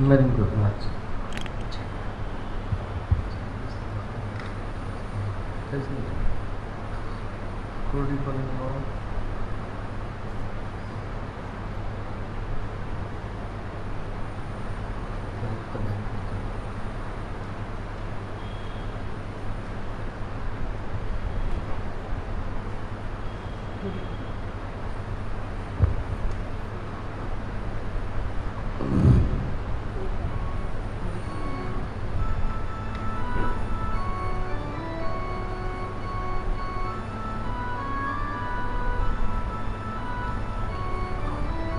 మరి ఇంకొక మ్యాచ్ కోడి పనులు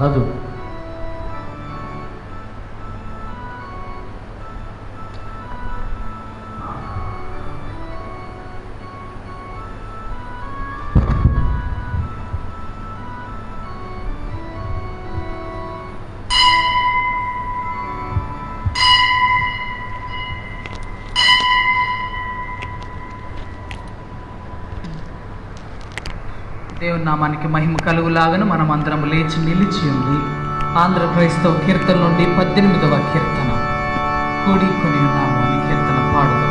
రాజు దేవుని నామానికి మహిమ కలుగులాగను మనం అందరం లేచి నిలిచి ఉంది. ఆంధ్ర క్రైస్తవ కీర్తన నుండి 18వ కీర్తన, కూడి కొని ఉన్నాము అని కీర్తన పాడుదాం.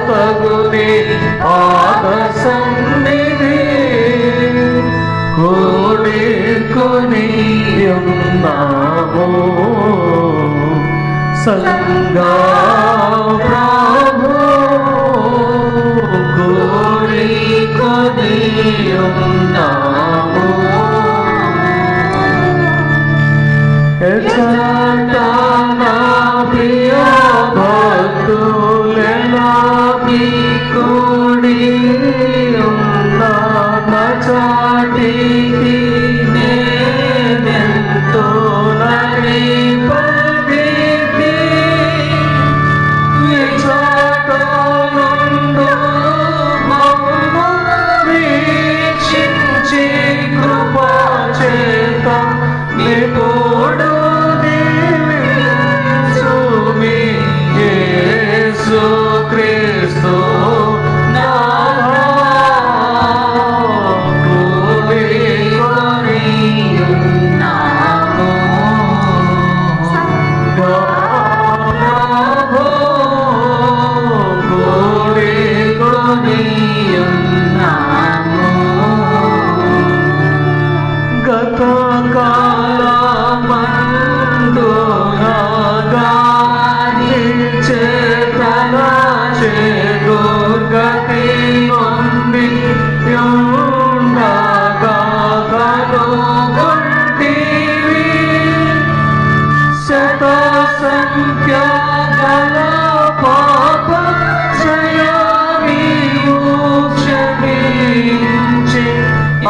తగుని ఆద సన్నిధి కోడి కొని ఉన్నాము సంగా ప్రభు కోడి కొని ఉన్నాము నా ప్రియ భక్తులెలా కూడి ఉన్నా చాటికి నేనెంతో నడిపడికి చాటనుండు మమ్ము వీక్షించి కృపా చేత నిపుడు దీవించుమి యేసు క్రీస్తు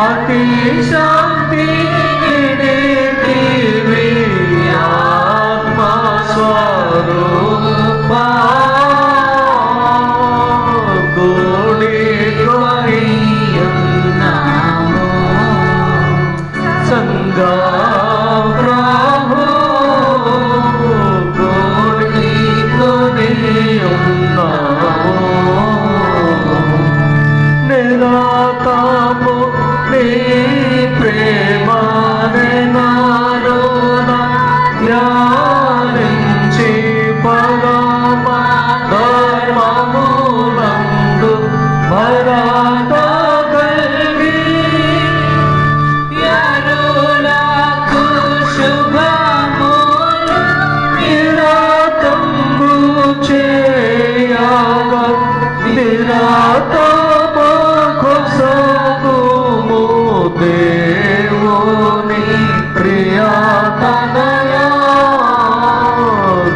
అతి శాంతి ఆత్మస్వరూప కోడి కొని ఉన్నాము సంగా ప్రభు కోడి కొని ఉన్నాము నిరాతాము నీ ప్రేమనే నాలోన ధ్యానించి పరమ ధర్మమునందు భరత కలిగి యరులకు శుభములు నిరాతంబు చేయగ నిరాతము కొసగుము దేవుని ప్రియతనయ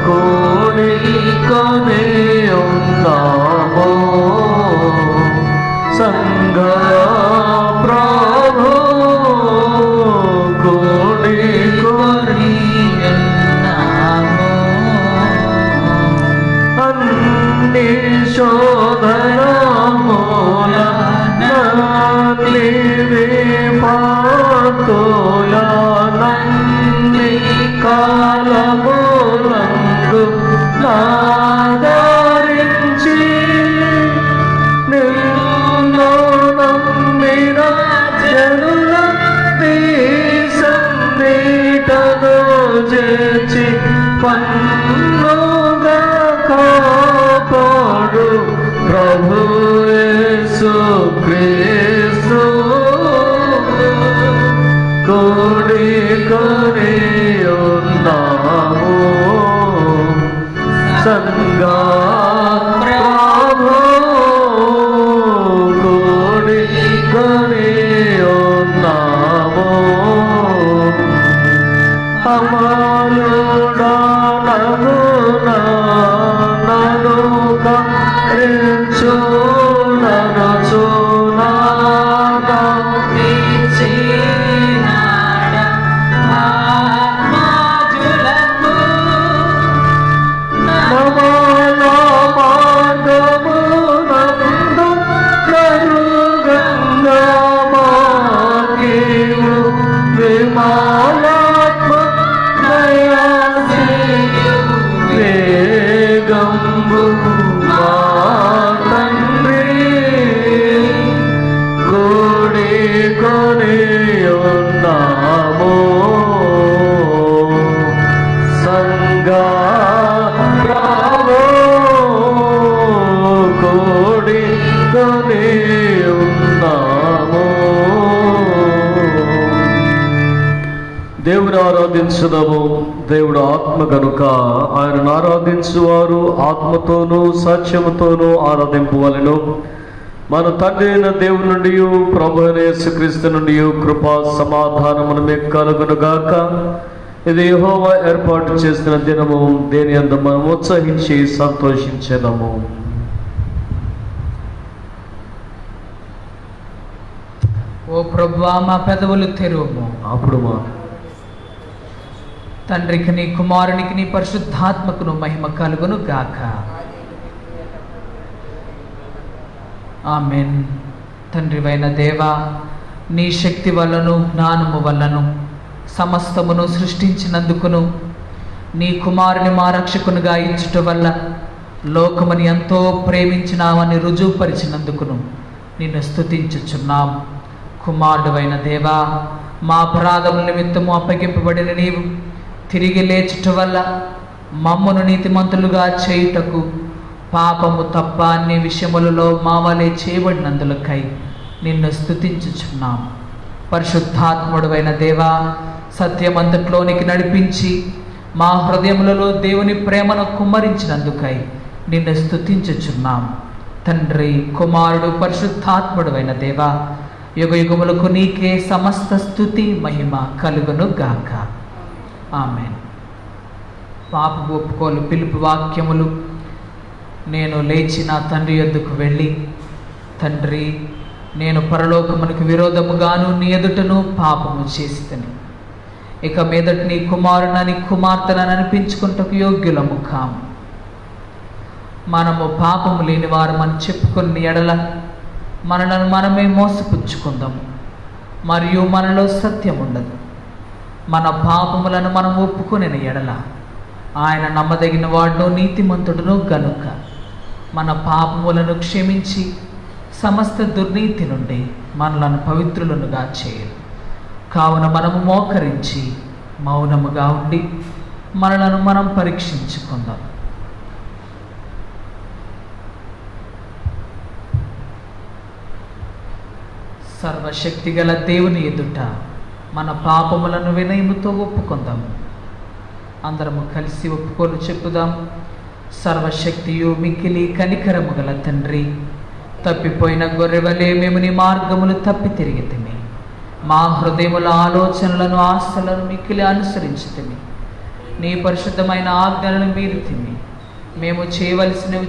కోడి చేర్చి పన్నుగా కాపాడు ప్రభు యేసు క్రీస్తు కోడి కొని ఉన్నాము సంగా ప్రభు కోడి కొని ఉన్నాము అమలుడా నన్ను కరించు నన్ను చూనాగా దేవుని ఆరాధించుదాము. దేవుడు ఆత్మ కనుక ఆయనను ఆరాధించువారు ఆత్మతోనూ సత్యముతోనూ ఆరాధింపవలెను. మన తండ్రి అయిన దేవుని నుండి ప్రభు అయిన యేసుక్రీస్తు నుండి కృపా సమాధానమును మీకు కలుగునుగాక. ఇది యెహోవా ఏర్పాటు చేసిన దినము, దేని యందు మనం ఉత్సహించి సంతోషించెదము. ఓ ప్రభువా, మా పెదవులు తెరువుము. అప్పుడు మా తండ్రికి నీ కుమారునికి నీ పరిశుద్ధాత్మకును మహిమ కలుగును గాక. ఆమెన్. తండ్రివైన దేవా, నీ శక్తి వల్లను జ్ఞానము వల్లను సమస్తమును సృష్టించినందుకును నీ కుమారుని మా రక్షకునిగా ఇచ్చుట వల్ల లోకముని ఎంతో ప్రేమించినావని రుజువుపరిచినందుకును నిన్ను స్తుతించుచున్నాం. కుమారుడవైన దేవా, మా అపరాధముల నిమిత్తము అప్పగింపబడిన నీవు తిరిగి లేచుట వల్ల మమ్మను నీతిమంతులుగా చేయుటకు పాపము తప్ప అన్ని విషయములలో మా వలె చేయబడినందులకై నిన్ను స్తుతించుచున్నాం. పరిశుద్ధాత్ముడవైన దేవా, సత్యమంతట్లోనికి నడిపించి మా హృదయములలో దేవుని ప్రేమను కుమ్మరించినందుకై నిన్ను స్తుతించుచున్నాం. తండ్రి, కుమారుడు, పరిశుద్ధాత్ముడవైన దేవా, యుగ యుగములకు నీకే సమస్త స్తుతి మహిమ కలుగును గాక. ఆమెన్. పాప ఒప్పుకోలు పిలుపు వాక్యములు. నేను లేచి నా తండ్రి యొద్దకు వెళ్ళి, తండ్రి, నేను పరలోకమునకు విరోధముగాను నీ ఎదుటను పాపము చేసితిని. ఇక మీదట నీ కుమారునని కుమార్తెనని అనిపించుకుంటకు యోగ్యులము కాము. మనము పాపము లేని వారమని చెప్పుకున్న ఎడల మనలను మనమే మోసపుచ్చుకుందాము, మరియు మనలో సత్యం ఉండదు. మన పాపములను మనం ఒప్పుకొనిన ఎడల ఆయన నమ్మదగిన వాడును నీతిమంతుడును గనుక మన పాపములను క్షమించి సమస్త దుర్నీతి నుండి మనలను పవిత్రులనుగా చేయరు. కావున మనము మోకరించి మౌనముగా ఉండి మనలను మనం పరీక్షించుకుందాం. సర్వశక్తిగల దేవుని ఎదుట మన పాపములను వినయముతో ఒప్పుకుందాము. అందరము కలిసి ఒప్పుకొని చెప్పుదాం. సర్వశక్తియు మిక్కిలి కనికరము గల తండ్రి, తప్పిపోయిన గొర్రెవలే మేము నీ మార్గములు తప్పి తిరిగితిమి. మా హృదయముల ఆలోచనలను ఆశలను మిక్కిలి అనుసరించుతిమి. నీ పరిశుద్ధమైన ఆజ్ఞలను మీరితిమి. మేము చేయవలసినవి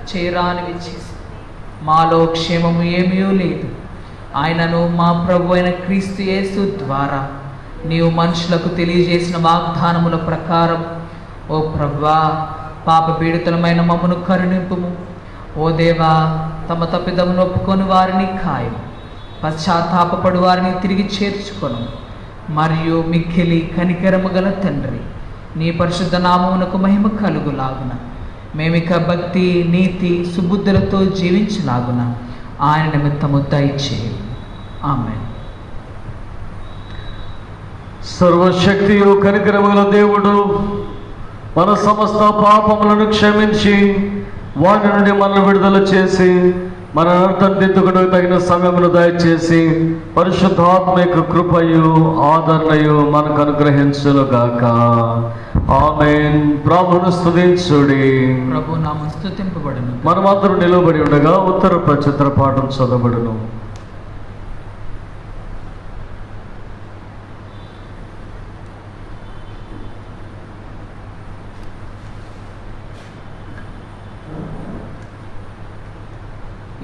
చేయరానివి చేసి మాలో క్షేమము ఏమీ లేదు. ఆయనను మా ప్రభు అయిన క్రీస్తు యేసు ద్వారా నీవు మనుషులకు తెలియజేసిన వాగ్దానముల ప్రకారం ఓ ప్రభువా, పాప పీడితులమైన మమ్మను కరుణింపుము. ఓ దేవా, తమ తప్పిదమును ఒప్పుకొని వారిని ఖాయం, పశ్చాత్తాపపడు వారిని తిరిగి చేర్చుకొను. మరియు మిక్కిలి కనికరము గల తండ్రి, నీ పరిశుద్ధ నామమునకు మహిమ కలుగులాగున మేమిక భక్తి, నీతి, సుబుద్ధులతో జీవించలాగున ఆయన నిమిత్తము దయచేయి. ఆమేన్. సర్వశక్తియు కనికరముగల దేవుడు మన సమస్త పాపములను క్షమించి వాటి నుండి మనల్ని విడుదల చేసి మన అర్థం దిద్దుకుని తగిన సమయమును దయచేసి పరిశుద్ధాత్మిక కృపయు ఆదరణయు మనకు అనుగ్రహించునుగాక. ఆమేన్. ప్రభువును స్తుతించుడి. ప్రభు నామం స్తుతింపబడును. మనమందరూ నిలబడి ఉండగా ఉత్తర ప్రచిత్ర పాఠం చదవబడును.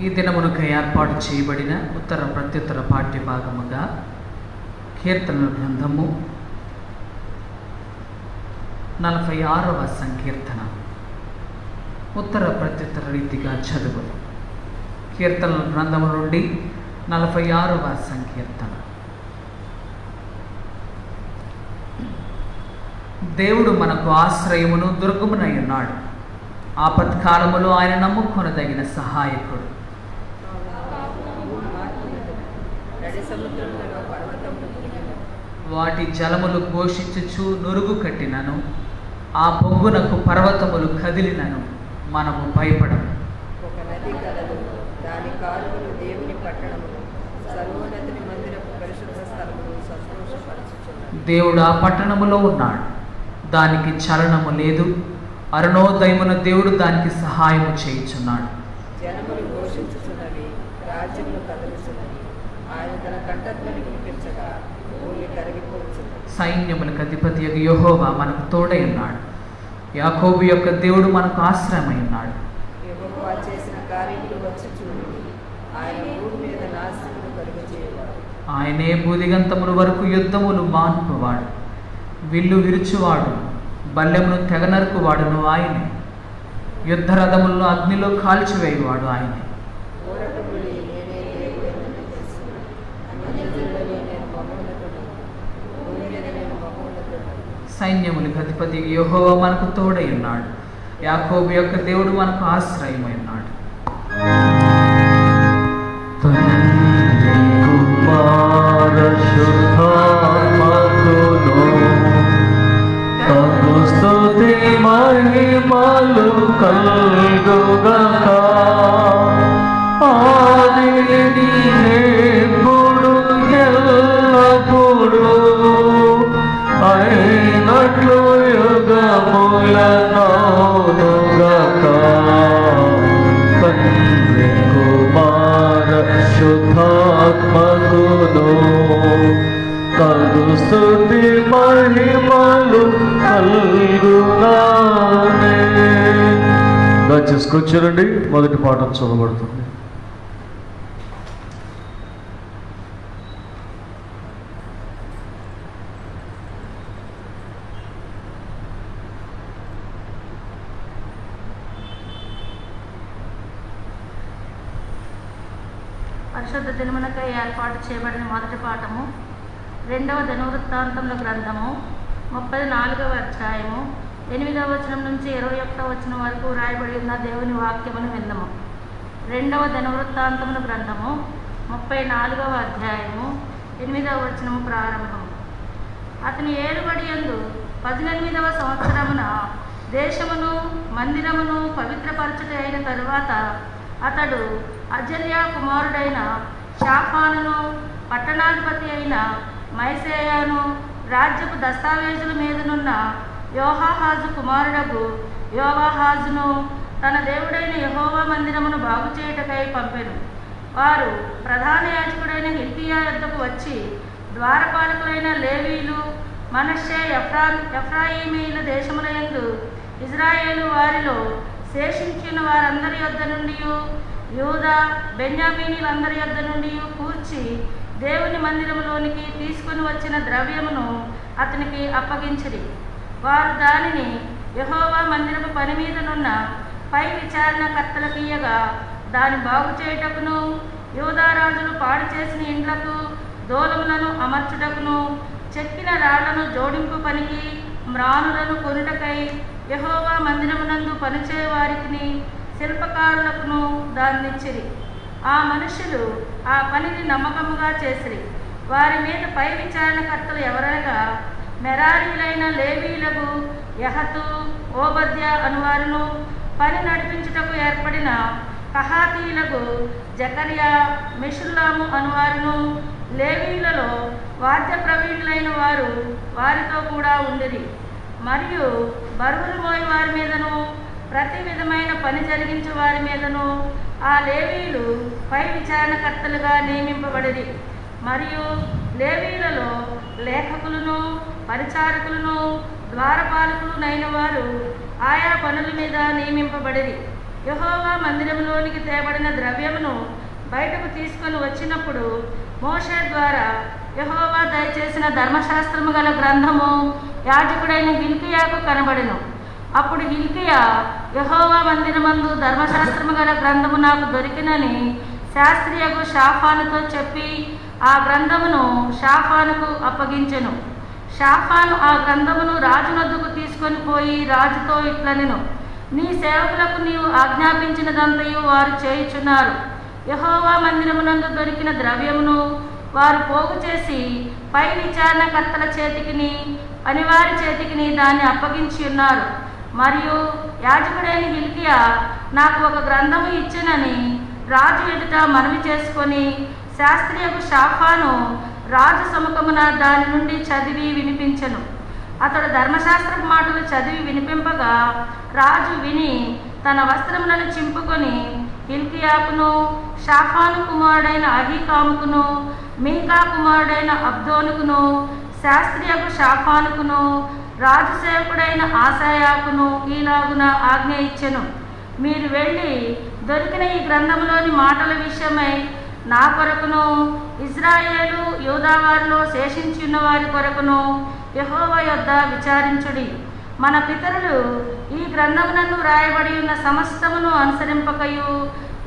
ఈ దినమునకు ఏర్పాటు చేయబడిన ఉత్తర ప్రత్యుత్తర పాఠ్య భాగముగా కీర్తనల గ్రంథము 46వ సంకీర్తన. ఉత్తర ప్రత్యుత్తర రీతిగా చదువులు. కీర్తనల గ్రంథము నుండి 46వ సంకీర్తన. దేవుడు మనకు ఆశ్రయమును దుర్గమునై ఉన్నాడు. ఆపత్కాలములో ఆయన నమ్ముకొనదగిన సహాయకుడు. వాటి జలములు ఘోషించుచు నురుగు కట్టినను, ఆ పొంగునకు పర్వతములు కదిలినను మనము భయపడము. ఒక నది కలదు, దాని కాలువలు దేవుని పట్టణమును, సర్వోన్నతుని మందిరపు పరిశుద్ధ స్థలమును సంతోషపరచుచున్నది. దేవుడు ఆ పట్టణములో ఉన్నాడు, దానికి చలనము లేదు. అరుణోదయమున దేవుడు దానికి సహాయము చేయుచున్నాడు. జనములు ఘోషించుచున్నవి, రాజ్యములు కదులుచున్నవి. ఆయన తన కంఠధ్వని వినిపించగా భూమి కరిగిపోచున్నది. సైన్యములకు అధిపతి యెహోవా మనకు తోడై ఉన్నాడు. యాకోబు యొక్క దేవుడు మనకు ఆశ్రయమై ఉన్నాడు. యెహోవా చేసిన కార్యములు వచ్చి చూడండి. ఆయన భూమి మీద నాశనములు కలుగజేయువాడు. ఆయనే భూదిగంతముల వరకు యుద్ధములు మాన్పువాడు. విల్లు విరుచువాడు, బల్లెమును తెగనరుకువాడును ఆయనే. యుద్ధ రథములను అగ్నిలో కాల్చివేయువాడు ఆయనే. ఊరటములు నేనే దేవుడనని తెలుసుకుని, అన్యజనులలో నేను మహోన్నతుడను, భూమి మీద నేను మహోన్నతుడను. సైన్యములకు అధిపతి యెహోవా మనకు తోడై ఉన్నాడు. యాకోబు యొక్క దేవుడు మనకు ఆశ్రయమై ఉన్నాడు. తండ్రి కుమార శుద్ధాత్మకును తగు స్తుతి మహిమలు కలుగుగాక. ఆదిని నేర్పుడు ఎల్లప్పుడూ అయినట్లు యుగములనౌనుగాక. తండ్రి కుమార శుద్ధాత్మకును తగు స్తుతి మహిమలు కలుగుగానే. దయచేసి కూర్చోండి. మొదటి పాఠం చదవబడుతుంది. పరిశుద్ధ దినమునకై ఏర్పాటు చేయబడిన మొదటి పాఠము 2వ దినవృత్తాంతముల గ్రంథము 34వ అధ్యాయము 8వ వచనం నుంచి 21వ వచనం వరకు రాయబడి ఉన్న దేవుని వాక్యమును విందము. 2వ దినవృత్తాంతముల గ్రంథము 34వ అధ్యాయము 8వ వచనము ప్రారంభం. అతని ఏలుబడి యందు 18వ సంవత్సరమున దేశమును మందిరమును పవిత్రపరచుట అయిన తరువాత అతడు అజల్యా కుమారుడైన షాఫానును, పట్టణాధిపతి అయిన మైసేయాను, రాజ్యపు దస్తావేజుల మీదనున్న యోవాహాజు కుమారుడగు యోవాహాజును తన దేవుడైన యెహోవా మందిరమును బాగు చేయుటకై పంపెను. వారు ప్రధాన యాజకుడైన హిల్కీయా యొద్దకు వచ్చి, ద్వారపాలకులైన లేవీలు, మనష్షే, ఎఫ్రాయిమీల దేశములయందు ఇజ్రాయేలు వారిలో శేషించిన వారందరి యొద్ద నుండి, యూదా బెన్యామీనీలందరి యొద్ద నుండి కూర్చి దేవుని మందిరములోనికి తీసుకుని వచ్చిన ద్రవ్యమును అతనికి అప్పగించిరి. వారు దానిని యెహోవా మందిరపు పని మీదనున్న పై విచారణకర్తలకు ఇయ్యగా, దాని బాగు చేయుటకును, యూదారాజులు పాడు చేసిన ఇండ్లకు దూలములను అమర్చుటకును, చెక్కిన రాళ్లను జోడింపు పనికి మ్రానులను కొనుటకై యెహోవా మందిరమునందు పనిచేయవారికి శిల్పకారులకును దాన్నిచ్చిరి. ఆ మనుషులు ఆ పనిని నమ్మకముగా చేసిరి. వారి మీద పై విచారణకర్తలు ఎవరనగా మెరారీలైన లేవీలకు యహతు, ఓబద్య అనువారును, పని నడిపించుటకు ఏర్పడిన కహాతీలకు జకర్యా, మెషుల్లాము అనువారును, లేవీలలో వాద్య ప్రవీణులైన వారు వారితో కూడా ఉండిరి. మరియు బరువులు మోయి వారి మీదను, ప్రతి విధమైన పని జరిగించే వారి మీదను ఆ లేవీలు పై విచారణకర్తలుగా నియమింపబడిరి. మరియు లేవీలలో లేఖకులను, పరిచారకులను, ద్వారపాలకులునైన వారు ఆయా పనుల మీద నియమింపబడిరి. యెహోవా మందిరంలోనికి తేబడిన ద్రవ్యమును బయటకు తీసుకొని వచ్చినప్పుడు మోషే ద్వారా యెహోవా దయచేసిన ధర్మశాస్త్రము గల గ్రంథము యాజకుడైన హిల్కీయాకు కనబడెను. అప్పుడు హిల్కీయా, యెహోవా మందిరమందు ధర్మశాస్త్రము గల గ్రంథము నాకు దొరికినని శాస్త్రియకు షాఫానుతో చెప్పి ఆ గ్రంథమును షాఫానుకు అప్పగించెను. షాఫాను ఆ గ్రంథమును రాజునొద్దకు తీసుకొని పోయి రాజుతో ఇట్లనెను, నీ సేవకులకు నీవు ఆజ్ఞాపించినదంతయు వారు చేయుచున్నారు. యెహోవా మందిరమునందు దొరికిన ద్రవ్యమును వారు పోగు చేసి పై విచారణకర్తల చేతికిని, పనివారి చేతికిని దాన్ని అప్పగించి ఉన్నారు. మరియు యాజకుడైన హిల్కీయా నాకు ఒక గ్రంథము ఇచ్చెనని రాజు ఎదుట మనవి చేసుకొని శాస్త్రియకు షాఫాను రాజు సముఖమున దాని నుండి చదివి వినిపించెను. అతడు ధర్మశాస్త్రపు మాటలు చదివి వినిపింపగా రాజు విని తన వస్త్రములను చింపుకొని హిల్కీయాకును, షాఫాను కుమారుడైన అహీకాముకును, మీకా కుమారుడైన అబ్దోనుకును, శాస్త్రియకు షాఫానుకును, రాజు సేవకుడైన ఆసాయాకును ఈలాగున ఆజ్ఞ ఇచ్చెను, మీరు వెళ్ళి దొరికిన ఈ గ్రంథంలోని మాటల విషయమై నా కొరకును, ఇజ్రాయేలు యూదావారిలో శేషించి ఉన్న వారి కొరకును యెహోవా యొద్ద విచారించుడి. మన పితరులు ఈ గ్రంథమునందు రాయబడి ఉన్న సమస్తమును అనుసరింపకయు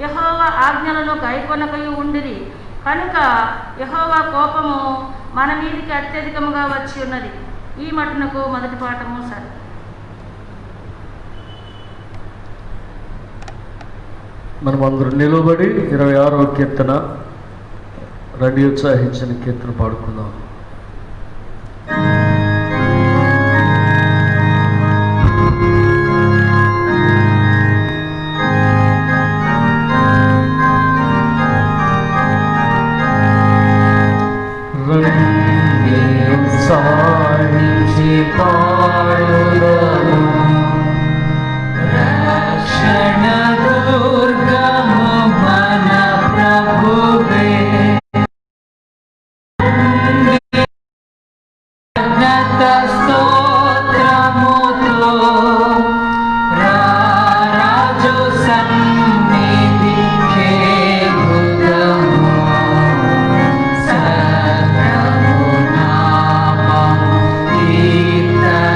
యెహోవా ఆజ్ఞలను గైకొనకయు ఉండిరి. కనుక యెహోవా కోపము మన మీదికి అత్యధికముగా వచ్చి ఉన్నది. ఈ మటునకు మొదటి పాఠము సరే. మనం అందరూ నిలబడి 26వ కీర్తన, రండి ఉత్సాహించిన కీర్తన పాడుకుందాం. సాహించి పాడుదము రక్షణ దుర్గము మన ప్రభువే, ఉన్నత స్తోత్రముతో రారాజు సన్నిధి చేరుదము. సర్వము నామము కీర్తన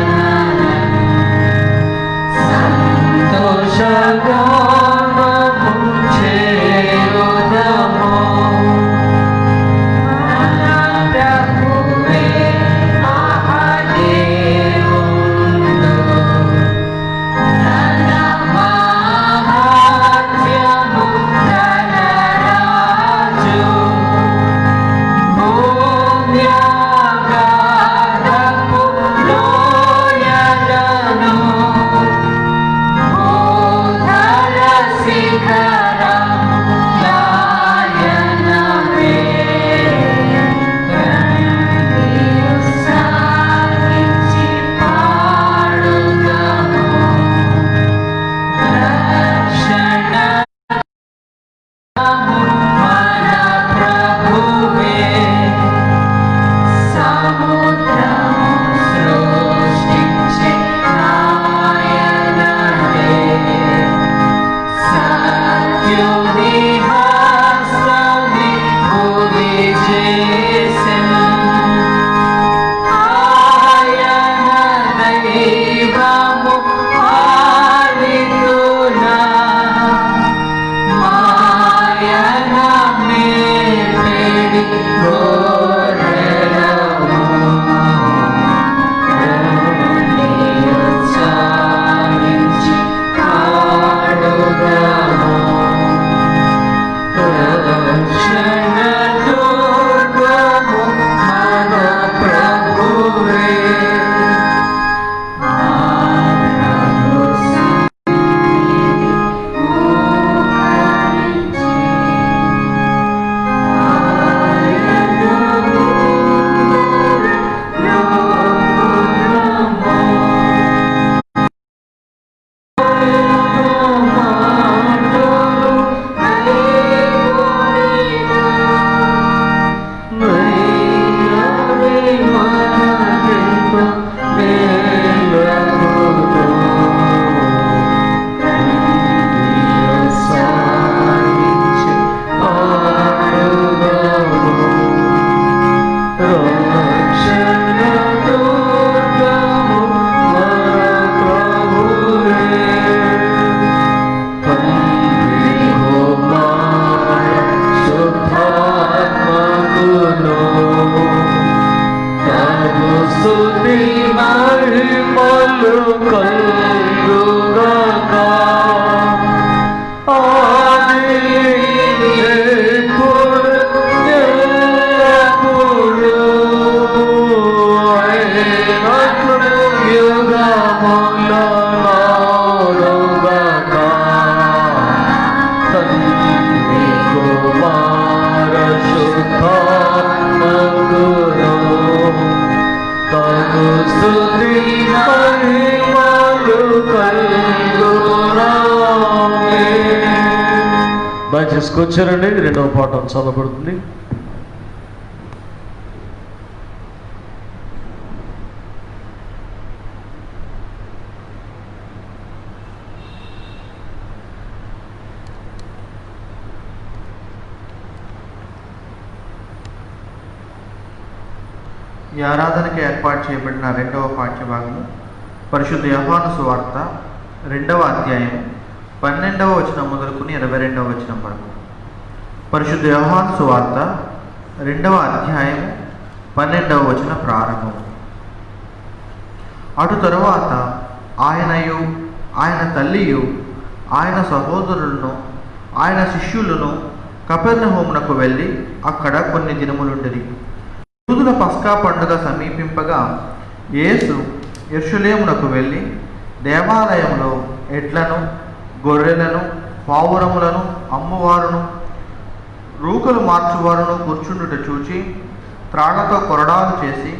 కలుగుగాక. ఆది ఇప్పుడు ఎల్లప్పుడూ అయినట్లు యుగములనుగాక. తండ్రి కుమార శుద్ధాత్మకును తగు స్తుతి మహిమలు కలుగుగాక. దయచేసి కూర్చోరండి. రెండవ పాఠం చదవబడుతుంది. ఈ ఆరాధనకి ఏర్పాటు చేయబడిన రెండవ పాఠ్యభాగము పరిశుద్ధ యోహాను సువార్త 2వ అధ్యాయం 12వ వచనం మొదలుకుని 22వ వచనం వరకు. పరిశుద్ధ యోహాను సువార్త 2వ అధ్యాయం 12వ వచనం ప్రారంభం. అటు తరువాత ఆయనయు ఆయన తల్లియు ఆయన సహోదరులను ఆయన శిష్యులను కపెర్నహూమునకు వెళ్ళి అక్కడ కొన్ని దినములుండిరి. యూదుల పస్కా పండుగ సమీపింపగా యేసు యెరూషలేమునకు వెళ్ళి దేవాలయంలో ఎడ్లను గొర్రెలను పావురములను అమ్మువారును రూకలు మార్చువారును కూర్చుండుట చూచి త్రాళ్లతో కొరడాలు చేసి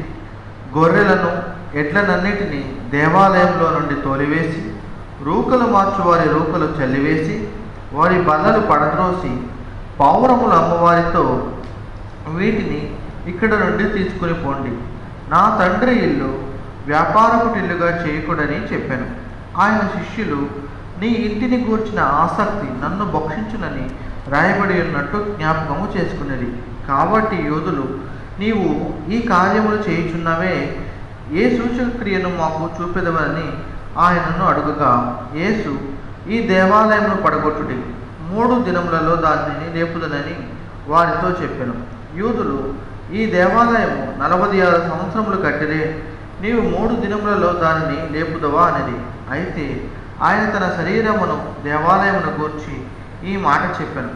గొర్రెలను ఎడ్లనన్నిటినీ దేవాలయంలో నుండి తోలివేసి రూకలు మార్చువారి రూకలు చల్లివేసి వారి బల్లలు పడద్రోసి పావురములు అమ్మవారితో వీటిని ఇక్కడ నుండి తీసుకుని పోండి, నా తండ్రి ఇల్లు వ్యాపారపుటిల్లుగా చేయకూడని చెప్పాను. ఆయన శిష్యులు నీ ఇంటిని గూర్చిన ఆసక్తి నన్ను భక్షించునని రాయబడి ఉన్నట్టు జ్ఞాపకము చేసుకున్నది. కాబట్టి యోధులు నీవు ఈ కార్యములు చేయుచున్నవే, ఏ సూచక క్రియను మాకు చూపెదవని ఆయనను అడుగగా యేసు ఈ దేవాలయమును పడగొట్టుడి, 3 దినములలో దానిని లేపుదనని వారితో చెప్పాను. యూదులు ఈ దేవాలయము 46 సంవత్సరములు కట్టిరే, నీవు 3 దినములలో దానిని లేపుదవా అనేది. అయితే ఆయన తన శరీరమును దేవాలయమును గూర్చి ఈ మాట చెప్పాను.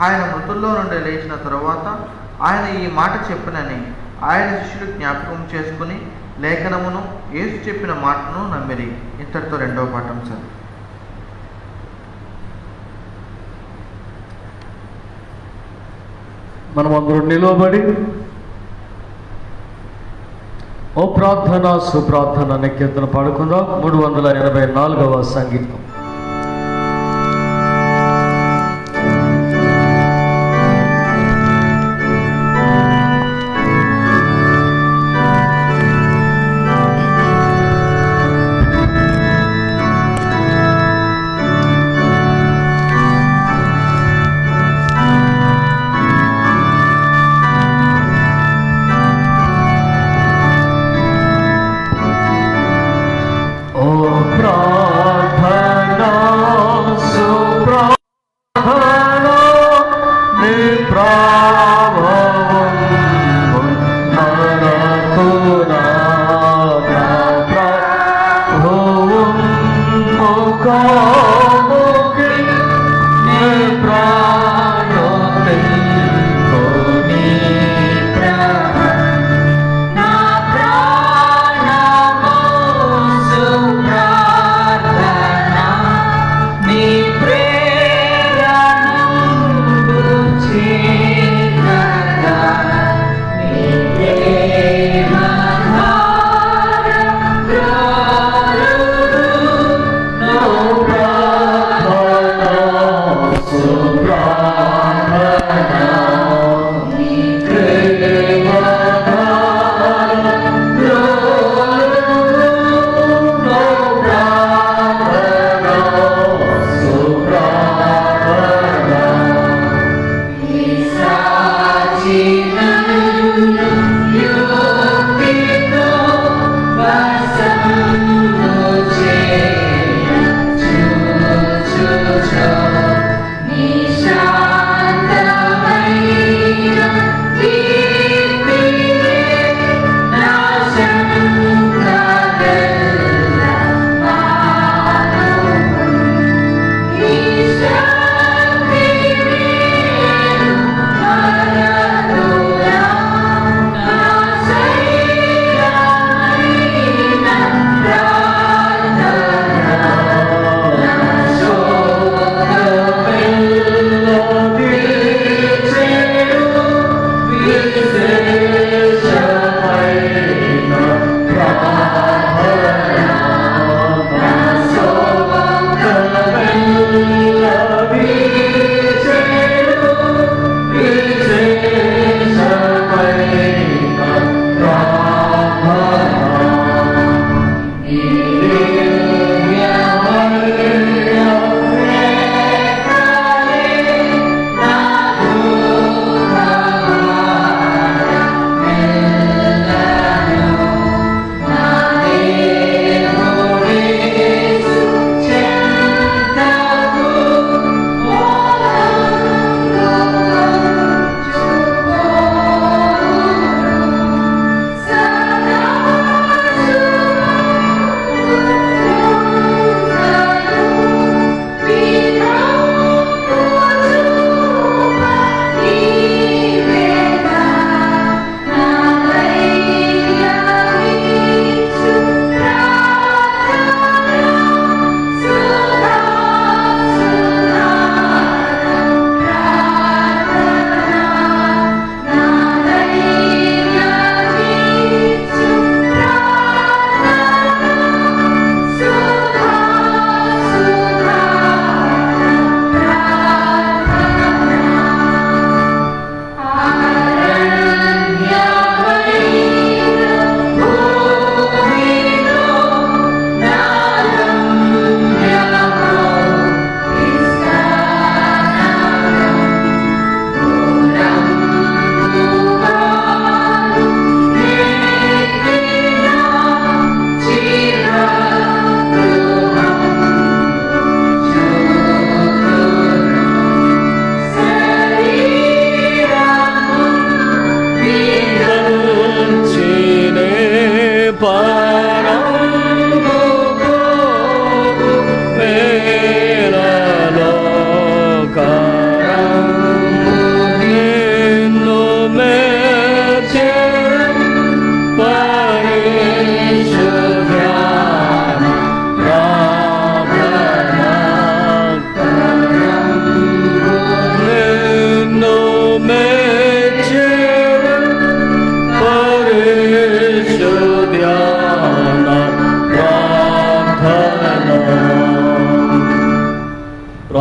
ఆయన మృతుల్లో నుండి లేచిన తరువాత ఆయన ఈ మాట చెప్పనని ఆయన శిష్యులు జ్ఞాపకం చేసుకుని లేఖనమును యేసు చెప్పిన మాటను నమ్మిరి. ఇంతటితో రెండవ పాఠం సార్. మనం అందరూ నిలవబడి ఓ ప్రార్థన సుప్రార్థన అనే కీర్తన పాడుకుందాం. 384వ సంగీతం. Oh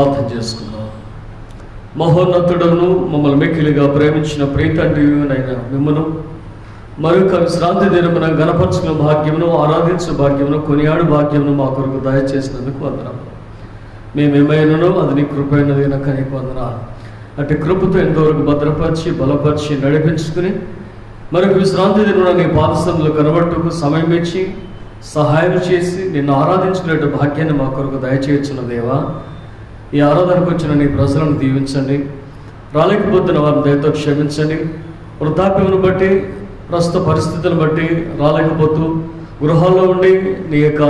ప్రార్థన చేసుకుందాం. మహోన్నతుడును మమ్మల్ని మిక్కిలిగా ప్రేమించిన ప్రియతండ్రియునైన మిమ్మను మరొక విశ్రాంతి దినమున గణపరచుకున్న భాగ్యమును, ఆరాధించు భాగ్యమును, కొనియాడు భాగ్యమును మా కొరకు దయచేసినందుకు వందనాలు. మేమేమైనానో అది నీ కృపైనది కనుక నీకు వందనాలు. అటు కృపతో ఎంతవరకు భద్రపరిచి బలపరిచి నడిపించుకుని మరొక విశ్రాంతి దినమున నీ పాదస్థంలో కనబట్టుకు సమయం ఇచ్చి సహాయం చేసి నిన్ను ఆరాధించుకునే భాగ్యాన్ని మా కొరకు దయచేయచ్చున్న దేవా, ఈ ఆరాధనకు వచ్చిన నీ ప్రజలను దీవించండి. రాలేకపోతున్న వారిని దయతో క్షమించండి. వృద్ధాప్యమును బట్టి, ప్రస్తుత పరిస్థితులను బట్టి రాలేకపోతూ గృహాల్లో ఉండి నీ యొక్క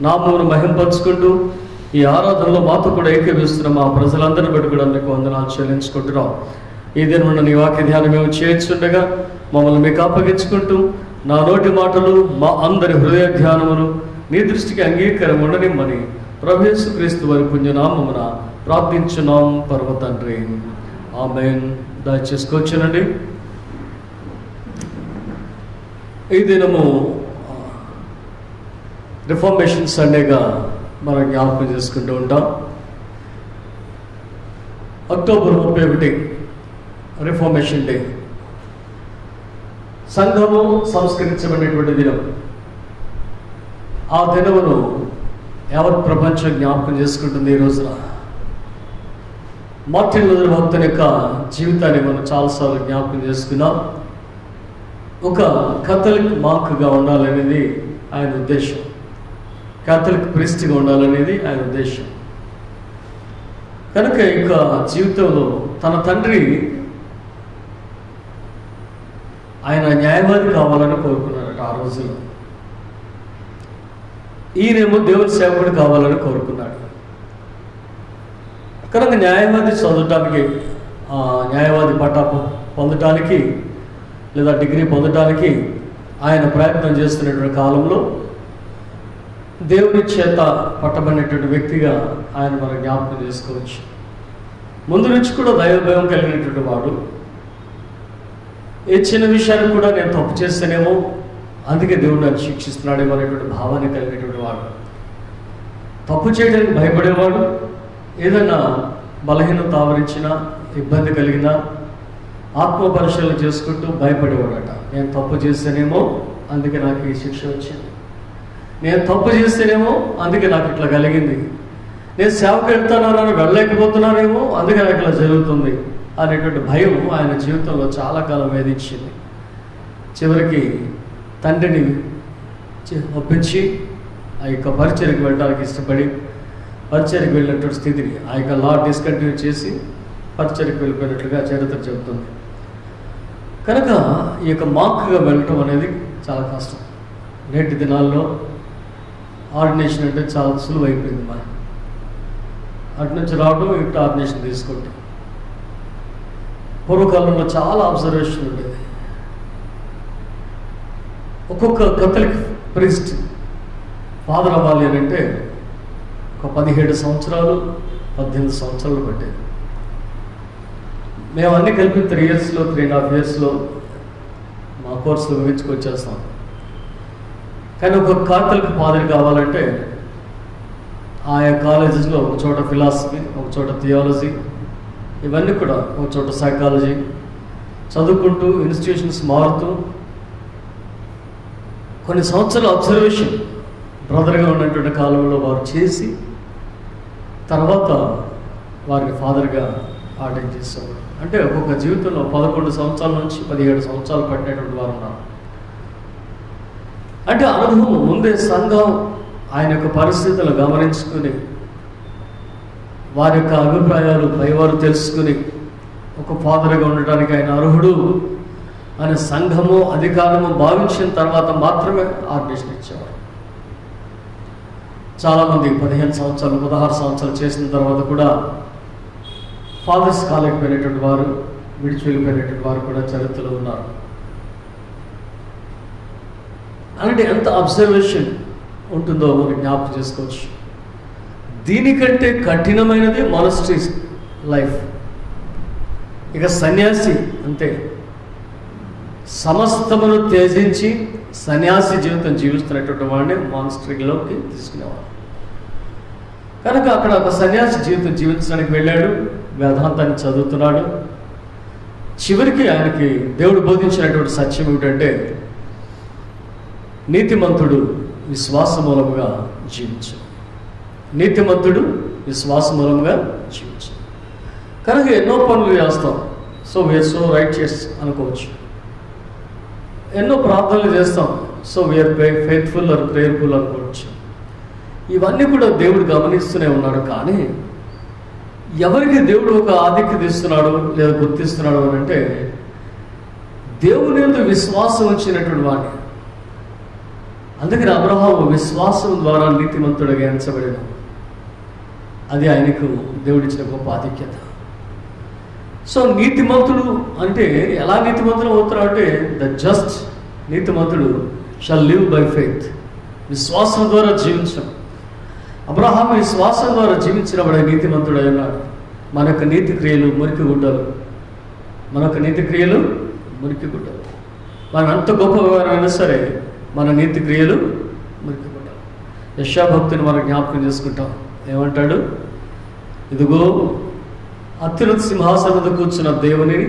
నామమును మహింపరుచుకుంటూ ఈ ఆరాధనలో మాతో కూడా ఏకీభవిస్తున్న మా ప్రజలందరినీ బట్టి కూడా నీకు వందనాలు చెల్లించుకుంటున్నాం. ఈ దినమున నీ వాక్య ధ్యానం మేము చేయించుండగా మమ్మల్ని మీకు అప్పగించుకుంటూ నా నోటి మాటలు మా అందరి హృదయ ధ్యానమును నీ దృష్టికి అంగీకారం ఉండనిమ్మని ప్రభు యేసుక్రీస్తు వారి పుణ్యనామమున ప్రార్థించున్నాం పరమ తండ్రి. ఆమేన్. దయచేసుకొచ్చానండి. ఈ దినము రిఫార్మేషన్ సండేగా మనం జ్ఞాపకం చేసుకుంటూ ఉంటాం. అక్టోబర్ 31 రిఫార్మేషన్ డే, సంఘము సంస్కరించబడినటువంటి దినం. ఆ దినమును యావత్ ప్రపంచం జ్ఞాపకం చేసుకుంటుంది. ఈ రోజున మార్టిన్ లూథర్ భక్తుని యొక్క జీవితాన్ని మనం చాలాసార్లు జ్ఞాపకం చేసుకున్నాం. ఒక కథలిక్ మాంక్గా ఉండాలనేది ఆయన ఉద్దేశం, కాథలిక్ ప్రీస్ట్గా ఉండాలనేది ఆయన ఉద్దేశం. కనుక ఇక జీవితంలో తన తండ్రి ఆయన న్యాయవాది కావాలని కోరుకున్నారట ఆ రోజుల్లో. ఈయనేమో దేవుని సేవకుడు కావాలని కోరుకున్నాడు. కనుక న్యాయవాది చదవటానికి, న్యాయవాది పట్టా పొందటానికి లేదా డిగ్రీ పొందటానికి ఆయన ప్రయత్నం చేస్తున్నటువంటి కాలంలో దేవుని చేత పట్టబడినటువంటి వ్యక్తిగా ఆయన మనం జ్ఞాపకం చేసుకోవచ్చు. ముందు నుంచి కూడా దైవభయం కలిగినటువంటి వాడు. ఏ చిన్న విషయాన్ని కూడా నేను తప్పు చేస్తేనేమో అందుకే దేవుడు నన్ను శిక్షిస్తున్నాడేమో అనేటువంటి భావాన్ని కలిగినటువంటి వాడు. తప్పు చేయడానికి భయపడేవాడు. ఏదైనా బలహీనత ఆవరించినా, ఇబ్బంది కలిగినా ఆత్మ పరిశీలన చేసుకుంటూ భయపడేవాడట. నేను తప్పు చేస్తేనేమో అందుకే నాకు ఈ శిక్ష వచ్చింది, నేను తప్పు చేస్తేనేమో అందుకే నాకు ఇట్లా కలిగింది, నేను సేవకు వెళ్తానని వెళ్ళలేకపోతున్నానేమో అందుకే నాకు ఇలా జరుగుతుంది అనేటువంటి భయం ఆయన జీవితంలో చాలా కాలం వేధించింది. చివరికి తండ్రిని ఒప్పించి ఆ యొక్క పరిచర్యకు వెళ్ళడానికి ఇష్టపడి పరిచర్యకు వెళ్ళినటువంటి స్థితిని ఆ యొక్క లా డిస్కంటిన్యూ చేసి పరిచర్యకు వెళ్ళిపోయినట్లుగా చరిత్ర చెబుతుంది. కనుక ఈ యొక్క మాంక్గా వెళ్ళటం అనేది చాలా కష్టం. నేటి దినాల్లో ఆర్డినేషన్ అంటే చాలా సులువు అయిపోయింది. మరి అటు నుంచి రావడం, ఇటు ఆర్డినేషన్ తీసుకుంటాం. పూర్వకాలంలో చాలా అబ్జర్వేషన్ ఉండేది. ఒక్కొక్క కథలిక్ ప్రీస్ట్ ఫాదర్ అవ్వాలి అని అంటే ఒక 17 సంవత్సరాలు 18 సంవత్సరాలు పట్టేది. మేము అన్నీ కలిపి 3 ఇయర్స్లో 3.5 ఇయర్స్లో మా కోర్సులో ముగించుకొచ్చేస్తాం. కానీ ఒక కాథలిక్ ఫాదర్ కావాలంటే ఆయా కాలేజెస్లో ఒక చోట ఫిలాసఫీ, ఒక చోట థియాలజీ, ఇవన్నీ కూడా ఒక చోట సైకాలజీ చదువుకుంటూ ఇన్స్టిట్యూషన్స్ మారుతూ కొన్ని సంవత్సరాల అబ్జర్వేషన్ బ్రదర్గా ఉన్నటువంటి కాలంలో వారు చేసి తర్వాత వారికి ఫాదర్గా ఆర్డర్ చేసేవారు. అంటే ఒక్కొక్క జీవితంలో 11 సంవత్సరాల నుంచి 17 సంవత్సరాలు పట్టినటువంటి వారు ఉన్నారు. అంటే అనుభవం ముందే సంఘం ఆయన యొక్క పరిస్థితులను గమనించుకుని వారి యొక్క అభిప్రాయాలు పైవారు తెలుసుకుని ఒక ఫాదర్గా ఉండటానికి ఆయన అర్హుడు అనే సంఘము అధికారము భావించిన తర్వాత మాత్రమే ఆర్డినేషన్ ఇచ్చేవారు. చాలామంది 15 సంవత్సరాలు 16 సంవత్సరాలు చేసిన తర్వాత కూడా ఫాదర్స్ కాలేకపోయినటువంటి వారు, విడిచి వెళ్ళిపోయినటువంటి వారు కూడా చరిత్రలో ఉన్నారు. అలాంటి ఎంత అబ్జర్వేషన్ ఉంటుందో మనం జ్ఞాపకం చేసుకోవచ్చు. దీనికంటే కఠినమైనది మానస్టరీ లైఫ్. ఇక సన్యాసి అంతే, సమస్తమును త్యజించి సన్యాసి జీవితం జీవిస్తున్నటువంటి వాడిని మానస్టరీలోకి తీసుకునేవాడు. కనుక అక్కడ ఒక సన్యాసి జీవితం జీవించడానికి వెళ్ళాడు, వేదాంతాన్ని చదువుతున్నాడు. చివరికి ఆయనకి దేవుడు బోధించినటువంటి సత్యం ఏమిటంటే, నీతిమంతుడు విశ్వాస మూలముగా జీవించు, నీతిమంతుడు విశ్వాస మూలముగా జీవించు. కనుక ఎన్నో పనులు చేస్తాం, సో వీఆర్ సో రైచియస్ అనుకోవచ్చు. ఎన్నో ప్రార్థనలు చేస్తాం, so we're faithful or prayerful అనుకోవచ్చు. ఇవన్నీ కూడా దేవుడు గమనిస్తూనే ఉన్నాడు. కానీ ఎవరికి దేవుడు ఒక ఆధిక్యత ఇస్తున్నాడు లేదా గుర్తిస్తున్నాడు అని అంటే, దేవుని యందు విశ్వాసం వచ్చినటువంటి వాడిని. అందుకని అబ్రహాము విశ్వాసం ద్వారా నీతిమంతుడిగా ఎంచబడిన, అది ఆయనకు దేవుడిచ్చిన గొప్ప ఆధిక్యత. సో నీతిమంతుడు అంటే ఎలా నీతిమంతుడు అవుతాడు అంటే, ద జస్ట్ నీతిమంతుడు షల్ లివ్ బై ఫెయిత్, విశ్వాసం ద్వారా జీవించడం. అబ్రహాము విశ్వాసం ద్వారా జీవించిన వాడే నీతిమంతుడు అయి ఉన్నాడు. మనకు నీతి క్రియలు మురికి గుడ్డలు, మనకు నీతి క్రియలు మురికి గుడ్డలు. మనం అంత గొప్పవారైనా సరే మన నీతి క్రియలు మురికి గుడ్డలు. యెషయా భక్తుని మనం జ్ఞాపకం చేసుకుంటాం. ఏమంటాడు? ఇదిగో అత్యున్నత సింహాసనం మీద కూర్చున్న దేవుని,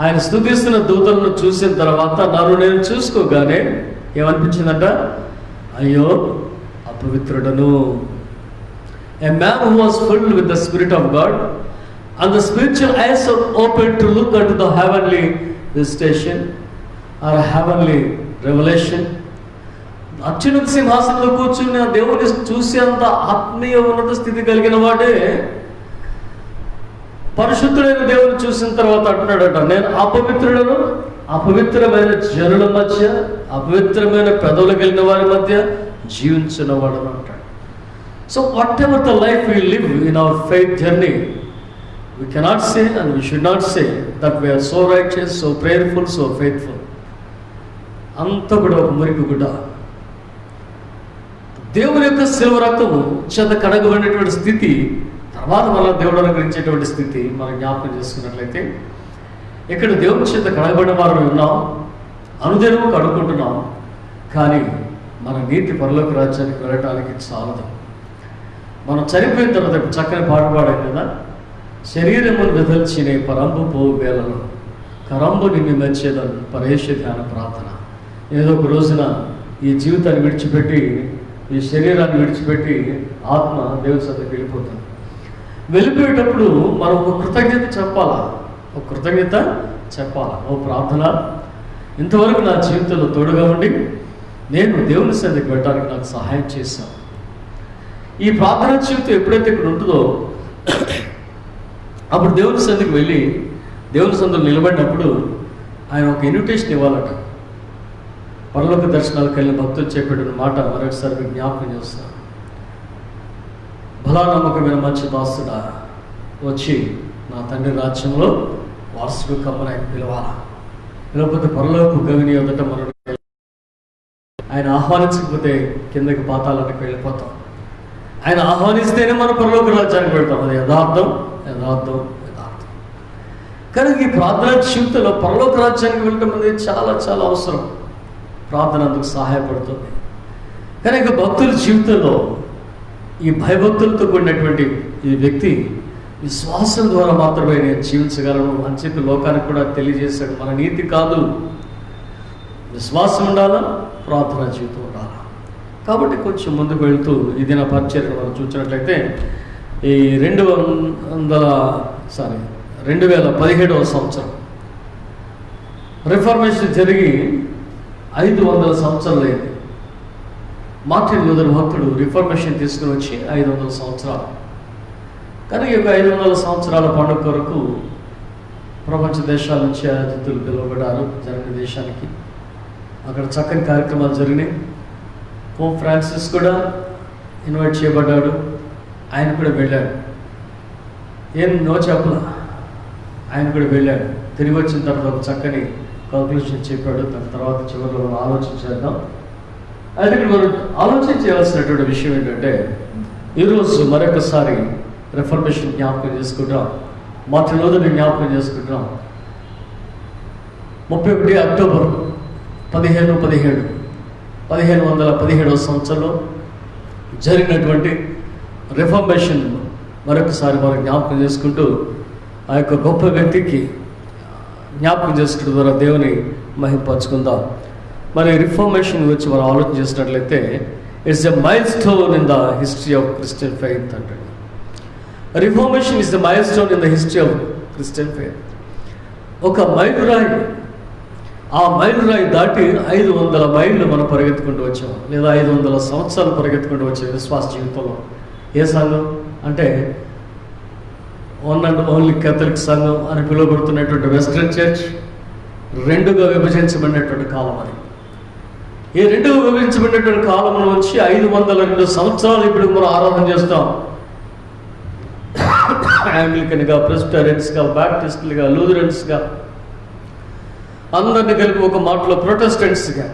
ఆయన స్తుతిస్తున్న దూతలను చూసిన తర్వాత నన్ను నేను చూసుకోగానే ఏమనిపించిందంట? అయ్యో అపవిత్రుడను. A man who was filled with the Spirit of God and the spiritual eyes are open to look unto the heavenly visitation or heavenly revelation. అత్యున్నత సింహాసనంలో కూర్చుని ఆ దేవుని చూసేంత ఆత్మీయ ఉన్నత స్థితి కలిగిన వాడే పరిశుద్ధుడైన దేవుని చూసిన తర్వాత అంటున్నాడట, నేను అపవిత్రులను, అపవిత్రమైన జనుల మధ్య, అపవిత్రమైన పెదవులు కలిగిన వారి మధ్య జీవించినవాడు అంటాడు. So whatever the life we live in our faith journey, we cannot say and we should not say that we're so righteous, so prayerful, so faithful. అంతా కూడా ఒక మురికి గుడ్డ. దేవుని యొక్క శిలువ రక్తము చేత కడగబడినటువంటి స్థితి, తర్వాత మళ్ళీ దేవుడు అనుగ్రహించేటువంటి స్థితి మనం జ్ఞాపకం చేసుకున్నట్లయితే, ఇక్కడ దేవుని చేత కడగబడిన వారు ఉన్నాం, అనుదినము కడుక్కుంటున్నాం. కానీ మన నీతి పరలోక రాజ్యానికి వెళ్ళటానికి చాలదు. మనం చనిపోయిన తర్వాత చక్కని పాట పాడాం కదా, శరీరమును వెదల్చిన పరంబు పోవు వేళలో కరంబు నిన్ను మెచ్చేదని పరేష ధ్యాన ప్రార్థన. ఏదో ఒక రోజున ఈ జీవితాన్ని విడిచిపెట్టి, ఈ శరీరాన్ని విడిచిపెట్టి ఆత్మ దేవుని సన్నిధికి వెళ్ళిపోతుంది. వెళ్ళిపోయేటప్పుడు మనం ఒక కృతజ్ఞత చెప్పాలా, ఒక కృతజ్ఞత చెప్పాలా. ఓ ప్రార్థన, ఇంతవరకు నా జీవితంలో తోడుగా ఉండి నేను దేవుని సన్నిధికి వెళ్ళడానికి నాకు సహాయం చేశాను. ఈ ప్రార్థన జీవితం ఎప్పుడైతే ఇక్కడ ఉంటుందో అప్పుడు దేవుని సన్నిధికి వెళ్ళి దేవుని సన్నిధిలో నిలబడినప్పుడు ఆయన ఒక ఇన్విటేషన్ ఇవ్వాలట. పరలోక దర్శనాలకు వెళ్ళిన భక్తులు చెప్పేట మాట మరొకసారి మీకు జ్ఞాపకం చేస్తాను. బలా నమ్మకమైన మంచి దాసుడా, వచ్చి నా తండ్రి రాజ్యంలో వారసుడు కమ్మని ఆయన పిలవాలా. లేకపోతే పరలోక గవిని ఎదుట మనం ఆయన ఆహ్వానించకపోతే కిందకి పాతాళానికి వెళ్ళిపోతాం. ఆయన ఆహ్వానిస్తేనే మనం పరలోక రాజ్యానికి వెళ్తాం. అది యథార్థం, యథార్థం, యథార్థం. కానీ ఈ ప్రార్థన జీవితంలో పరలోక రాజ్యానికి వెళ్ళటం అనేది చాలా చాలా అవసరం. ప్రార్థన అందుకు సహాయపడుతుంది. కానీ ఇక భక్తుల జీవితంలో ఈ భయభక్తులతో కూడినటువంటి ఈ వ్యక్తి విశ్వాసం ద్వారా మాత్రమే నేను జీవించగలను అని చెప్పి లోకానికి కూడా తెలియజేశాడు. మన నీతి కాదు, విశ్వాసం ఉండాలా, ప్రార్థనా జీవితం ఉండాలా. కాబట్టి కొంచెం ముందుకు వెళ్తూ ఈ దిన పరిచర్య మనం చూసినట్లయితే ఈ 2017వ సంవత్సరం రిఫార్మేషన్ జరిగి 500 సంవత్సరాలు అయింది. మార్టిన్ లూథర్ భక్తుడు రిఫార్మేషన్ తీసుకుని వచ్చి 500 సంవత్సరాలు. కానీ ఈ 500 సంవత్సరాల పండుగ కొరకు ప్రపంచ దేశాల నుంచి అతిథులు పిలువబడ్డారు జర్మనీ దేశానికి. అక్కడ చక్కని కార్యక్రమాలు జరిగినాయి. పోప్ ఫ్రాన్సిస్ కూడా ఇన్వైట్ చేయబడ్డాడు. ఆయన కూడా వెళ్ళాడు. ఏం నో చెప్పలా, ఆయన కూడా వెళ్ళాడు. తిరిగి వచ్చిన తర్వాత ఒక చక్కని కంక్లూషన్ చెప్పాడు. దాని తర్వాత చివరిలో మనం ఆలోచించేద్దాం. అయితే మనం ఆలోచన చేయాల్సినటువంటి విషయం ఏంటంటే, ఈరోజు మరొకసారి రిఫర్మేషన్ జ్ఞాపకం చేసుకుంటాం, మార్టిన్ లూథర్ని జ్ఞాపకం చేసుకుంటాం. 31 అక్టోబర్ 1517వ సంవత్సరంలో జరిగినటువంటి రిఫర్మేషన్ మరొకసారి మనం జ్ఞాపకం చేసుకుంటూ ఆ యొక్క గొప్ప వ్యక్తికి జ్ఞాపకం చేసుకోవడం ద్వారా దేవుని మహింపరచుకుందాం. మరి రిఫర్మేషన్ గురించి మనం ఆలోచన చేసినట్లయితే it's a milestone in the history of Christian faith అంటాడు. Reformation is the milestone in the history of Christian faith. ఒక మైలురాయి, ఆ మైలురాయి దాటి 500 మైళ్ళు మనం పరిగెత్తుకుంటూ వచ్చాం, లేదా 500 సంవత్సరాలు పరిగెత్తుకుంటూ వచ్చాం విశ్వాస జీవితంలో. ఏ సంఘం అంటే వన్ అండ్ ఓన్లీ కేథలిక్ సంఘం అని పిలువబడుతున్నటువంటి వెస్ట్రన్ చర్చ్ రెండుగా విభజించబడినటువంటి కాలం అది. ఈ రెండుగా విభజించబడినటువంటి కాలం నుంచి 502 సంవత్సరాలు ఇప్పుడు మనం ఆరాధన చేస్తాం. యాంగ్లికన్గా, ప్రెస్బిటరియన్స్గా, బ్యాప్టిస్టులుగా, లూథరన్స్గా, అందరినీ కలిపి ఒక మాటలో ప్రొటెస్టెంట్స్గా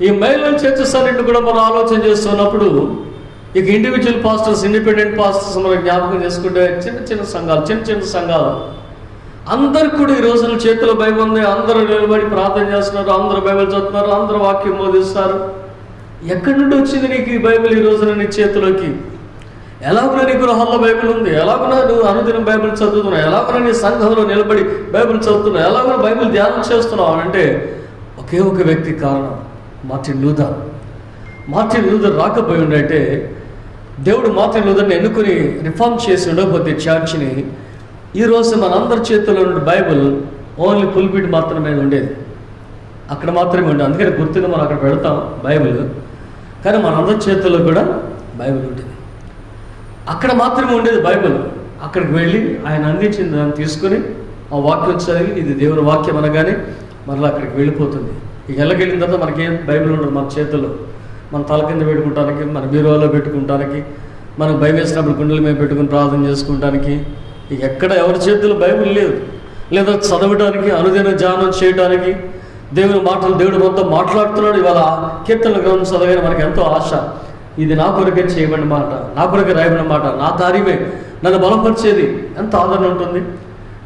ఈ మహిళల చర్చెస్ అన్నింటిని కూడా మనం ఆలోచన చేస్తున్నప్పుడు ఇక ఇండివిజువల్ పాస్టర్స్, ఇండిపెండెంట్ పాస్టర్స్ మనం జ్ఞాపకం చేసుకుంటే చిన్న సంఘాలు అందరికి కూడా ఈ రోజున చేతిలో బైబిల్ ఉంది. అందరూ నిలబడి ప్రార్థన చేస్తున్నారు, అందరూ బైబిల్ చదువుతున్నారు, అందరూ వాక్యం బోధిస్తారు. ఎక్కడి నుండి వచ్చింది నీకు ఈ బైబిల్ ఈ రోజున నీ చేతిలోకి? ఎలాగున్నా నీ గృహాల్లో బైబిల్ ఉంది, ఎలాగున్నా నువ్వు అనుదినం బైబిల్ చదువుతున్నావు, ఎలాగున్నా నీ సంఘంలో నిలబడి బైబిల్ చదువుతున్నావు, ఎలాగున్నా బైబిల్ ధ్యానం చేస్తున్నావు అంటే ఒకే ఒక వ్యక్తి కారణం, మార్టిన్ లూథర్ రాకపోయి ఉండంటే, దేవుడు మార్టిన్ లూథర్ని ఎన్నుకొని రిఫార్మ్ చేసి ఉండకపోతే చర్చ్ని ఈరోజు మనందరి చేతుల్లో ఉన్న బైబిల్ ఓన్లీ పుల్పిట్ మాత్రమే ఉండేది, అక్కడ మాత్రమే ఉండేది. అందుకని గుర్తుగా మనం అక్కడ పెడతాం బైబిల్, కానీ మనందరి చేతుల్లో కూడా బైబిల్ ఉండేది. అక్కడ మాత్రమే ఉండేది బైబిల్. అక్కడికి వెళ్ళి ఆయన అందించిన దాన్ని తీసుకొని ఆ వాక్యం చదివి ఇది దేవుని వాక్యం అనగానే మరలా అక్కడికి వెళ్ళిపోతుంది. ఇక వెళ్ళకెళ్ళిన తర్వాత మనకేం బైబిల్ ఉండదు మన చేతుల్లో. మన తల కింద పెట్టుకుంటానికి, మన బీరువాలో పెట్టుకుంటానికి, మనం బైబిల్ వేసినప్పుడు గుండెల మీద పెట్టుకుని ప్రార్థన చేసుకుంటానికి, ఇక ఎక్కడ ఎవరి చేతుల్లో బైబిల్ లేదు. లేదా చదవడానికి, అనుదిన ధ్యానం చేయడానికి, దేవుని మాటలు దేవుడు మొత్తం మాట్లాడుతున్నాడు. ఇవాళ కీర్తనల గ్రంథం చదవగానే మనకి ఎంతో ఆశ, ఇది నా కొరకే చేయబడిన మాట, నా కొరకే రాయబడిన మాట, నా ధార్యమే నన్ను బలపరిచేది. ఎంత ఆదరణ ఉంటుంది,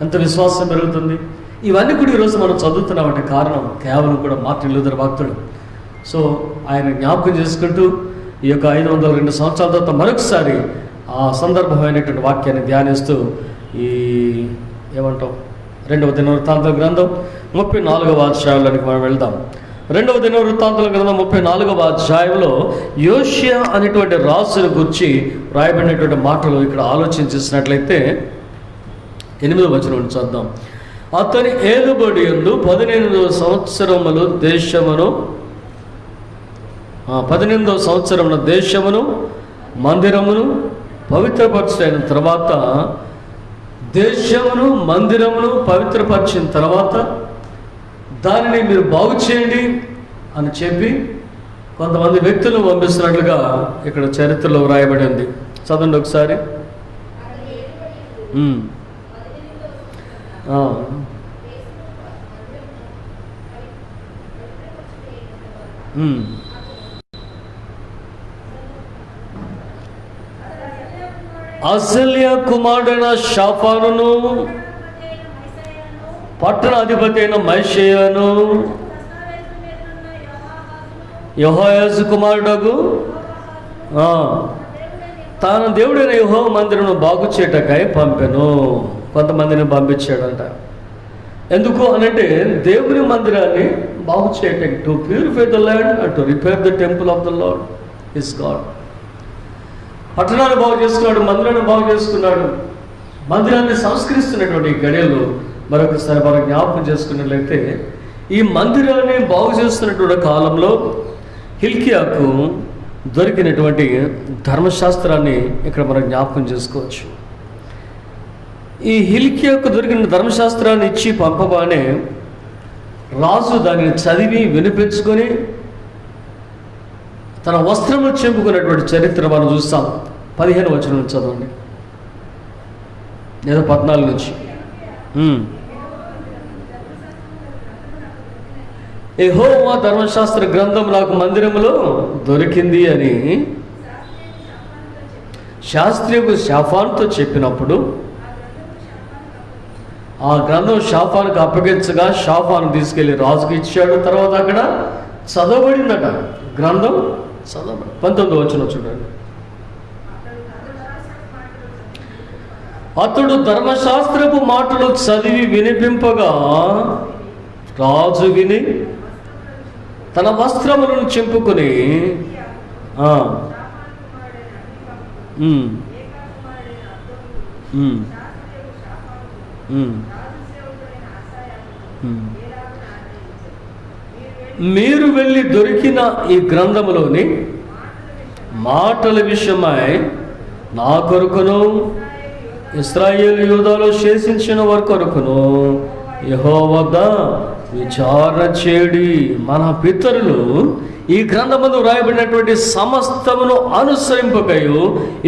ఎంత విశ్వాసం పెరుగుతుంది. ఇవన్నీ కూడా ఈరోజు మనం చదువుతున్నామంటే కారణం కేవలం కూడా మార్టిన్ లూథర్ భక్తుడు. సో ఆయన జ్ఞాపకం చేసుకుంటూ ఈ యొక్క 502 సంవత్సరాల తర్వాత మరొకసారి ఆ సందర్భమైనటువంటి వాక్యాన్ని ధ్యానిస్తూ ఈ ఏమంటాం 2వ దినవృత్తాంతాల గ్రంథం 34వ అధ్యాయంలోనికి మనం వెళ్దాం. 2వ దినవృత్తాంతాల గ్రంథం 34వ అధ్యాయంలో యోషియా అనేటువంటి రాజుని గురించి రాయబడినటువంటి మాటలు ఇక్కడ ఆలోచన చేసినట్లయితే 8వ వచనం చూద్దాం. అతని ఏలుబడి యందు 18వ సంవత్సరములు దేశమును 18వ సంవత్సరమున దేశమును మందిరమును పవిత్రపరచిన తర్వాత, దేశమును మందిరమును పవిత్రపరిచిన తర్వాత దానిని మీరు బాగు చేయండి అని చెప్పి కొంతమంది వ్యక్తులను పంపిస్తున్నట్లుగా ఇక్కడ చరిత్రలో వ్రాయబడి ఉంది. చదవండి ఒకసారి. అసల్య కుమారుడైన షాఫానును, పట్టణ అధిపతి అయిన మైషేయను, యెహోయాజు కుమారుడగు తాను దేవుడైన యెహోవా మందిరమును బాగు చేయటకై పంపెను. కొంతమందిని పంపించాడంట. ఎందుకు అనంటే దేవుని మందిరాన్ని బాగు చేయటం, to purify the land and to repair the temple of the lord his God. పట్టణాన్ని బాగు చేసుకున్నాడు, మందిరాన్ని బాగు చేసుకున్నాడు. మందిరాన్ని సంస్కరిస్తున్నటువంటి గడియల్లో మరొకసారి మనం జ్ఞాపకం చేసుకున్నట్లయితే ఈ మందిరాన్ని బాగు చేస్తున్నటువంటి కాలంలో హిల్కియాకు దొరికినటువంటి ధర్మశాస్త్రాన్ని ఇక్కడ మనం జ్ఞాపకం చేసుకోవచ్చు. ఈ హిల్కియాకు దొరికిన ధర్మశాస్త్రాన్ని ఇచ్చి పంపగానే రాజు దానిని చదివి వినిపించుకొని తన వస్త్రములు చెంపుకున్నటువంటి చరిత్ర మనం చూస్తాం. 15వ వచనం నుంచి చదవండి, లేదా 14 నుంచి. యెహోవా ధర్మశాస్త్ర గ్రంథం నాకు మందిరములో దొరికింది అని శాస్త్రియకు షాఫానుతో చెప్పినప్పుడు ఆ గ్రంథం షాఫానుకు అప్పగించగా షాఫాను తీసుకెళ్లి రాజుకు ఇచ్చాడు. తర్వాత అక్కడ చదవబడిందట, గ్రంథం చదవబడి. 19వ వచనం చూడండి. అతడు ధర్మశాస్త్రపు మాటలు చదివి వినిపింపగా రాజు విని తన వస్త్రములను చింపుకొని మీరు వెళ్ళి దొరికిన ఈ గ్రంథములోని మాటల విషయమై నా కొరకును ఇశ్రాయేలు యూదాలో శేషించిన వారి కొరకును యెహోవా వద్ద విచారణ చేయడి. మన పితరులు ఈ గ్రంథమందు వ్రాయబడినటువంటి సమస్తమును అనుసరింపకయు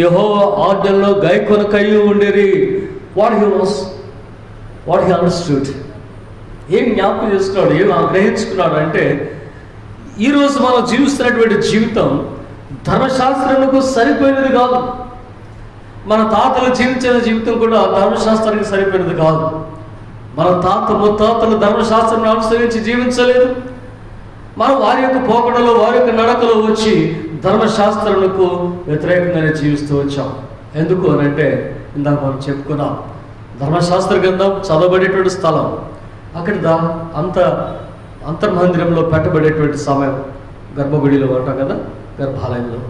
యెహోవా ఆజ్ఞల్లో గైకొనకయు ఉండిరి. వాట్ హీ అండర్స్టూడ్, ఏం జ్ఞాపకం చేసుకున్నాడు, ఏం గ్రహించుకున్నాడు అంటే, ఈరోజు మనం జీవిస్తున్నటువంటి జీవితం ధర్మశాస్త్రానికి సరిపోయినది కాదు. మన తాతలు జీవించిన జీవితం కూడా ధర్మశాస్త్రానికి సరిపోయినది కాదు. మన ముత్తాతలు ధర్మశాస్త్రాన్ని అనుసరించి జీవించలేదు. మనం వారి యొక్క పోకడలో, వారి యొక్క నడకలో వచ్చి ధర్మశాస్త్రాలకు వ్యతిరేకంగానే జీవిస్తూ వచ్చాం. ఎందుకు అని అంటే, ఇందాక మనం చెప్పుకున్నాం, ధర్మశాస్త్ర గ్రంథం చదవబడేటువంటి స్థలం, అక్కడ అంతర్మందిరంలో పెట్టబడేటువంటి సమయం, గర్భగుడిలో అంటాం కదా, గర్భాలయంలో.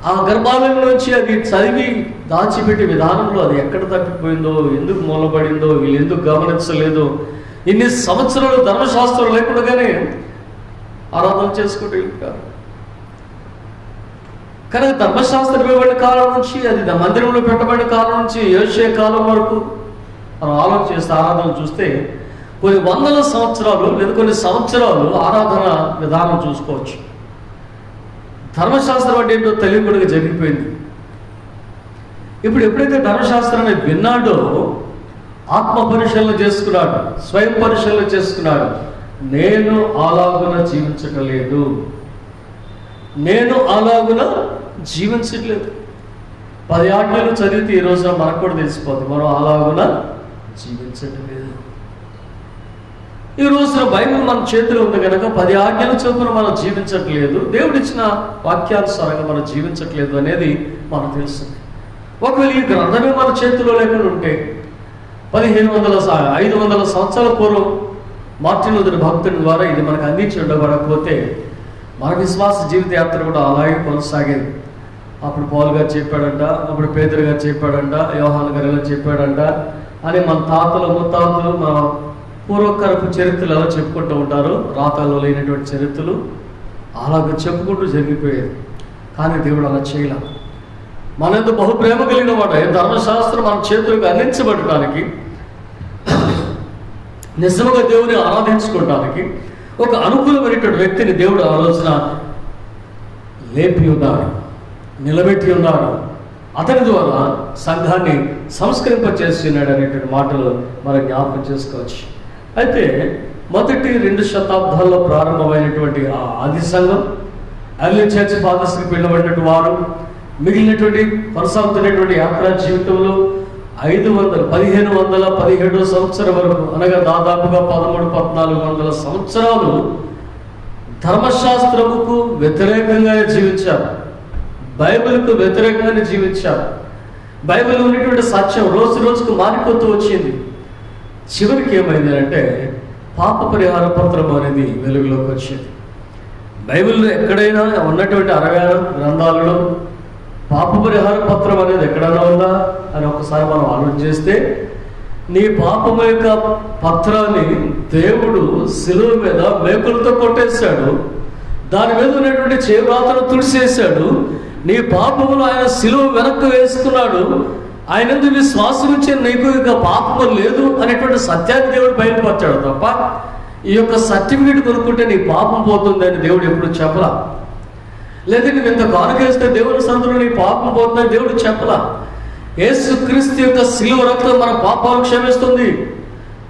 ఆ గర్భాలయం నుంచి అది చదివి దాచిపెట్టే విధానంలో అది ఎక్కడ తప్పిపోయిందో, ఎందుకు మూలబడిందో, వీళ్ళు ఎందుకు గమనించలేదో, ఇన్ని సంవత్సరాలు ధర్మశాస్త్రం లేకుండానే ఆరాధన చేసుకుంటూ ఉంటారు. కానీ ధర్మశాస్త్రం ఇవ్వబడిన కాలం నుంచి, అది మందిరంలో పెట్టబడిన కాలం నుంచి యోషియా కాలం వరకు మనం ఆలోచన చేస్తే, ఆరాధన చూస్తే కొన్ని వందల సంవత్సరాలు లేదా కొన్ని సంవత్సరాలు ఆరాధన విధానం చూసుకోవచ్చు. ధర్మశాస్త్రం అంటే ఏంటో తెలియకుండా జరిగిపోయింది. ఇప్పుడు ఎప్పుడైతే ధర్మశాస్త్రాన్ని విన్నాడో ఆత్మ పరిశీలన చేసుకున్నాడు, స్వయం పరిశీలన చేసుకున్నాడు. నేను అలాగున జీవించట్లేదు, నేను అలాగున జీవించట్లేదు. 10 ఆజ్ఞలు చదివితే ఈ రోజున మనకు కూడా తెలిసిపోతుంది, మనం అలాగున జీవించట్లేదు. ఈ రోజున బైబిల్ మన చేతిలో ఉంది కనుక 10 ఆజ్ఞల చొప్పున మనం జీవించట్లేదు, దేవుడిచ్చిన వాక్యానుసారంగా మనం జీవించట్లేదు అనేది మనకు తెలుస్తుంది. ఒకవేళ ఈ గ్రంథమే మన చేతిలో లేకుండా ఉంటే 500 సంవత్సరాల పూర్వం మార్టిన్ లూథర్ భక్తుని ద్వారా ఇది మనకు అందించి ఉండబడకపోతే మన విశ్వాస జీవిత యాత్ర కూడా అలాగే కొనసాగేది. అప్పుడు పౌలు గారు చెప్పాడంట, అప్పుడు పేతురు గారు చెప్పాడంట, యోహాను గారు ఎలా చెప్పాడంట అని మన తాతలు ముత్తాతలు మన పూర్వకరపు చరిత్రలు ఎలా చెప్పుకుంటూ ఉంటారు, రాతల్లో లేనటువంటి చరిత్రలు అలాగే చెప్పుకుంటూ జరిగిపోయేది. కానీ దేవుడు అలా చేయలే. మన ఎంత బహుప్రేమ కలిగిన వాడు, ధర్మశాస్త్రం మన చేతులకు అందించబడటానికి, నిజంగా దేవుని ఆరాధించుకోవడానికి ఒక అనుకూలమైనటువంటి వ్యక్తిని దేవుడు ఆలోచన లేపి ఉన్నాడు, నిలబెట్టి ఉన్నాడు. అతని ద్వారా సంఘాన్ని సంస్కరింపచేస్తున్నాడు అనేటువంటి మాటలు మనం జ్ఞాపకం చేసుకోవచ్చు. అయితే మొదటి 2 శతాబ్దాల్లో ప్రారంభమైనటువంటి ఆ ఆది సంఘం, ఎర్లీ చర్చ్ ఫాదర్స్కి పిలువబడినటువంటి వారు, మిగిలినటువంటి కొనసాగుతున్నటువంటి యాత్రా జీవితంలో 1517 సంవత్సరం వరకు, అనగా దాదాపుగా 1300-1400 సంవత్సరాలు ధర్మశాస్త్రముకు వ్యతిరేకంగానే జీవించారు, బైబిల్కు వ్యతిరేకంగానే జీవించారు. బైబిల్ ఉన్నటువంటి సత్యం రోజు రోజుకు మారిపోతూ వచ్చింది. చివరికి ఏమైంది అంటే పాప పరిహార పత్రం అనేది వెలుగులోకి వచ్చింది. బైబిల్లో ఎక్కడైనా ఉన్నటువంటి 66 గ్రంథాలలో పాప పరిహార పత్రం అనేది ఎక్కడైనా ఉందా అని ఒకసారి మనం ఆలోచన చేస్తే, నీ పాపము యొక్క పత్రాన్ని దేవుడు శిలువ మీద మేకులతో కొట్టేశాడు, దాని మీద ఉన్నటువంటి చేవ్రాతను తుడిసేశాడు. నీ పాపములు ఆయన శిలువ వెనక్కి వేసుకున్నాడు, ఆయన ఎందుకు విశ్వాసం ఇచ్చే నీకు ఇక పాపము లేదు అనేటువంటి సత్యాన్ని దేవుడు బయలుపరిచాడు తప్ప ఈ యొక్క సర్టిఫికేట్ కొనుక్కుంటే నీ పాపం పోతుంది అని దేవుడు ఎప్పుడు చెప్పలా. లేదా నువ్వు ఇంత కానుకేస్తే దేవుని సందులో నీ పాపం పోతుందని దేవుడు చెప్పలా. యేసుక్రీస్తు యొక్క శిలువ రక్తం మన పాపాలను క్షమిస్తుంది.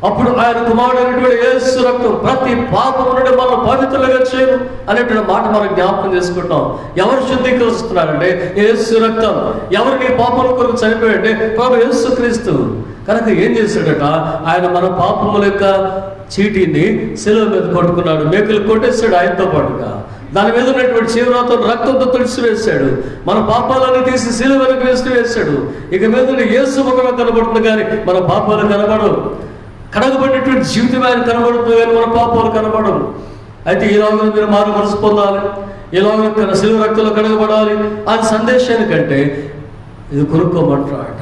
అప్పుడు ఆయన కుమారుడు అనేటువంటి యేసు రక్తం ప్రతి పాపము నుండి మనం పవిత్రులుగా చేయను అనేటువంటి మాట మనం జ్ఞాపకం చేసుకుంటాం. ఎవరు శుద్ధీకరిస్తున్నారంటే యేసు రక్తం. ఎవరు నీ పాపముల కొరకు చనిపోయాడంటే ప్రభు యేసుక్రీస్తు. కనుక ఏం చేశాడట, ఆయన మన పాపముల యొక్క చీటీని శిలువ మీద కొట్టుకున్నాడు, మేకులు కొట్టేశాడు ఆయనతో పాటుగా. దాని మీద ఉన్నటువంటి జీవరాతను రక్తంతో తుడిచివేశాడు. మన పాపాలను తీసి సిలువలకు వేసివేశాడు. ఇక మీద యేసు ముఖమే కనబడుతుంది కానీ మన పాపాలు కనబడవు. కడగబడినటువంటి జీవితం ఆయన కనబడుతుంది కానీ మన పాపాలు కనబడవు. అయితే ఈ లోకంలో మీరు మారు మనసు పొందాలి, ఈ లోకంలో సిలువ రక్తంలో కడగబడాలి అని సందేశానికంటే ఇది కొనుక్కోమంటాడు.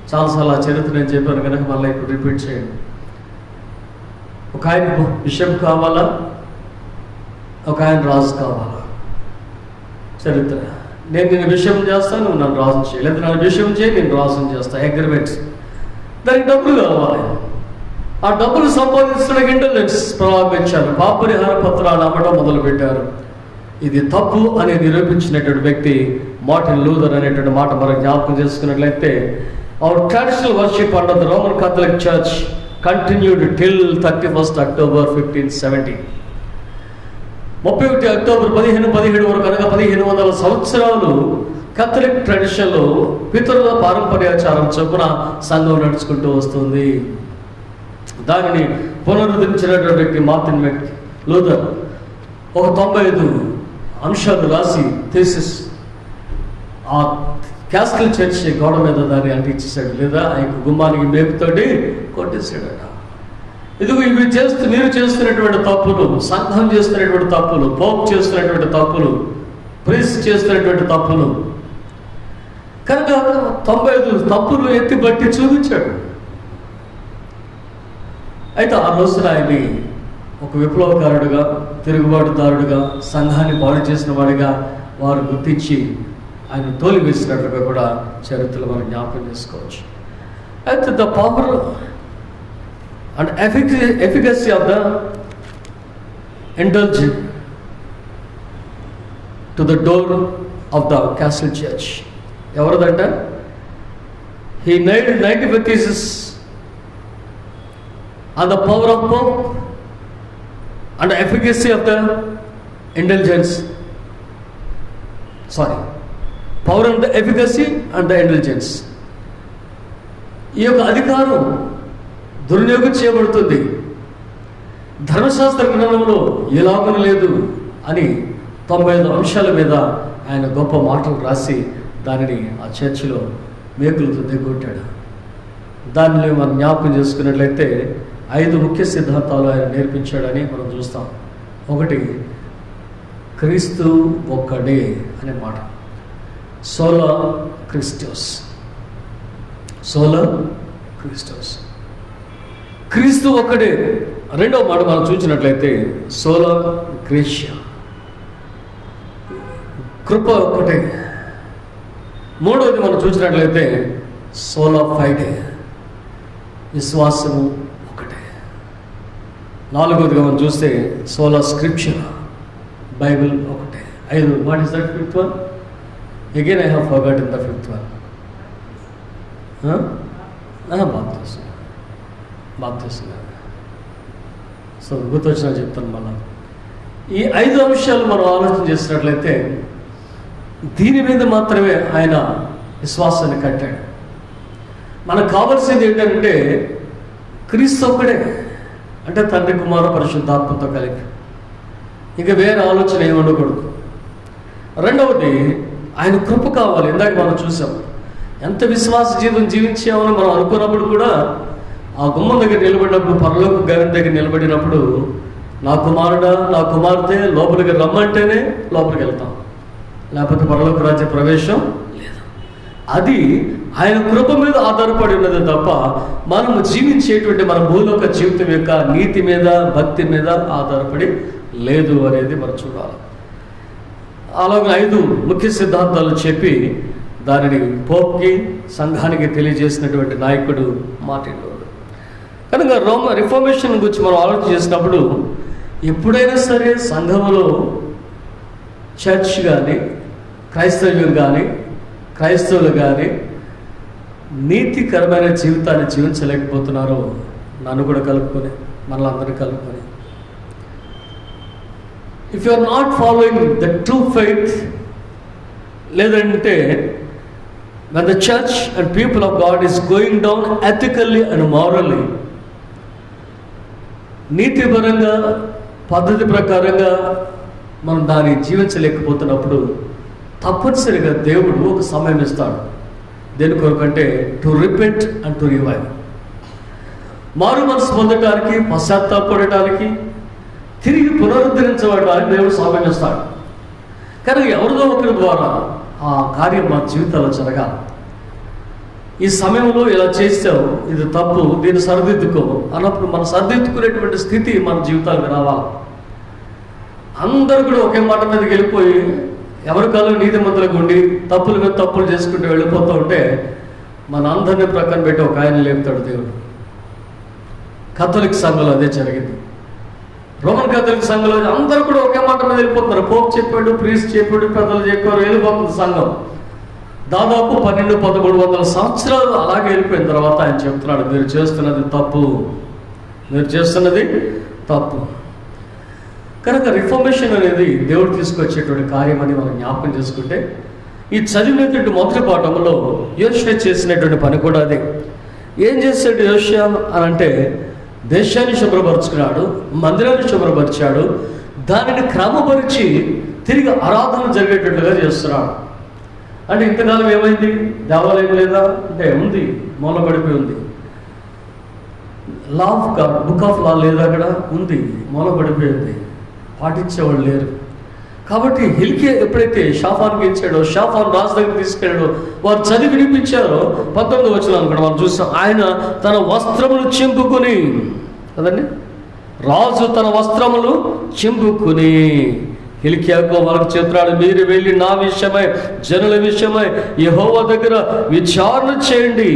చాలాసార్లు ఆ చరిత్ర నేను చెప్పాను కనుక మళ్ళీ ఇప్పుడు రిపీట్ చేయండి. ఒక ఆయన విషయం కావాలా, ఒక ఆయన రాజు కావాలా? చరిత్ర. నేను విషయం చేస్తాను, నువ్వు నన్ను రాజు చేయి, లేదా నన్ను విషయం చేయి, నేను రాజుని చేస్తాను. అగ్రిమెంట్స్. దానికి డబ్బులు కావాలి. ఆ డబ్బులు సంపాదించడానికి ఇంటెలిజెన్స్ ప్రారంభించారు. పాపరిహార పత్రాలు అమ్మడం మొదలుపెట్టారు. ఇది తప్పు అని నిరూపించినటువంటి వ్యక్తి మార్టిన్ లూథర్ అనేటువంటి మాట మనం జ్ఞాపకం చేసుకున్నట్లయితే, our traditional worship under the Roman Catholic Church continued till 31st October 1570. 31 October 1517 వరకు అనగా 1500 సంవత్సరాలు కథలిక్ ట్రెడిషన్లో పితరుల పారంపర్యాచారం చొప్పున సంఘం నడుచుకుంటూ వస్తుంది. దానిని పునరుద్ధరించినటువంటి వ్యక్తి మార్టిన్ లూథర్ ఒక 95 అంశాలు రాసి థీసిస్ ఆ క్యాస్కిల్ చర్చి గోడ మీద దాన్ని అంటించేశాడు, లేదా ఆ యొక్క గుమ్మానికి మేపుతోటి కొట్టేశాడట. ఇదిగో ఇవి మీరు చేస్తున్నటువంటి తప్పులు, సంఘం చేస్తున్నటువంటి తప్పులు, పోప్ చేస్తున్నటువంటి తప్పులు, ప్రీస్ట్ చేస్తున్నటువంటి తప్పులు కనుక 95 తప్పులు ఎత్తి బట్టి చూపించాడు. అయితే ఆ రోజున ఆయన్ని ఒక విప్లవకారుడుగా, తిరుగుబాటుదారుడుగా, సంఘాన్ని పాడు చేసిన వాడిగా వారు గుర్తించి ఆయన తోలి వేసినట్లుగా కూడా చరిత్రలో మనం జ్ఞాపకం చేసుకోవచ్చు. అయితే the power and efficacy of the indulged to the door of the castle church. ఎవరిదంట? He nailed 95 theses on the power of Pope and the efficacy of the indulgence. Power and the efficacy and the indulgence. ఈ యొక్క అధికారం దుర్వినియోగం చేయబడుతుంది. ధర్మశాస్త్ర గ్రంథంలో ఎలాగూ లేదు అని 95 అంశాల మీద ఆయన గొప్ప మాటలు రాసి దానిని ఆ చర్చిలో మేకులతో దిగొట్టాడు. దానిని మనం జ్ఞాపకం చేసుకున్నట్లయితే 5 ముఖ్య సిద్ధాంతాలు ఆయన నేర్పించాడని మనం చూస్తాం. ఒకటి, క్రీస్తు ఒక్కడే అనే మాట, సోలా క్రిస్టోస్. క్రీస్తు ఒక్కడే. రెండవ మాట మనం చూసినట్లయితే సోలా గ్రేషియా, కృప ఒక్కటే. మూడవది మనం చూసినట్లయితే సోలా ఫైడే, విశ్వాసము ఒకటే. నాలుగవదిగా మనం చూస్తే సోలా స్క్రిప్చర్, బైబిల్ ఒకటే. 5. What is that fifth one? Again I have forgotten the fifth one. బాప్తిసం. సో గుర్తొచ్చిన చెప్తాను మళ్ళా. ఈ 5 అంశాలు మనం ఆలోచన చేసినట్లయితే దీని మీద మాత్రమే ఆయన విశ్వాసాన్ని కట్టాడు. మనకు కావాల్సింది ఏంటంటే క్రీస్తు ఒక్కడే, అంటే తండ్రి, కుమార, పరిశుద్ధాత్మతో కలిపి, ఇంకా వేరే ఆలోచన ఏమి ఉండకూడదు. రెండవది, ఆయన కృప కావాలి. ఇందాక మనం చూసాం ఎంత విశ్వాస జీవితం జీవించామని మనం అనుకున్నప్పుడు కూడా ఆ గుమ్మం దగ్గర నిలబడినప్పుడు, పరలోక గగనం దగ్గర నిలబడినప్పుడు, నా కుమారుడా, నా కుమార్తె లోపలికి రమ్మంటేనే లోపలికి వెళ్తాం, లేకపోతే పరలోక రాజ్య ప్రవేశం లేదు. అది ఆయన కృప మీద ఆధారపడి ఉన్నది తప్ప మనము జీవించేటువంటి మన భూలోక జీవితం యొక్క నీతి మీద, భక్తి మీద ఆధారపడి లేదు అనేది మనం చూడాలి. అలాగే 5 ముఖ్య సిద్ధాంతాలు చెప్పి దానిని పోప్కి, సంఘానికి తెలియజేసినటువంటి నాయకుడు మార్టిన్ లూథర్. కనుక రిఫార్మేషన్ గురించి మనం ఆలోచన చేసినప్పుడు ఎప్పుడైనా సరే సంఘంలో చర్చ్ కానీ, క్రైస్తవ్యం కానీ, క్రైస్తవులు కానీ నీతికరమైన జీవితాన్ని జీవించలేకపోతున్నారో, నన్ను కూడా కలుపుకొని, మనలందరినీ కలుపుకొని, if you are not following the true faith, లేదంటే when the church and people of God is going down ethically and morally, నీతిపరంగా, పద్ధతి ప్రకారంగా మనం దాన్ని జీవించలేకపోతున్నప్పుడు తప్పనిసరిగా దేవుడు ఒక సమయం ఇస్తాడు. దేని కొరకంటే to repent and to revive, మారు మనసు పొందడానికి, పశ్చాత్తాపడటానికి, తిరిగి పునరుద్ధరించబడడానికి దేవుడు సమయం ఇస్తాడు. కానీ ఎవరిదో ఒకరి ద్వారా ఆ కార్యం మన జీవితాల్లో జరగాలి. ఈ సమయంలో ఇలా చేసావు, ఇది తప్పు, దీన్ని సరిదిద్దుకో అన్నప్పుడు మనం సరిదిద్దుకునేటువంటి స్థితి మన జీవితాలకు రావాలి. అందరూ కూడా ఒకే మాట మీదకి వెళ్ళిపోయి ఎవరి కాలం నీతి మంతులకు ఉండి తప్పుల మీద తప్పులు చేసుకుంటూ వెళ్ళిపోతూ ఉంటే మన అందరినీ ప్రక్కన పెట్టి ఒక ఆయన లేపుతాడు దేవుడు. కథోలిక్ సంఘంలో అదే జరిగింది. రోమన్ కథోలిక్ సంఘంలో అందరూ కూడా ఒకే మాట మీద వెళ్ళిపోతున్నారు. పోప్ చెప్పాడు, ప్రీస్ట్ చెప్పాడు, పెద్దలు చెప్పారు, వెళ్ళిపోతుంది సంఘం. దాదాపు 1200-1300 సంవత్సరాలు అలాగే వెళ్ళిపోయిన తర్వాత ఆయన చెప్తున్నాడు, మీరు చేస్తున్నది తప్పు, మీరు చేస్తున్నది తప్పు. కనుక రిఫర్మేషన్ అనేది దేవుడు తీసుకొచ్చేటువంటి కార్యం అని మనం జ్ఞాపకం చేసుకుంటే, ఈ చదివినటువంటి మొదటి పాఠంలో యోషియా చేసినటువంటి పని కూడా అదే. ఏం చేశాడు యోషియా అని అంటే, దేశాన్ని శుభ్రపరుచుకున్నాడు, మందిరాన్ని శుభ్రపరిచాడు, దానిని క్రమపరిచి తిరిగి ఆరాధన జరిగేటట్లుగా చేస్తున్నాడు. అంటే ఇంతకాలం ఏమైంది? దేవాలయం లేదా అంటే ఉంది, మూలపడిపోయి ఉంది. Law of God, book of law లేదా అక్కడ ఉంది, మూలపడిపోయింది, పాటించేవాళ్ళు లేరు. కాబట్టి హిల్కియా ఎప్పుడైతే షాఫాన్కి ఇచ్చాడో, షాఫాన్ రాజు దగ్గర తీసుకెళ్ళాడో, వారు చదివి వినిపించారో 19వ వచనం అనుకోండి మనం చూస్తాం. ఆయన తన వస్త్రములు చింపుకుని, కదండి, రాజు తన వస్త్రములు చింపుకుని హిల్కియాకు వాళ్ళకు చెప్తున్నాడు, మీరు వెళ్ళి నా విషయమై, జనుల విషయమై యెహోవా దగ్గర విచారణ చేయండి.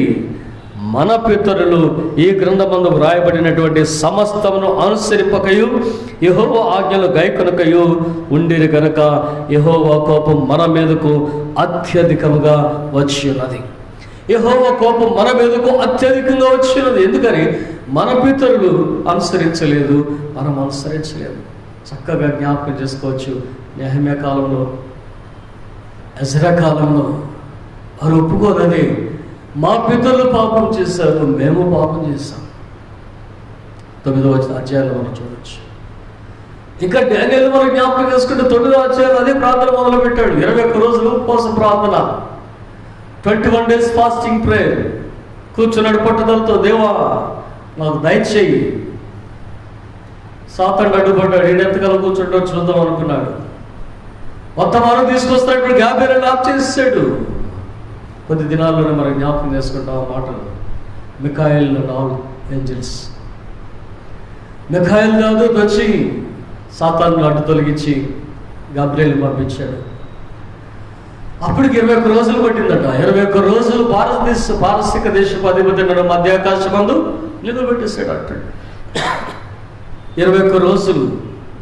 మన పితరులు ఈ గ్రంథమందు వ్రాయబడినటువంటి సమస్తమును అనుసరింపకయు యెహోవా ఆజ్ఞలు గైకొనకయు ఉండిరి కనుక యెహోవా కోపం మన మీదకు అత్యధికముగా వచ్చినది. యెహోవా కోపం మన మీదకు అత్యధికంగా వచ్చినది. ఎందుకని? మన పితరులు అనుసరించలేదు, మనం అనుసరించలేదు. చక్కగా జ్ఞాపకం చేసుకోవచ్చు. నెహెమ్యా కాలంలో, ఎజ్రా కాలంలో వారు ఒప్పుకోదని, మా పితరులు పాపం చేశారు, మేము పాపం చేశాం. 9వ అధ్యాయంలో మనం చూడవచ్చు. ఇంకా డానియేలు మనం జ్ఞాపకం చేసుకుంటే 9వ అధ్యాయంలో అదే ప్రార్థన మొదలు పెట్టాడు. 21 రోజులు ఉపవాస ప్రార్థన, 21 days ఫాస్టింగ్ ప్రేయర్. కూర్చున్నాడు పట్టుదలతో, దేవా నాకు దయచేయి. సాతాను అడ్డుపడ్డాడు, ఈడెంతకాలం కూర్చుంటో చూద్దాం అనుకున్నాడు. వర్తమానం తీసుకొస్తాడు, ఇప్పుడు గాబ్రియెల్ ఆఫ్ చేసాడు. కొద్ది దినాల్లోనే మనం జ్ఞాపకం చేసుకుంటాం ఆ మాటలు. Michael and all angels, Michael కాదు వచ్చి సాతాను అడ్డు తొలగించి గాబ్రియెల్ పంపించాడు. అప్పటికి 21 రోజులు పట్టిందట. 21 రోజులు పారసిక దేశపు అధిపతి మధ్యాకాశమందు నిలబెట్టేశాడు అంటాడు. 21 రోజులు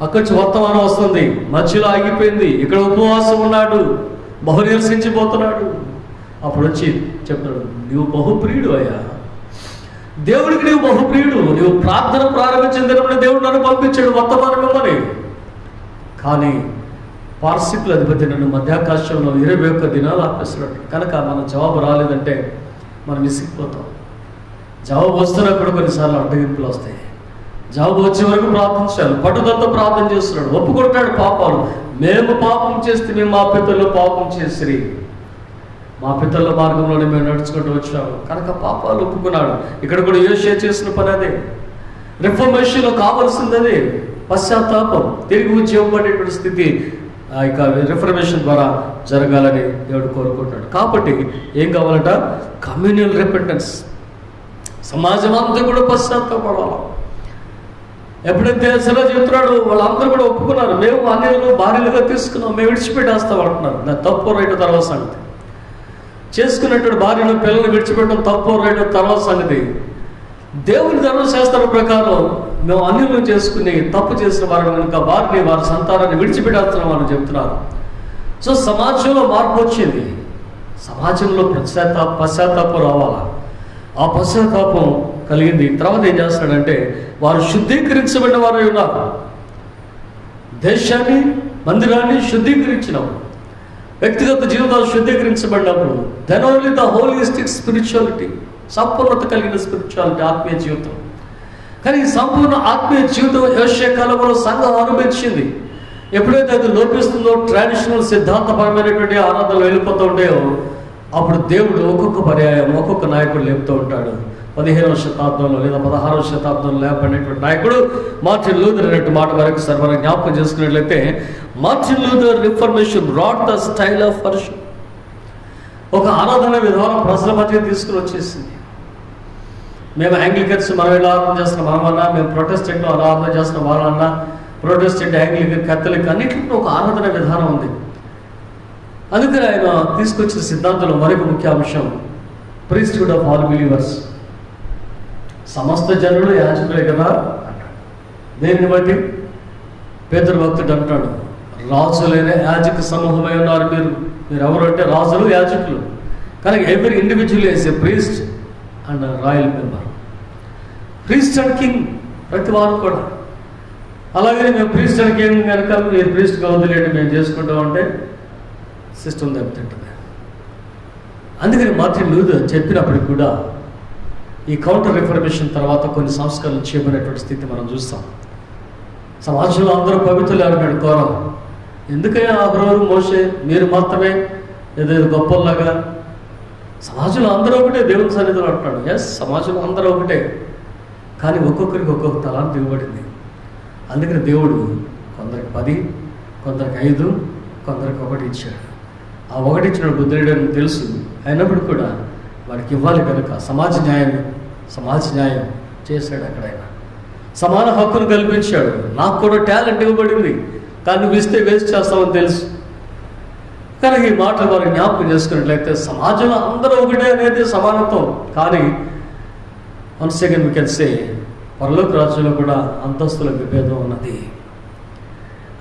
అక్కడి నుంచి వర్తమానం వస్తుంది, మధ్యలో ఆగిపోయింది. ఇక్కడ ఉపవాసం ఉన్నాడు, బహు నిరసించిపోతున్నాడు. అప్పుడు వచ్చి చెప్తాడు, నువ్వు బహుప్రియుడు అయ్యా, దేవుడికి నువ్వు బహుప్రియుడు, నువ్వు ప్రార్థన ప్రారంభించిన దినమున దేవుడు నన్ను పంపించాడు వర్తమానం ఇవ్వమని. కానీ పార్సికుల అధిపతి నన్ను మధ్యాకాశంలో 21 దినాలు ఆపేస్తున్నాడు. కనుక మన జవాబు రాలేదంటే మనం విసిగిపోతాం. జవాబు వస్తున్నప్పుడు కొన్నిసార్లు అడ్డగింపులు వస్తాయి. జవాబు వచ్చే వరకు ప్రార్థించాలి, పట్టుదలతో ప్రార్థన చేస్తున్నాడు, ఒప్పుకుంటాడు పాపాలు. మేము పాపం చేస్తే మేము మా పితరులు పాపం చేసిరి, మా పితరుల మార్గంలోనే మేము నడుచుకుంటూ వచ్చాము. కనుక పాపాలు ఒప్పుకున్నాడు. ఇక్కడ కూడా యోషియా చేసిన పని అదే. రిఫర్మేషన్లో కావాల్సింది అదే, పశ్చాత్తాపం, తిరిగి ఉద్యోగపడేటువంటి స్థితి ఇక రిఫర్మేషన్ ద్వారా జరగాలని దేవుడు కోరుకుంటాడు. కాబట్టి ఏం కావాలంట? Communal repentance. సమాజం అంతా కూడా పశ్చాత్తాపడాలి. ఎప్పుడైతే అసలు చెప్తున్నాడు, వాళ్ళందరూ కూడా ఒప్పుకున్నారు, మేము అన్యులను భార్యలుగా తీసుకున్నాం, మేము విడిచిపెట్టేస్తాం అంటున్నారు. దాని తప్పు రైట్ తర్వాత సంగతి. చేసుకున్నటువంటి భార్యను పిల్లలు విడిచిపెట్టడం తప్పు రైట్ తర్వాత సంగతి. దేవుని ధర్మశాస్త్రం ప్రకారం మేము అన్యులను చేసుకుని తప్పు చేసిన వారు కనుక వారిని, వారి సంతానాన్ని విడిచిపెట్టేస్తున్నాం అని చెప్తున్నారు. సో సమాజంలో మార్పు వచ్చింది, సమాజంలో పశ్చాత్తాపం రావాలా. ఆ పశ్చాత్తాపం కలిగింది. తర్వాత ఏం చేస్తున్నాడంటే, వారు శుద్ధీకరించబడిన వారు ఉన్నారు. దేశాన్ని, మందిరాన్ని శుద్ధీకరించినప్పుడు, వ్యక్తిగత జీవితాలు శుద్ధీకరించబడినప్పుడు, then only the holistic spirituality, సంపూర్ణత కలిగిన స్పిరిచువాలిటీ, ఆత్మీయ జీవితం. కానీ ఈ సంపూర్ణ ఆత్మీయ జీవితం యోషియా కాలంలో సంఘం అనుభవించింది. ఎప్పుడైతే అది లోపిస్తుందో, ట్రెడిషనల్ సిద్ధాంతపరమైనటువంటి ఆరాధనలు వెళ్ళిపోతూ ఉంటాయో, అప్పుడు దేవుడు ఒక్కొక్క పర్యాయం ఒక్కొక్క నాయకుడు లేపుతూ ఉంటాడు. 15వ శతాబ్దంలో లేదా 16వ శతాబ్దంలో లేపడినటువంటి నాయకుడు మార్టిన్ లూథర్ అనేటువంటి మాట వరకు సార్ మనం జ్ఞాపకం చేసుకున్నట్లయితే, Martin Luther reformation brought the style of worship. ఒక ఆరాధన విధానం ప్రజల మధ్య తీసుకుని వచ్చేసింది. మేము యాంగ్లికన్స్ మనం ఎలా ఆరాధన చేస్తున్నాం మనమన్నా, మేము ప్రొటెస్టెంట్ ఆరాధన చేస్తున్నాం వాళ్ళన్నా, ప్రొటెస్టెంట్, యాంగ్లికన్, కథలిక్ అన్నింటిలో ఒక ఆరాధన విధానం ఉంది. అందుకని ఆయన తీసుకొచ్చిన సిద్ధాంతంలో మరొక ముఖ్య అంశం ప్రీస్ట్హుడ్ ఆఫ్ ఆల్ బిలీవర్స్. సమస్త జనులు యాజకులే కదా అంటాడు. దేన్ని బట్టి? పేతురు భక్తుడు అంటాడు, రాజులైన యాజక సమూహమై ఉన్నారు మీరు ఎవరు అంటే రాజులు, యాజకులు. కానీ every individual is a priest and royal member. Priest and king ప్రతి వారు కూడా. అలాగే మేము ప్రీస్ట్ అండ్ కింగ్ కనుక మీరు ప్రీస్ట్గా వదిలేండి మేము చేసుకుంటాం అంటే సిస్టమ్ దెబ్బతింటుంది. అందుకని మార్టిన్ లూథర్ చెప్పినప్పటికి కూడా ఈ కౌంటర్ రిఫర్మేషన్ తర్వాత కొన్ని సంస్కరణలు చేయబడినటువంటి స్థితి మనం చూస్తాం. సమాజంలో అందరూ పవిత్రులు అన్నాడు కోర. ఎందుకయ్యా అబ్రహాము, మోషే మీరు మాత్రమే ఏదో గొప్పలాగా? సమాజంలో అందరూ ఒకటే, దేవుని సన్నిధిలో అంటున్నాడు. ఎస్, సమాజంలో అందరూ ఒకటే, కానీ ఒక్కొక్కరికి ఒక్కొక్క తలాంతు ఇవ్వబడింది. అందుకని దేవుడు కొందరికి 10, కొందరికి 5, కొందరికి 1 ఇచ్చాడు. ఆ 1 ఇచ్చిన బుద్ధుడని తెలుసు, అయినప్పుడు కూడా వాడికి ఇవ్వాలి కనుక సమాజ న్యాయం చేశాడు. అక్కడైనా సమాన హక్కును కల్పించాడు. నాకు కూడా టాలెంట్ ఇవ్వబడింది, కానీ నువ్వు ఇస్తే వేస్ట్ చేస్తామని తెలుసు. కనుక ఈ మాటలు వారు జ్ఞాపకం చేసుకున్నట్లయితే సమాజంలో అందరూ ఒకటే అనేది సమానత్వం. కానీ once again we can say పరలోక రాజ్యంలో కూడా అంతస్తుల విభేదం ఉన్నది.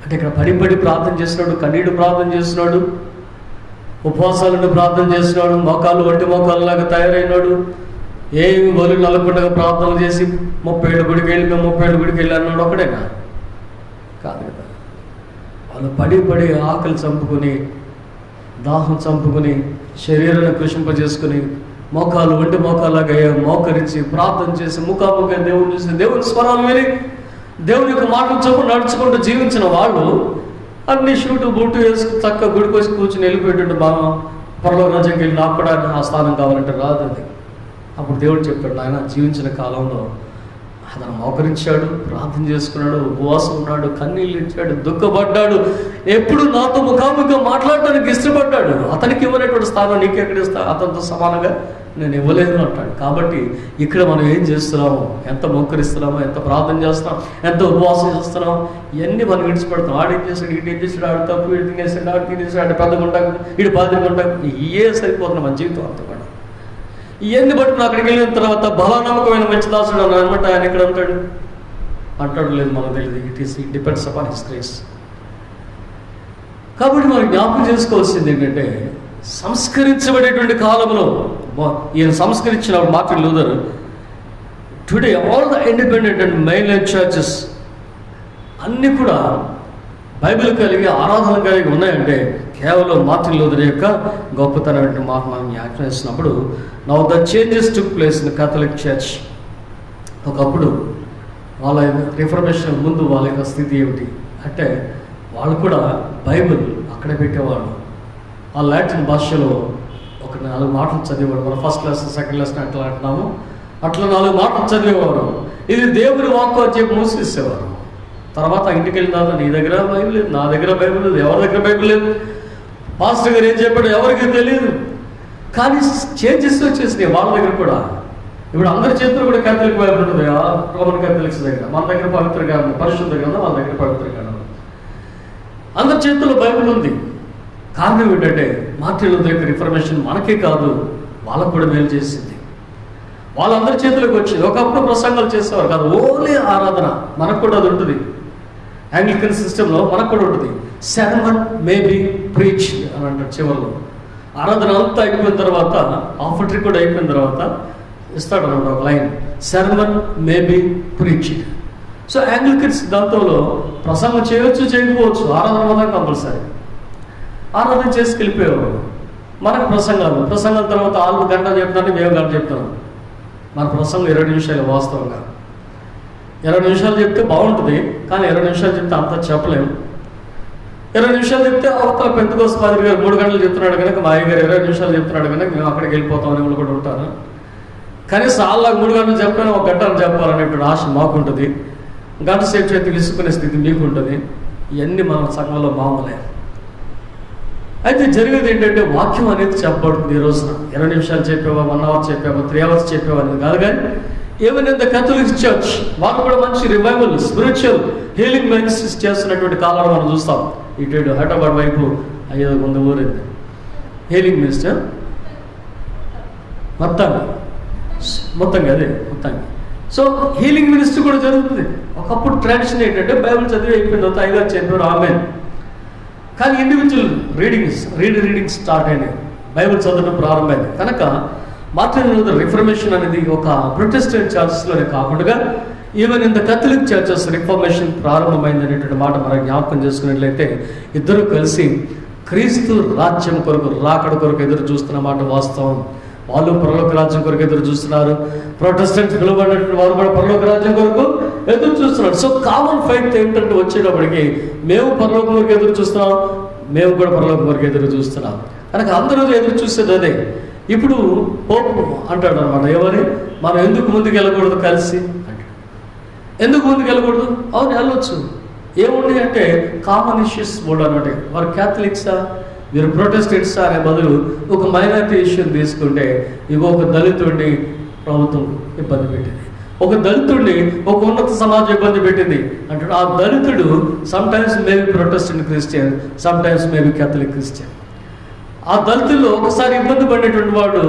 అంటే ఇక్కడ పడి ప్రార్థన చేసినాడు, కన్నీడు ప్రార్థన చేసినాడు, ఉపవాసాలను ప్రార్థన చేసినాడు, మోకాలు వంటి మోకాళ్ళలాగా తయారైనాడు, ఏమి బలు నలగకుండా ప్రార్థనలు చేసి 30 ఏళ్ళ గుడికి వెళ్ళి 30 ఏళ్ళ గుడికి వెళ్ళి అన్నాడు ఒకడేనా? కాదు కదా. వాళ్ళు పడి ఆకలి చంపుకొని, దాహం చంపుకొని, శరీరాన్ని కృషింపజేసుకుని, మోకాలు వంటి మోకాళ్ళలాగా మోకరించి ప్రార్థన చేసి ముఖాముఖి దేవుని చూసి దేవుని స్వరాలు విని దేవుని యొక్క మాటలు చొప్పు నడుచుకుంటూ జీవించిన వాళ్ళు అన్ని షూటు బూటు వేసుకుని చక్కగా గుడికి వచ్చి కూర్చుని వెళ్ళిపోయేటట్టు బాగా పరలోక రాజ్యంకి వెళ్ళి నాకు కూడా ఆ స్థానం కావాలంటే రాదు అది. అప్పుడు దేవుడు చెప్పాడు, ఆయన జీవించిన కాలంలో అతను మోకరించాడు, ప్రార్థన చేసుకున్నాడు, ఉపవాసం ఉన్నాడు, కన్నీళ్ళు ఇచ్చాడు, దుఃఖపడ్డాడు, ఎప్పుడు నాతో ముఖాముఖిగా మాట్లాడటానికి ఇష్టపడ్డాడు. అతనికి ఇవ్వనటువంటి స్థానం నీకు ఎక్కడ ఇస్తా? అతనితో సమానంగా నేను ఇవ్వలేదు అంటాడు. కాబట్టి ఇక్కడ మనం ఏం చేస్తున్నాము, ఎంత మోకరిస్తున్నామో, ఎంత ప్రార్థన చేస్తున్నాం, ఎంత ఉపవాసం చేస్తున్నాం, ఇవన్నీ మనం విడిచిపెడతాం. ఆడేం చేశాడు, ఈడేం చేశాడు, ఆడు తప్పు, వీడు తినేసాడు, ఆడు తినేసాడు, ఆడు పెద్దగుంటాకు, వీడు పాదిగుంటాకు, ఇవే సరిపోతుంది మన జీవితం అంతా కూడా. ఇవన్నీ బట్టి నువ్వు అక్కడికి వెళ్ళిన తర్వాత బలానమ్మకమైన మంచి దాసుడు అని అనమాట. ఆయన ఎక్కడ అంటాడు లేదు మనకు తెలియదు. It depends upon his grace. కాబట్టి మనం జ్ఞాపకం చేసుకోవాల్సింది ఏంటంటే, సంస్కరించబడేటువంటి కాలంలో ఈయన సంస్కరించినప్పుడు Martin Luther, today all the independent and mainline churches అన్నీ కూడా బైబిల్ కలిగి ఆరాధన కలిగి ఉన్నాయంటే కేవలం మార్టిన్ లూథర్ యొక్క గొప్పతనమైన మాట మనం జ్ఞాపకం చేసినప్పుడు. Now the changes took place in Catholic church. ఒకప్పుడు వాళ్ళ రిఫర్మేషన్ ముందు వాళ్ళ యొక్క స్థితి ఏమిటి అంటే, వాళ్ళు కూడా బైబిల్ అక్కడే పెట్టేవాళ్ళు. ఆ లాటిన్ భాషలో ఒక 4 మాటలు చదివేవాడు. మన ఫస్ట్ క్లాస్ సెకండ్ క్లాస్ అట్లా అంటున్నాము, అట్లా 4 మాటలు చదివేవారు. ఇది దేవుని వాక్కు అని చెప్పి మూసేసేవారు. తర్వాత ఇంటికి వెళ్ళిన తర్వాత నీ దగ్గర బైబిల్ లేదు, నా దగ్గర బైబిల్ లేదు, ఎవరి దగ్గర బైబిల్ లేదు, పాస్టర్ గారు ఏం చెప్పాడు ఎవరికి తెలియదు. కానీ చేంజెస్ వచ్చేసినాయి వాళ్ళ దగ్గర కూడా. ఇప్పుడు అందరి చేతులు కూడా క్యాథలిక్ బైబిల్ ఉంటుంది, రోమన్ క్యాథలిక్స్ దగ్గర. మన దగ్గర పవిత్రంగా పరిశుద్ధ గ్రంథం, వాళ్ళ దగ్గర పవిత్ర గ్రంథం. అందరి చేతుల్లో బైబిల్ ఉంది. కారణం ఏంటంటే మార్టిన్ లూథర్ యొక్క రిఫర్మేషన్ మనకే కాదు వాళ్ళకు కూడా మేలు చేసింది. వాళ్ళందరి చేతులకు వచ్చింది. ఒకప్పుడు ప్రసంగాలు చేసేవారు కాదు, ఓన్లీ ఆరాధన. మనకు కూడా అది ఉంటుంది. యాంగ్లికన్ సిస్టంలో మనకు కూడా ఉంటుంది. సెర్మన్ మే బి ప్రీచ్ అని అంటారు చివరిలో. ఆరాధన అంతా అయిపోయిన తర్వాత, ఆఫర్టరీ కూడా అయిపోయిన తర్వాత ఇస్తాడు అన్నమాట ఒక line, sermon may be preach. So Anglican సిద్ధాంతంలో ప్రసంగం చేయవచ్చు, చేయకపోవచ్చు, ఆరాధన మాత్రం కంపల్సరీ. ఆరాధన చేసుకెళ్ళిపోయేవారు. మనకు ప్రసంగాల తర్వాత 4 గంటలు చెప్తాను, మేము గంట చెప్తాను. మన ప్రసంగం 20 నిమిషాలు. వాస్తవంగా 20 నిమిషాలు చెప్తే బాగుంటుంది, కానీ 20 నిమిషాలు చెప్తే అంతా చెప్పలేము. 20 నిమిషాలు చెప్తే అవతల పెద్దకోసం పాదిరి గారు 3 గంటలు చెప్తున్నాడు కనుక మా అయ్యగారు 20 నిమిషాలు చెప్తున్నాడు కనుక మేము అక్కడికి వెళ్ళిపోతామని వాళ్ళు కూడా ఉంటారు. కనీసం వాళ్ళకి 3 గంటలు చెప్పినా 1 గంట చెప్పాలనేటువంటి ఆశ మాకుంటుంది. గంట సేపు చేతి విసుకునే స్థితి మీకు ఉంటుంది. ఇవన్నీ మన సంఘంలో మామూలే. అయితే జరిగేది ఏంటంటే వాక్యం అనేది చెప్పబడుతుంది. ఈ రోజున 20 నిమిషాలు చెప్పావా, 1 అవర్ చెప్పావా, 3 అవర్స్ చెప్పావా అనేది కాదు. కానీ even in the Catholic church వాళ్ళు కూడా మంచి రివైవల్, స్పిరిచువల్ హీలింగ్ మినిస్ట్రీస్ చేస్తున్నటువంటి కాలాలు మనం చూస్తాం. ఇటు హైదరాబాద్ వైపు అయ్యేది కొంత ఊరింది హీలింగ్ మినిస్టర్ మొత్తంగా అదే మొత్తంగా. సో హీలింగ్ మినిస్ట్రీ కూడా జరుగుతుంది. ఒకప్పుడు ట్రెడిషన్ ఏంటంటే బైబిల్ చదివి అయిపోయిన తర్వాత అయ్యగారు చెప్పారు ఆమెన్. కానీ ఇండివిజువల్ రీడింగ్ స్టార్ట్ అయినాయి, బైబిల్ చదవడం ప్రారంభమైంది. కనుక మార్టిన్ లూథర్ రిఫర్మేషన్ అనేది ఒక ప్రొటెస్టెంట్ చర్చెస్లోనే కాకుండా even in the Catholic churches reformation ప్రారంభమైంది అనేటువంటి మాట మనం జ్ఞాపకం చేసుకున్నట్లయితే ఇద్దరు కలిసి క్రీస్తు రాజ్యం కొరకు, రాకడ కొరకు ఎదురు చూస్తున్న మాట వాస్తవం. వాళ్ళు పరలోక రాజ్యం కొరకు ఎదురు చూస్తున్నారు. ప్రొటెస్టెంట్స్ పిలువబడినటువంటి వారు కూడా పరలోక రాజ్యం కొరకు ఎదురు చూస్తున్నారు. సో కామన్ ఫైట్ ఏంటంటే వచ్చేటప్పటికి మేము పరలోకం కొరకు ఎదురు చూస్తున్నాం, మేము కూడా పరలోకం కొరకు ఎదురు చూస్తున్నాం. కనుక అందరూ ఎదురు చూసేది అదే. ఇప్పుడు పోప్ అంటాడు అనమాట, ఎవరి మనం ఎందుకు ముందుకు వెళ్ళకూడదు కలిసి అంటాడు. ఎందుకు ముందుకు వెళ్ళకూడదు? అవును వెళ్ళొచ్చు. ఏముంది అంటే కామన్ ఇష్యూస్ కూడా అనమాట. వారు క్యాథలిక్సా, మీరు ప్రొటెస్టెంట్సా అనే బదులు ఒక మైనారిటీ ఇష్యూని తీసుకుంటే ఇగో ఒక దళితుడిని ప్రభుత్వం ఇబ్బంది పెట్టింది, ఒక దళితుడిని ఒక ఉన్నత సమాజం ఇబ్బంది పెట్టింది అంటాడు. ఆ దళితుడు some times maybe Protestant Christian, some times maybe Catholic Christian. ఆ దళితుల్లో ఒకసారి ఇబ్బంది పడేటువంటి వాడు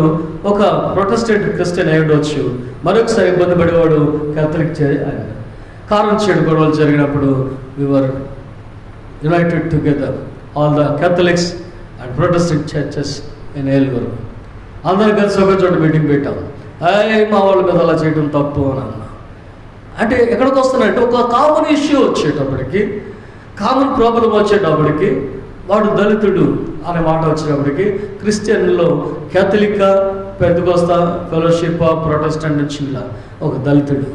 ఒక ప్రొటెస్టెంట్ క్రిస్టియన్ అయి ఉండవచ్చు, మరొకసారి ఇబ్బంది పడేవాడు కేథలిక్ కారణం చెడు గొడవలు జరిగినప్పుడు we were united together all the Catholics and Protestant churches in ఏల్గూరు. అందరూ కలిసి ఒక చోట మీటింగ్ పెట్టాం. మా వాళ్ళ మీద అలా చేయడం తప్పు అని అన్నా. అంటే ఎక్కడికి వస్తున్నాయంటే ఒక కామన్ ఇష్యూ వచ్చేటప్పటికి, కామన్ ప్రాబ్లం వచ్చేటప్పటికి వాడు దళితుడు అనే మాట వచ్చేటప్పటికి క్రిస్టియన్లో కేథలిక్, పెంతెకోస్తా, ఫెలోషిప్, ప్రొటెస్టెంట్ నుంచి ఒక దళితుడు,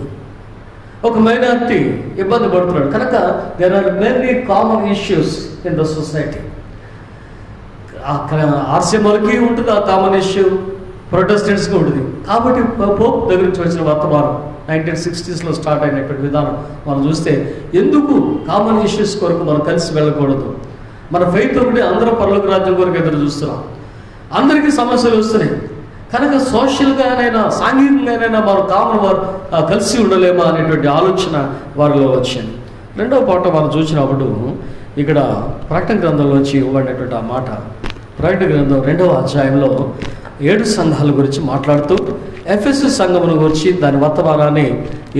ఒక మైనారిటీ ఇబ్బంది పడుతున్నాడు. కనుక there are many common issues in the society. ఆర్సీఎంలకి ఉంటుంది ఆ కామన్ ఇష్యూ, ప్రొటెస్టెంట్స్కి ఉంటుంది. కాబట్టి పోప్ దగ్గర నుంచి వచ్చిన వర్తమానం 1960s స్టార్ట్ అయినటువంటి విధానం మనం చూస్తే ఎందుకు కామన్ ఇష్యూస్ కొరకు మనం కలిసి వెళ్ళకూడదు? మన ఫెయిత్ ఒకటి, అందరూ పరలోక రాజ్యం కొరకు ఎదురు చూస్తున్నాం, అందరికీ సమస్యలు వస్తున్నాయి. కనుక సోషల్గానైనా సాంఘికంగానైనా మనం కామన్ వారు కలిసి ఉండలేమా అనేటువంటి ఆలోచన వారిలో వచ్చింది. రెండవ పాట మనం చూసినప్పుడు ఇక్కడ ప్రకటన గ్రంథంలోంచి ఇవ్వబడినటువంటి ఆ మాట, ప్రకటన గ్రంథం 2వ అధ్యాయంలో 7 సంఘాల గురించి మాట్లాడుతూ ఎఫెసు సంఘమును గురించి దాని వర్తమానాన్ని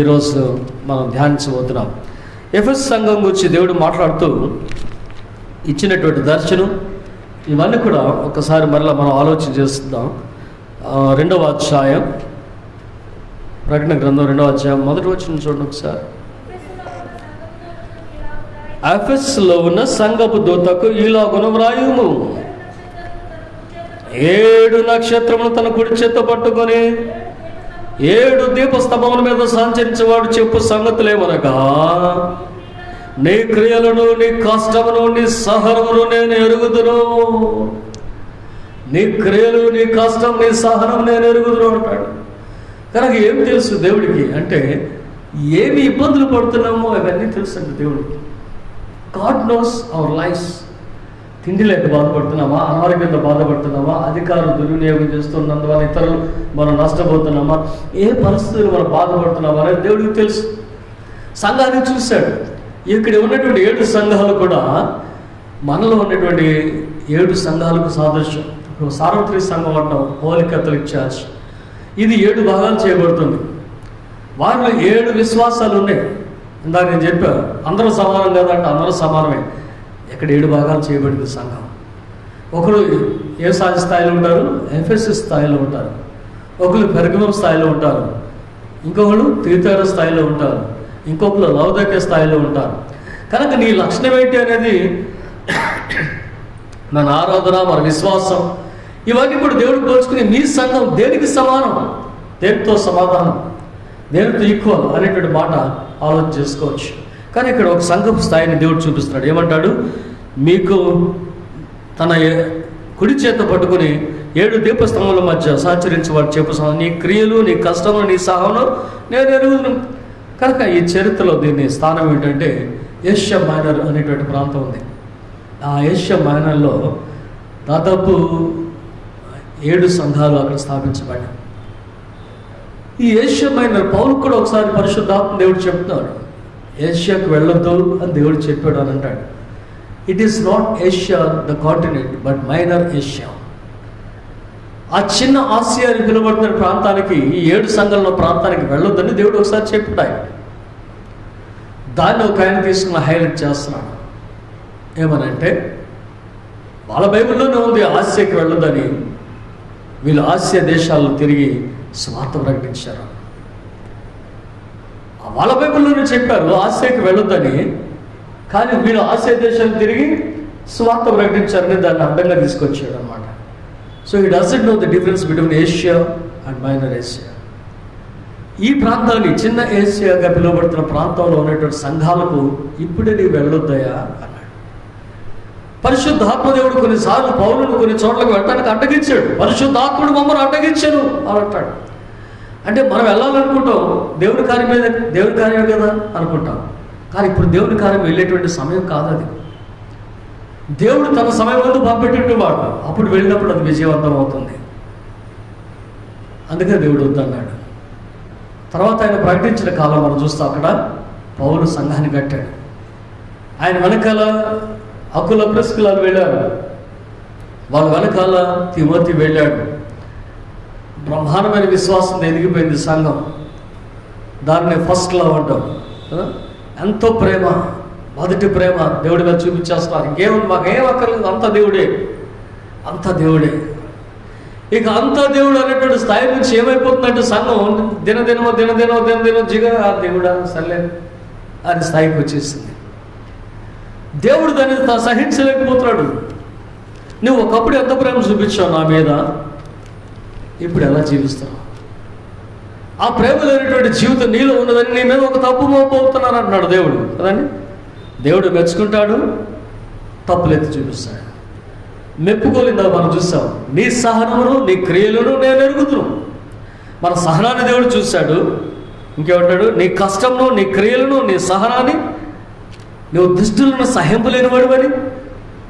ఈరోజు మనం ధ్యానించబోతున్నాం. ఎఫెసు సంఘం గురించి దేవుడు మాట్లాడుతూ ఇచ్చినటువంటి దర్శనం ఇవన్నీ కూడా ఒకసారి మరలా మనం ఆలోచన చేస్తున్నాం. 2వ అధ్యాయం, ప్రకటన గ్రంథం 2వ అధ్యాయం 1వ వచనం చూడండి ఒకసారి. ఎఫెసులో ఉన్న సంఘపు దూతకు ఈలాగున వ్రాయుము, 7 నక్షత్రములు తన కుడి చేత పట్టుకొని 7 దీపస్తంభముల మీద సంచరించేవాడు చెప్పు సంగతులేమనగా, నీ క్రియలను, నీ కష్టమును, నీ సహనమును నేను ఎరుగుదును. నీ క్రియలు, నీ కష్టం, నీ సహనం నేను ఎరుగుదును అంటాడు. కనుక ఏం తెలుసు దేవుడికి అంటే ఏమి ఇబ్బందులు పడుతున్నామో అవన్నీ తెలుసు అండి దేవుడికి. God knows our lives. తిండి లేక బాధపడుతున్నామా, అనారోగ్యంతో బాధపడుతున్నామా, అధికారులు దుర్వినియోగం చేస్తున్నందువల్ల ఇతరులు మనం నష్టపోతున్నామా, ఏ పరిస్థితులు మనం బాధపడుతున్నామా అనేది దేవుడికి తెలుసు. సంఘాన్ని చూశాడు. ఇక్కడ ఉన్నటువంటి 7 సంఘాలు కూడా మనలో ఉన్నటువంటి 7 సంఘాలకు సాదృశ్యం. సార్వత్రిక సంఘం అంటాం, హోలీ కేథలిక్ చర్చ్. ఇది 7 భాగాలు చేయబడుతుంది. వారిలో 7 విశ్వాసాలు ఉన్నాయి. ఇందాక నేను చెప్పా అందరూ సమానం కాదంటే అందరూ సమానమే. ఇక్కడ 7 భాగాలు చేయబడింది సంఘం. ఒకరు ఏ స్థాయిలో ఉంటారు? ఎఫెసు స్థాయిలో ఉంటారు. ఒకరు పెర్గమం స్థాయిలో ఉంటారు, ఇంకొకరు తీర్థార స్థాయిలో ఉంటారు, ఇంకొకరు లౌదోకియ స్థాయిలో ఉంటారు. కనుక నీ లక్షణం ఏంటి అనేది మన ఆరాధన, మన విశ్వాసం, ఇవన్నీ కూడా దేవుడు పోల్చుకుని మీ సంఘం దేనికి సమానం, దేనితో సమాధానం, దేనితో ఈక్వల్ అనేటువంటి మాట ఆలోచన చేసుకోవచ్చు. కానీ ఇక్కడ ఒక సంఘపు స్థాయిని దేవుడు చూపిస్తున్నాడు. ఏమంటాడు? మీకు తన కుడి చేత పట్టుకుని 7 దీపస్తంభముల మధ్య సంచరించి వాడు చెప్పుతాను, నీ క్రియలు, నీ కష్టము, నీ సహనం నేను ఎరుగుదును. కనుక ఈ చరిత్రలో దీని స్థానం ఏంటంటే ఏషియా మైనర్ అనేటువంటి ప్రాంతం ఉంది. ఆ ఏషియా మైనర్లో దాదాపు 7 సంఘాలు అక్కడ స్థాపించబడ్డాయి. ఈ ఏషియా మైనర్ పౌలు కూడా ఒకసారి పరిశుద్ధాత్మ దేవుడు చెప్తున్నాడు, ఏషియాకు వెళ్ళొద్దు అని దేవుడు చెప్పాడు అని అంటాడు. It is not Asia the continent but minor Asia. ఆ చిన్న ఆసియా అని పిలువబడుతున్న ప్రాంతానికి, ఈ 7 సంఘాల ప్రాంతానికి వెళ్ళొద్దని దేవుడు ఒకసారి చెప్పాడు. దాన్ని ఒక ఆయన తీసుకుని హైలైట్ చేస్తున్నాడు. ఏమనంటే వాళ్ళ బైబిల్లోనే ఉంది ఆసియాకి వెళ్ళొద్దని. వీళ్ళు ఆసియా దేశాల్లో తిరిగి స్వార్థ ప్రకటించారు. వాళ్ళ బైబిల్లోనే చెప్పారు ఆసియాకి వెళ్ళొద్దని, కానీ వీళ్ళు ఆసియా దేశాలు తిరిగి స్వార్థ ప్రకటించారని దాన్ని అడ్డంగా తీసుకొచ్చాడు అనమాట. So he doesn't know the difference between Asia and minor Asia. ఈ ప్రాంతాన్ని చిన్న ఏషియాగా పిలువబడుతున్న ప్రాంతంలో ఉన్నటువంటి సంఘాలకు ఇప్పుడే నీవు వెళ్ళొద్దయా అన్నాడు. పరిశుద్ధాత్మదేవుడు కొన్నిసార్లు పౌలును కొన్ని చోట్లకు వెళ్ళడానికి అడ్డగించాడు. పరిశుద్ధాత్ముడు మమ్మల్ని అడ్డగించాడు అని అంటాడు. అంటే మనం వెళ్ళాలనుకుంటాం, దేవుని కార్యం మీద, దేవుని కార్యం కదా అనుకుంటాం. కానీ ఇప్పుడు దేవుని కార్యం వెళ్ళేటువంటి సమయం కాదు అది. దేవుడు తన సమయం ముందు పంపెట్టు వాడు, అప్పుడు వెళ్ళినప్పుడు అది విజయవంతం అవుతుంది. అందుకే దేవుడు వద్దన్నాడు. తర్వాత ఆయన ప్రకటించిన కాలం మనం చూస్తాం. అక్కడ పౌలు సంఘాన్ని కట్టాడు. ఆయన వెనకాల అకుల ప్రిస్కిలాలు వెళ్ళారు, వాళ్ళ వెనకాల తిమోతి వెళ్ళాడు. బ్రహ్మాండమైన విశ్వాసం ఎదిగిపోయింది సంఘం. దాన్ని ఫస్ట్ లవ్ అంటాం. ఎంతో ప్రేమ, మొదటి ప్రేమ దేవుడి మీద చూపించేస్తున్నారు. ఇంకేముంది, మాకేం అక్కర్లేదు, అంత దేవుడే, అంత దేవుడే. ఇక అంతా దేవుడు అనేటువంటి స్థాయి నుంచి ఏమైపోతుందంటే సంఘం దినదినో జిగా దేవుడా సర్లే అని స్థాయికి వచ్చేసింది. దేవుడు దాన్ని సహించలేకపోతున్నాడు. నువ్వు ఒకప్పుడు ఎంత ప్రేమ చూపించావు నా మీద, ఇప్పుడు ఎలా జీవిస్తావు? ఆ ప్రేమ లేనటువంటి జీవితం నీలో ఉన్నదని నీ మీద ఒక తప్పు మోపవుతున్నాను అంటున్నాడు దేవుడు కదండి. దేవుడు మెచ్చుకుంటాడు, తప్పులెత్తి చూపిస్తాడు. మెప్పుకోలేదా మనం చూసాం. నీ సహనమును నీ క్రియలను నేను ఎరుగుదును. మన సహనాన్ని దేవుడు చూశాడు. ఇంకేమంటాడు? నీ కష్టమును నీ క్రియలను నీ సహనాన్ని నువ్వు దుష్టులను సహింపలేని వాడివని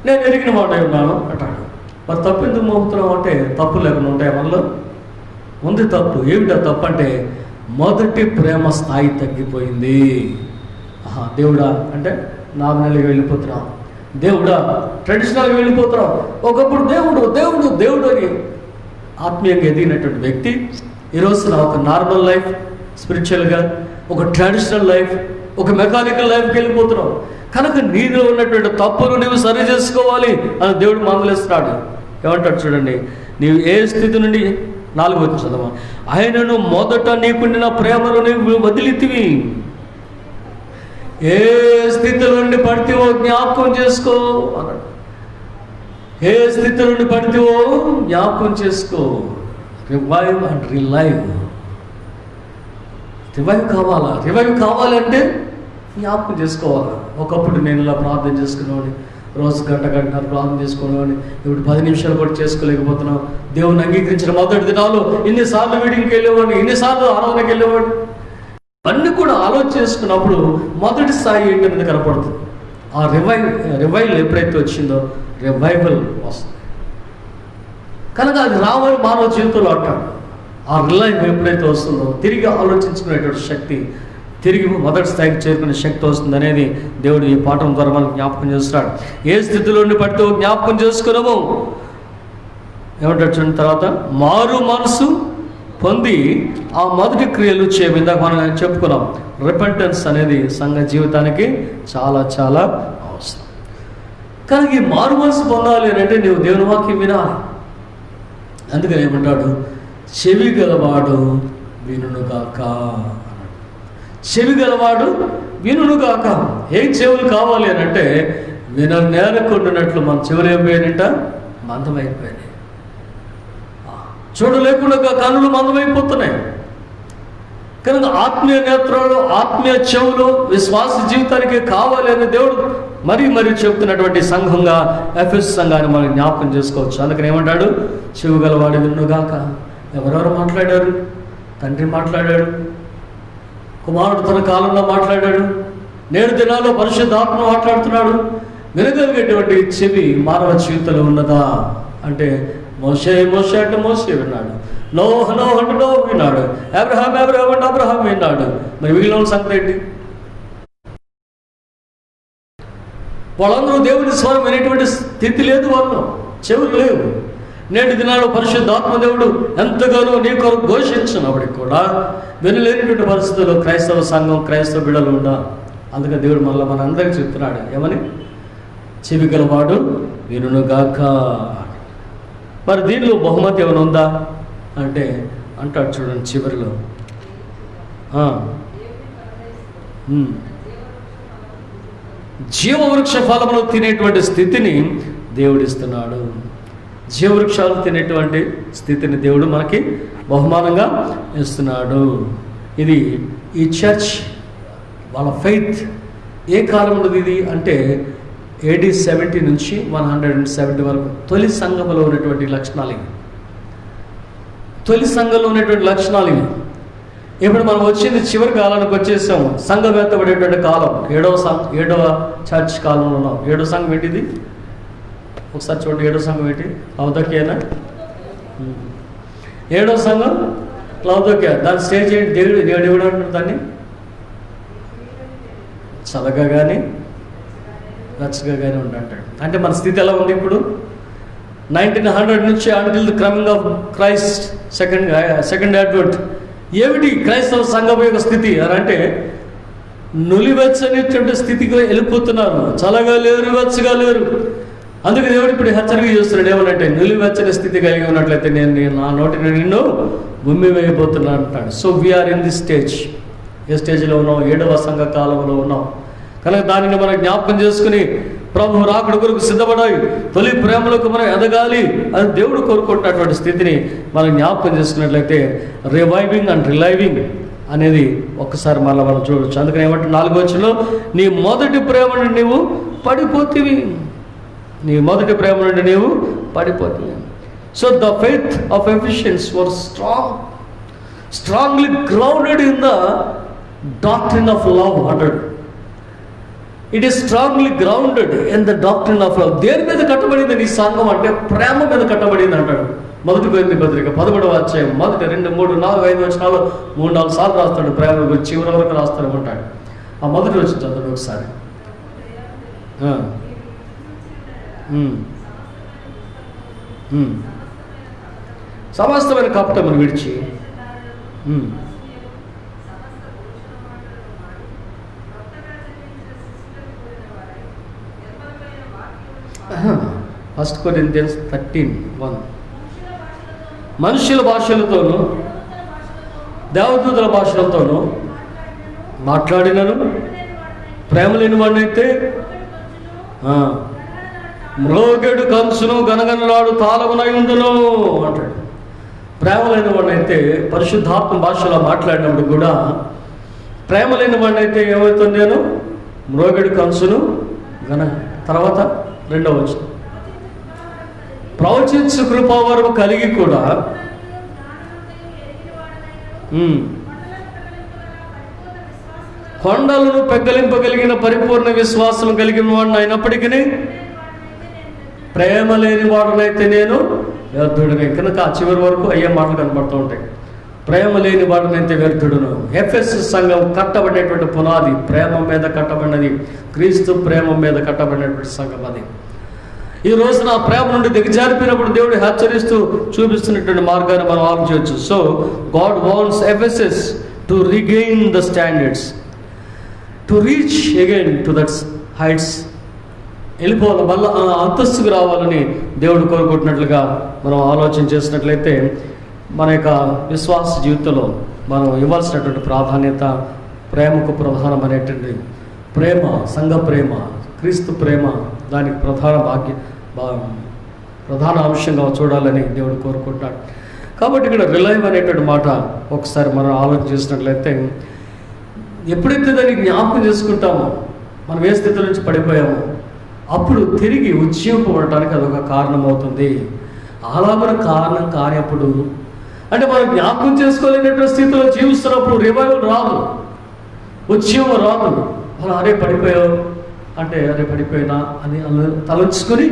నేను ఎరిగిన మాట ఉన్నాను అంటాడు. మరి తప్పు ఎందుకు మోపుతున్నావు అంటే తప్పు లేకుండా ఉంటాయి మనలో. ఉంది తప్పు. ఏమిటా తప్పు అంటే మొదటి ప్రేమ స్థాయి తగ్గిపోయింది. దేవుడా అంటే నామినల్గా వెళ్ళిపోతున్నాం, దేవుడా ట్రెడిషనల్గా వెళ్ళిపోతున్నాం. ఒకప్పుడు దేవుడు దేవుడు దేవుడు అని ఆత్మీయంగా ఎదిగినటువంటి వ్యక్తి ఈరోజు నా ఒక నార్మల్ లైఫ్, స్పిరిచువల్గా ఒక ట్రెడిషనల్ లైఫ్, ఒక మెకానికల్ లైఫ్కి వెళ్ళిపోతున్నాం. కనుక నీలో ఉన్నటువంటి తప్పును నువ్వు సరి చేసుకోవాలి అని దేవుడు మందలిస్తున్నాడు. ఏమంటాడు చూడండి, నీవు ఏ స్థితి నుండి 4వ వచనం చదవ. ఆయనను మొదట నీకుండిన ప్రేమను నువ్వు వదిలితివి. ఏ స్థితిలో నుండి పడితేవో జ్ఞాపకం చేసుకో అన్నాడు. ఏ స్థితి నుండి పడితేవో జ్ఞాపకం చేసుకో. Revive and relive. రివైవ్ కావాలా? రివైవ్ కావాలంటే జ్ఞాపకం చేసుకోవాలా. ఒకప్పుడు నేను ఇలా ప్రార్థన చేసుకునేవాడిని, రోజు గంటన్నర ప్రార్థన చేసుకునేవాడిని, ఇప్పుడు 10 నిమిషాలు కూడా చేసుకోలేకపోతున్నాం. దేవుని అంగీకరించిన మొదటి దినాలు ఇన్నిసార్లు మీటింగ్కి వెళ్ళేవాడిని, ఇన్నిసార్లు ఆరాధనకి వెళ్ళేవాడిని. అన్నీ కూడా ఆలోచన చేసుకున్నప్పుడు మొదటి స్థాయి ఏంటనేది కనపడుతుంది. ఆ రివైవల్ ఎప్పుడైతే వచ్చిందో రివైవల్ వస్తుంది. కనుక అది రావాలి మానవ జీవితంలో అంటాడు. ఆ రిలైవ్ ఎప్పుడైతే వస్తుందో తిరిగి ఆలోచించుకునేటువంటి శక్తి, తిరిగి మొదటి స్థాయికి చేరుకునే శక్తి వస్తుంది అనేది దేవుడు ఈ పాఠం ద్వారా మనకు జ్ఞాపకం చేస్తున్నాడు. ఏ స్థితిలో పడితే జ్ఞాపకం చేసుకున్నాము. ఏమంటాడు చూడండి తర్వాత, మారు మనసు పొంది ఆ మొదటి క్రియలు చేయము. ఇందాక మనం చెప్పుకున్నాం, రిపెంటెన్స్ అనేది సంఘ జీవితానికి చాలా చాలా అవసరం. కానీ ఈ మారు మనసు పొందాలి అని అంటే నువ్వు దేవుని వాక్యం వినాలి. అందుకని ఏమంటాడు, చెవి గలవాడు వినుగాక. చెవి గలవాడు వినుగాక. ఏం చెవులు కావాలి అని అంటే నేలకొండినట్లు మన చెవులు ఏమైపోయాయంట, మందమైపోయినాయి. చూడలేకుండా కన్నులు మందమైపోతున్నాయి. కనుక ఆత్మీయ నేత్రాలు, ఆత్మీయ చెవులు విశ్వాస జీవితానికి కావాలి అని దేవుడు మరీ చెప్తున్నటువంటి సంఘంగా ఎఫెస్ సంఘాన్ని మనం జ్ఞాపకం చేసుకోవచ్చు. అందుకని ఏమంటాడు, చెవి గలవాడు వినుగాక. ఎవరెవరు మాట్లాడారు? తండ్రి మాట్లాడాడు, కుమారుడు తన కాలంలో మాట్లాడాడు, నేడు దినాల్లో పరిశుద్ధాత్మ మాట్లాడుతున్నాడు. వినగలిగేటువంటి చెవి మానవ జీవితంలో ఉన్నదా అంటే మోషే అంటే మోషే విన్నాడు, నోహ అంటే నోహ విన్నాడు, అబ్రహాం అంటే అబ్రహాం విన్నాడు. మరి మిగిలిన సంగతి ఏంటి? వాళ్ళందరూ దేవుని స్వరం వినేటువంటి స్థితి లేదు, వాళ్ళు చెవులు లేవు. నేటి దినాల్లో పరిశుద్ధాత్మ దేవుడు ఎంతగానో నీ కొరకు ఘోషించినప్పటికి కూడా వినలేనటువంటి పరిస్థితుల్లో క్రైస్తవ సంఘం, క్రైస్తవ బిడ్డలు ఉండా. అందుకని దేవుడు మళ్ళీ మన అందరికీ చెప్తున్నాడు, ఏమని? చెవి గలవాడు వినుగాక. మరి దీనిలో బహుమతి ఏమైనా ఉందా అంటే అంటాడు చూడండి చివరిలో, జీవవృక్ష ఫలములు తినేటువంటి స్థితిని దేవుడిస్తున్నాడు. జీవవృక్షాలు తినేటువంటి స్థితిని దేవుడు మనకి బహుమానంగా ఇస్తున్నాడు. ఇది ఈ చర్చ్ వాళ్ళ ఫెయిత్ ఏ కాలం ఉన్నది ఇది అంటే AD 70 నుంచి 170 వరకు తొలి సంఘంలో ఉన్నటువంటి లక్షణాలు ఇవి. తొలి సంఘంలో ఉన్నటువంటి లక్షణాలు ఇవి. ఇప్పుడు మనం వచ్చింది చివరి కాలానికి వచ్చేసాం. సంఘం ఎత్తబడేటువంటి కాలం ఏడవ చర్చ్ కాలంలో ఉన్నాం. ఏడో సంఘం ఏంటిది? ఒకసారి చూడండి, ఏడో సంఘం ఏంటి? లౌదోకియానా? ఏడో సంఘం లౌదోకియా. దాని స్టేజ్ ఏంటి? దేవుడు అంటారు దాన్ని చదగా కానీ రచ్చగా కానీ ఉండంటాడు. అంటే మన స్థితి ఎలా ఉంది ఇప్పుడు? 1900 నుంచి until the coming of Christ second advent ఏమిటి క్రైస్తవ సంఘం యొక్క స్థితి అని అంటే నులివెచ్చనేటువంటి స్థితికి వెళ్ళిపోతున్నారు. చల్లగా లేరు, వెచ్చగా లేరు. అందుకే దేవుడు ఇప్పుడు హెచ్చరిక చేస్తున్నాడు, ఏమనంటే నులివెచ్చని స్థితి కలిగి ఉన్నట్లయితే నేను నా నోటిని నిన్ను గుమ్మి వేయబోతున్నాను అంటాడు. So we are in the stage. ఏ స్టేజ్లో ఉన్నాం? 7వ సంఘ కాలంలో ఉన్నాం. కనుక దానిని మనం జ్ఞాపకం చేసుకుని ప్రభు రాకడ కొరకు సిద్ధపడాలి, తొలి ప్రేమలకు మనం ఎదగాలి అని దేవుడు కోరుకుంటున్నటువంటి స్థితిని మనం జ్ఞాపకం చేసుకున్నట్లయితే రివైవింగ్ అండ్ రిలైవింగ్ అనేది ఒక్కసారి మళ్ళీ మనం చూడవచ్చు. అందుకని ఏమంటే 4వ వచనంలో నీ మొదటి ప్రేమ నుండి నీవు పడిపోతివి. నీ మొదటి ప్రేమ నుండి నీవు పడిపోతివి. So the faith of Ephesians were strongly grounded in the doctrine of love అంటాడు. It is strongly grounded in the doctrine of love. దేని మీద కట్టబడింది నీ సంఘం అంటే ప్రేమ మీద కట్టబడింది అంటాడు. 1 కొరింథీ పత్రిక 11వ అధ్యాయం 1, 2, 3, 4, 5 వచనాలు 3-4 సార్లు రాస్తాడు. ప్రేమ గురించి చివరి వరకు రాస్తాడు అంటాడు. ఆ మొదటి వచ్చి చదవండి ఒకసారి. సమస్తమైన కపటమును విడిచి ఫస్ట్ కొరింథియన్స్ 13:1 మనుషుల భాషలతోనూ దేవదూతల భాషలతోనూ మాట్లాడినను ప్రేమ లేని వాడినైతే మ్రోగెడు కంచును గనగనలాడు తాళమునై ఉండును అంటాడు. ప్రేమ లేని వాడినైతే పరిశుద్ధాత్మ భాషలో మాట్లాడినప్పుడు కూడా ప్రేమ లేని వాడినైతే ఏమవుతుంది? నేను మ్రోగెడు కంచును తర్వాత 2వ వచనం ప్రవచించు కృపావరం కలిగి కూడా కొండలను పెగ్గలింపగలిగిన పరిపూర్ణ విశ్వాసం కలిగిన వాడిని అయినప్పటికీ ప్రేమ లేని వాడునైతే నేను వ్యర్థుడిని. కనుక ఆ చివరి వరకు అయ్యే మాటలు కనబడుతూ ఉంటాయి. ప్రేమ లేని వాడునైతే వ్యర్థుడును. ఎఫెసస్ సంఘం కట్టబడినటువంటి పునాది ప్రేమ మీద కట్టబడినది. క్రీస్తు ప్రేమ మీద కట్టబడినటువంటి సంఘం అది. ఈ రోజున ఆ ప్రేమ నుండి దిగజారిపోయినప్పుడు దేవుడు హెచ్చరిస్తూ చూపిస్తున్నటువంటి మార్గాన్ని మనం ఆలోచించవచ్చు. So God wants Ephesus to regain the standards, to reach again to that heights. వెళ్ళిపోవాలి, మళ్ళీ అంతస్తుకు రావాలని దేవుడు కోరుకుంటున్నట్లుగా మనం ఆలోచన చేసినట్లయితే మన యొక్క విశ్వాస జీవితంలో మనం ఇవ్వాల్సినటువంటి ప్రాధాన్యత ప్రేమకు ప్రధానమైనటువంటి ప్రేమ, సంఘ ప్రేమ, క్రీస్తు ప్రేమ దానికి ప్రధాన అంశంగా చూడాలని దేవుడు కోరుకుంటున్నాడు. కాబట్టి ఇక్కడ రిలైవ్ అనేటువంటి మాట ఒకసారి మనం ఆలోచన చేసినట్లయితే ఎప్పుడైతే దాన్ని జ్ఞాపకం చేసుకుంటామో మనం ఏ స్థితి నుంచి పడిపోయామో అప్పుడు తిరిగి ఉజ్జీవింపబడటానికి అదొక కారణం అవుతుంది. అలాగ కారణం కానప్పుడు అంటే మనం జ్ఞాపకం చేసుకోలేనటువంటి స్థితిలో జీవిస్తున్నప్పుడు రివైవల్ రాదు, ఉజ్జీవం రాదు. అలా అరే పడిపోయావు అంటే అరే పడిపోయినా అని తలంచుకొని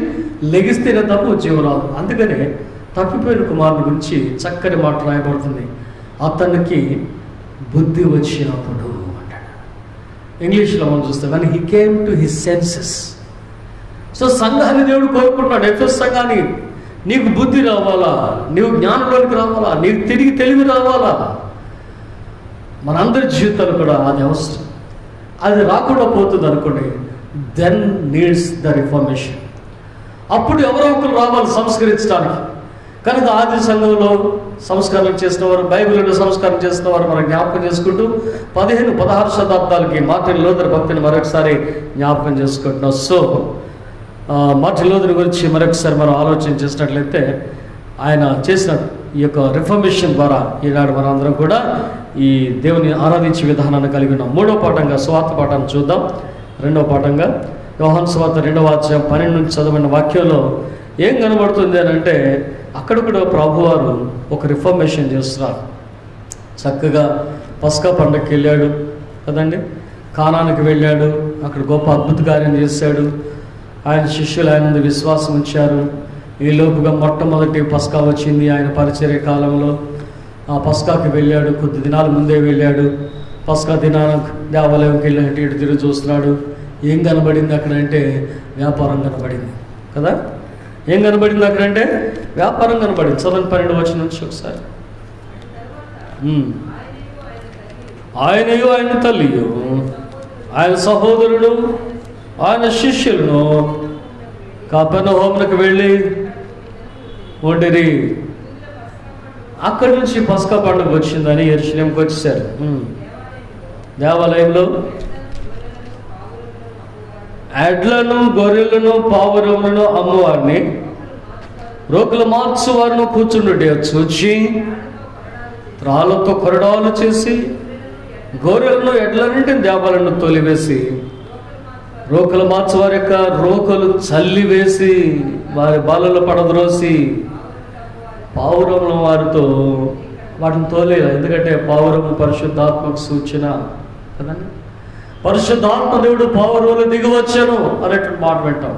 లెగిస్తేనే తప్ప ఉద్యోగం రాదు. అందుకనే తప్పిపోయిన కుమారుని గురించి చక్కని మాట రాయబడుతుంది, అతనికి బుద్ధి వచ్చినప్పుడు అంటాడు. ఇంగ్లీష్లో మనం చూస్తే when he came to his senses. So సంఘాన్ని దేవుడు కోరుకుంటున్నాడు, ఎఫెసు సంఘాన్ని, నీకు బుద్ధి రావాలా, నీవు జ్ఞానంలోనికి రావాలా, నీకు తిరిగి తెలివి రావాలా. మనందరి జీవితాలు కూడా అది అవసరం. అది రాకుండా పోతుంది అనుకోండి, దెన్ నీడ్స్ ద రిఫార్మేషన్. అప్పుడు ఎవరో ఒకరు రావాలి సంస్కరించడానికి. కనుక ఆది సంఘంలో సంస్కారం చేసిన వారు, బైబిల్లో సంస్కారం చేసిన వారు మనం జ్ఞాపకం చేసుకుంటూ 15-16 శతాబ్దాలకి మార్టిన్ లూథర్ భక్తిని మరొకసారి జ్ఞాపకం చేసుకుంటున్నాం. సో మార్టిన్ లూథర్ గురించి మరొకసారి మనం ఆలోచన చేసినట్లయితే ఆయన చేసిన ఈ యొక్క రిఫర్మేషన్ ద్వారా ఈనాడు మనం అందరం కూడా ఈ దేవుని ఆరాధించే విధానాన్ని కలిగి ఉన్నాం. 3వ పాఠంగా సువార్త పాఠాన్ని చూద్దాం. 2వ పాఠంగా యోహాను సువార్త 2వ అధ్యాయం 12 నుంచి చదవబడిన వాక్యంలో ఏం కనబడుతుంది అని అంటే, అక్కడ కూడా ప్రభువారు ఒక రిఫర్మేషన్ చేస్తున్నారు. చక్కగా పస్కా పండగకి వెళ్ళాడు కదండి, కానానికి వెళ్ళాడు, అక్కడ గొప్ప అద్భుత కార్యం చేశాడు. ఆయన శిష్యులు ఆయన మీద విశ్వాసం ఉంచారు. ఈ లోపుగా మొట్టమొదటి పస్కా వచ్చింది ఆయన పరిచర్య కాలంలో. ఆ పస్కాకి వెళ్ళాడు, కొద్ది దినాల ముందే వెళ్ళాడు. పస్కా దినానికి దేవాలయంకి వెళ్ళి అటు ఇటు తిరిగి చూస్తున్నాడు. ఏం కనబడింది అక్కడ అంటే వ్యాపారం కనబడింది కదా. ఏం కనబడింది అక్కడ అంటే వ్యాపారం కనబడింది. 12 వచనం నుంచి ఒకసారి. ఆయనయు ఆయన తల్లియు ఆయన సహోదరుడు ఆయన శిష్యులను కపెర్నహూమునకు వెళ్ళి ఉండేది. అక్కడి నుంచి పస్కా పండుగ వచ్చిందని యెరూషలేముకి వచ్చేసారు. దేవాలయంలో ఎడ్లను, గొర్రెలను, పావురములను అమ్మవారిని, రోగులు మార్చువారిని కూర్చుండే చూచి త్రాళ్ళతో కొరడాలు చేసి గొర్రెలను, ఎడ్లన్నింటిని దేవాలను తోలివేసి రోకలు మార్చువారి యొక్క రోకలు చల్లివేసి వారి బాలలో పడద్రోసి పావురముల వారితో వాటిని తోలేదు. ఎందుకంటే పావురము పరిశుద్ధాత్మకు సూచన కదండి. పరిశుద్ధాత్మ దేవుడు పావురంలో దిగివచ్చాను అనేటువంటి మాట వింటాం.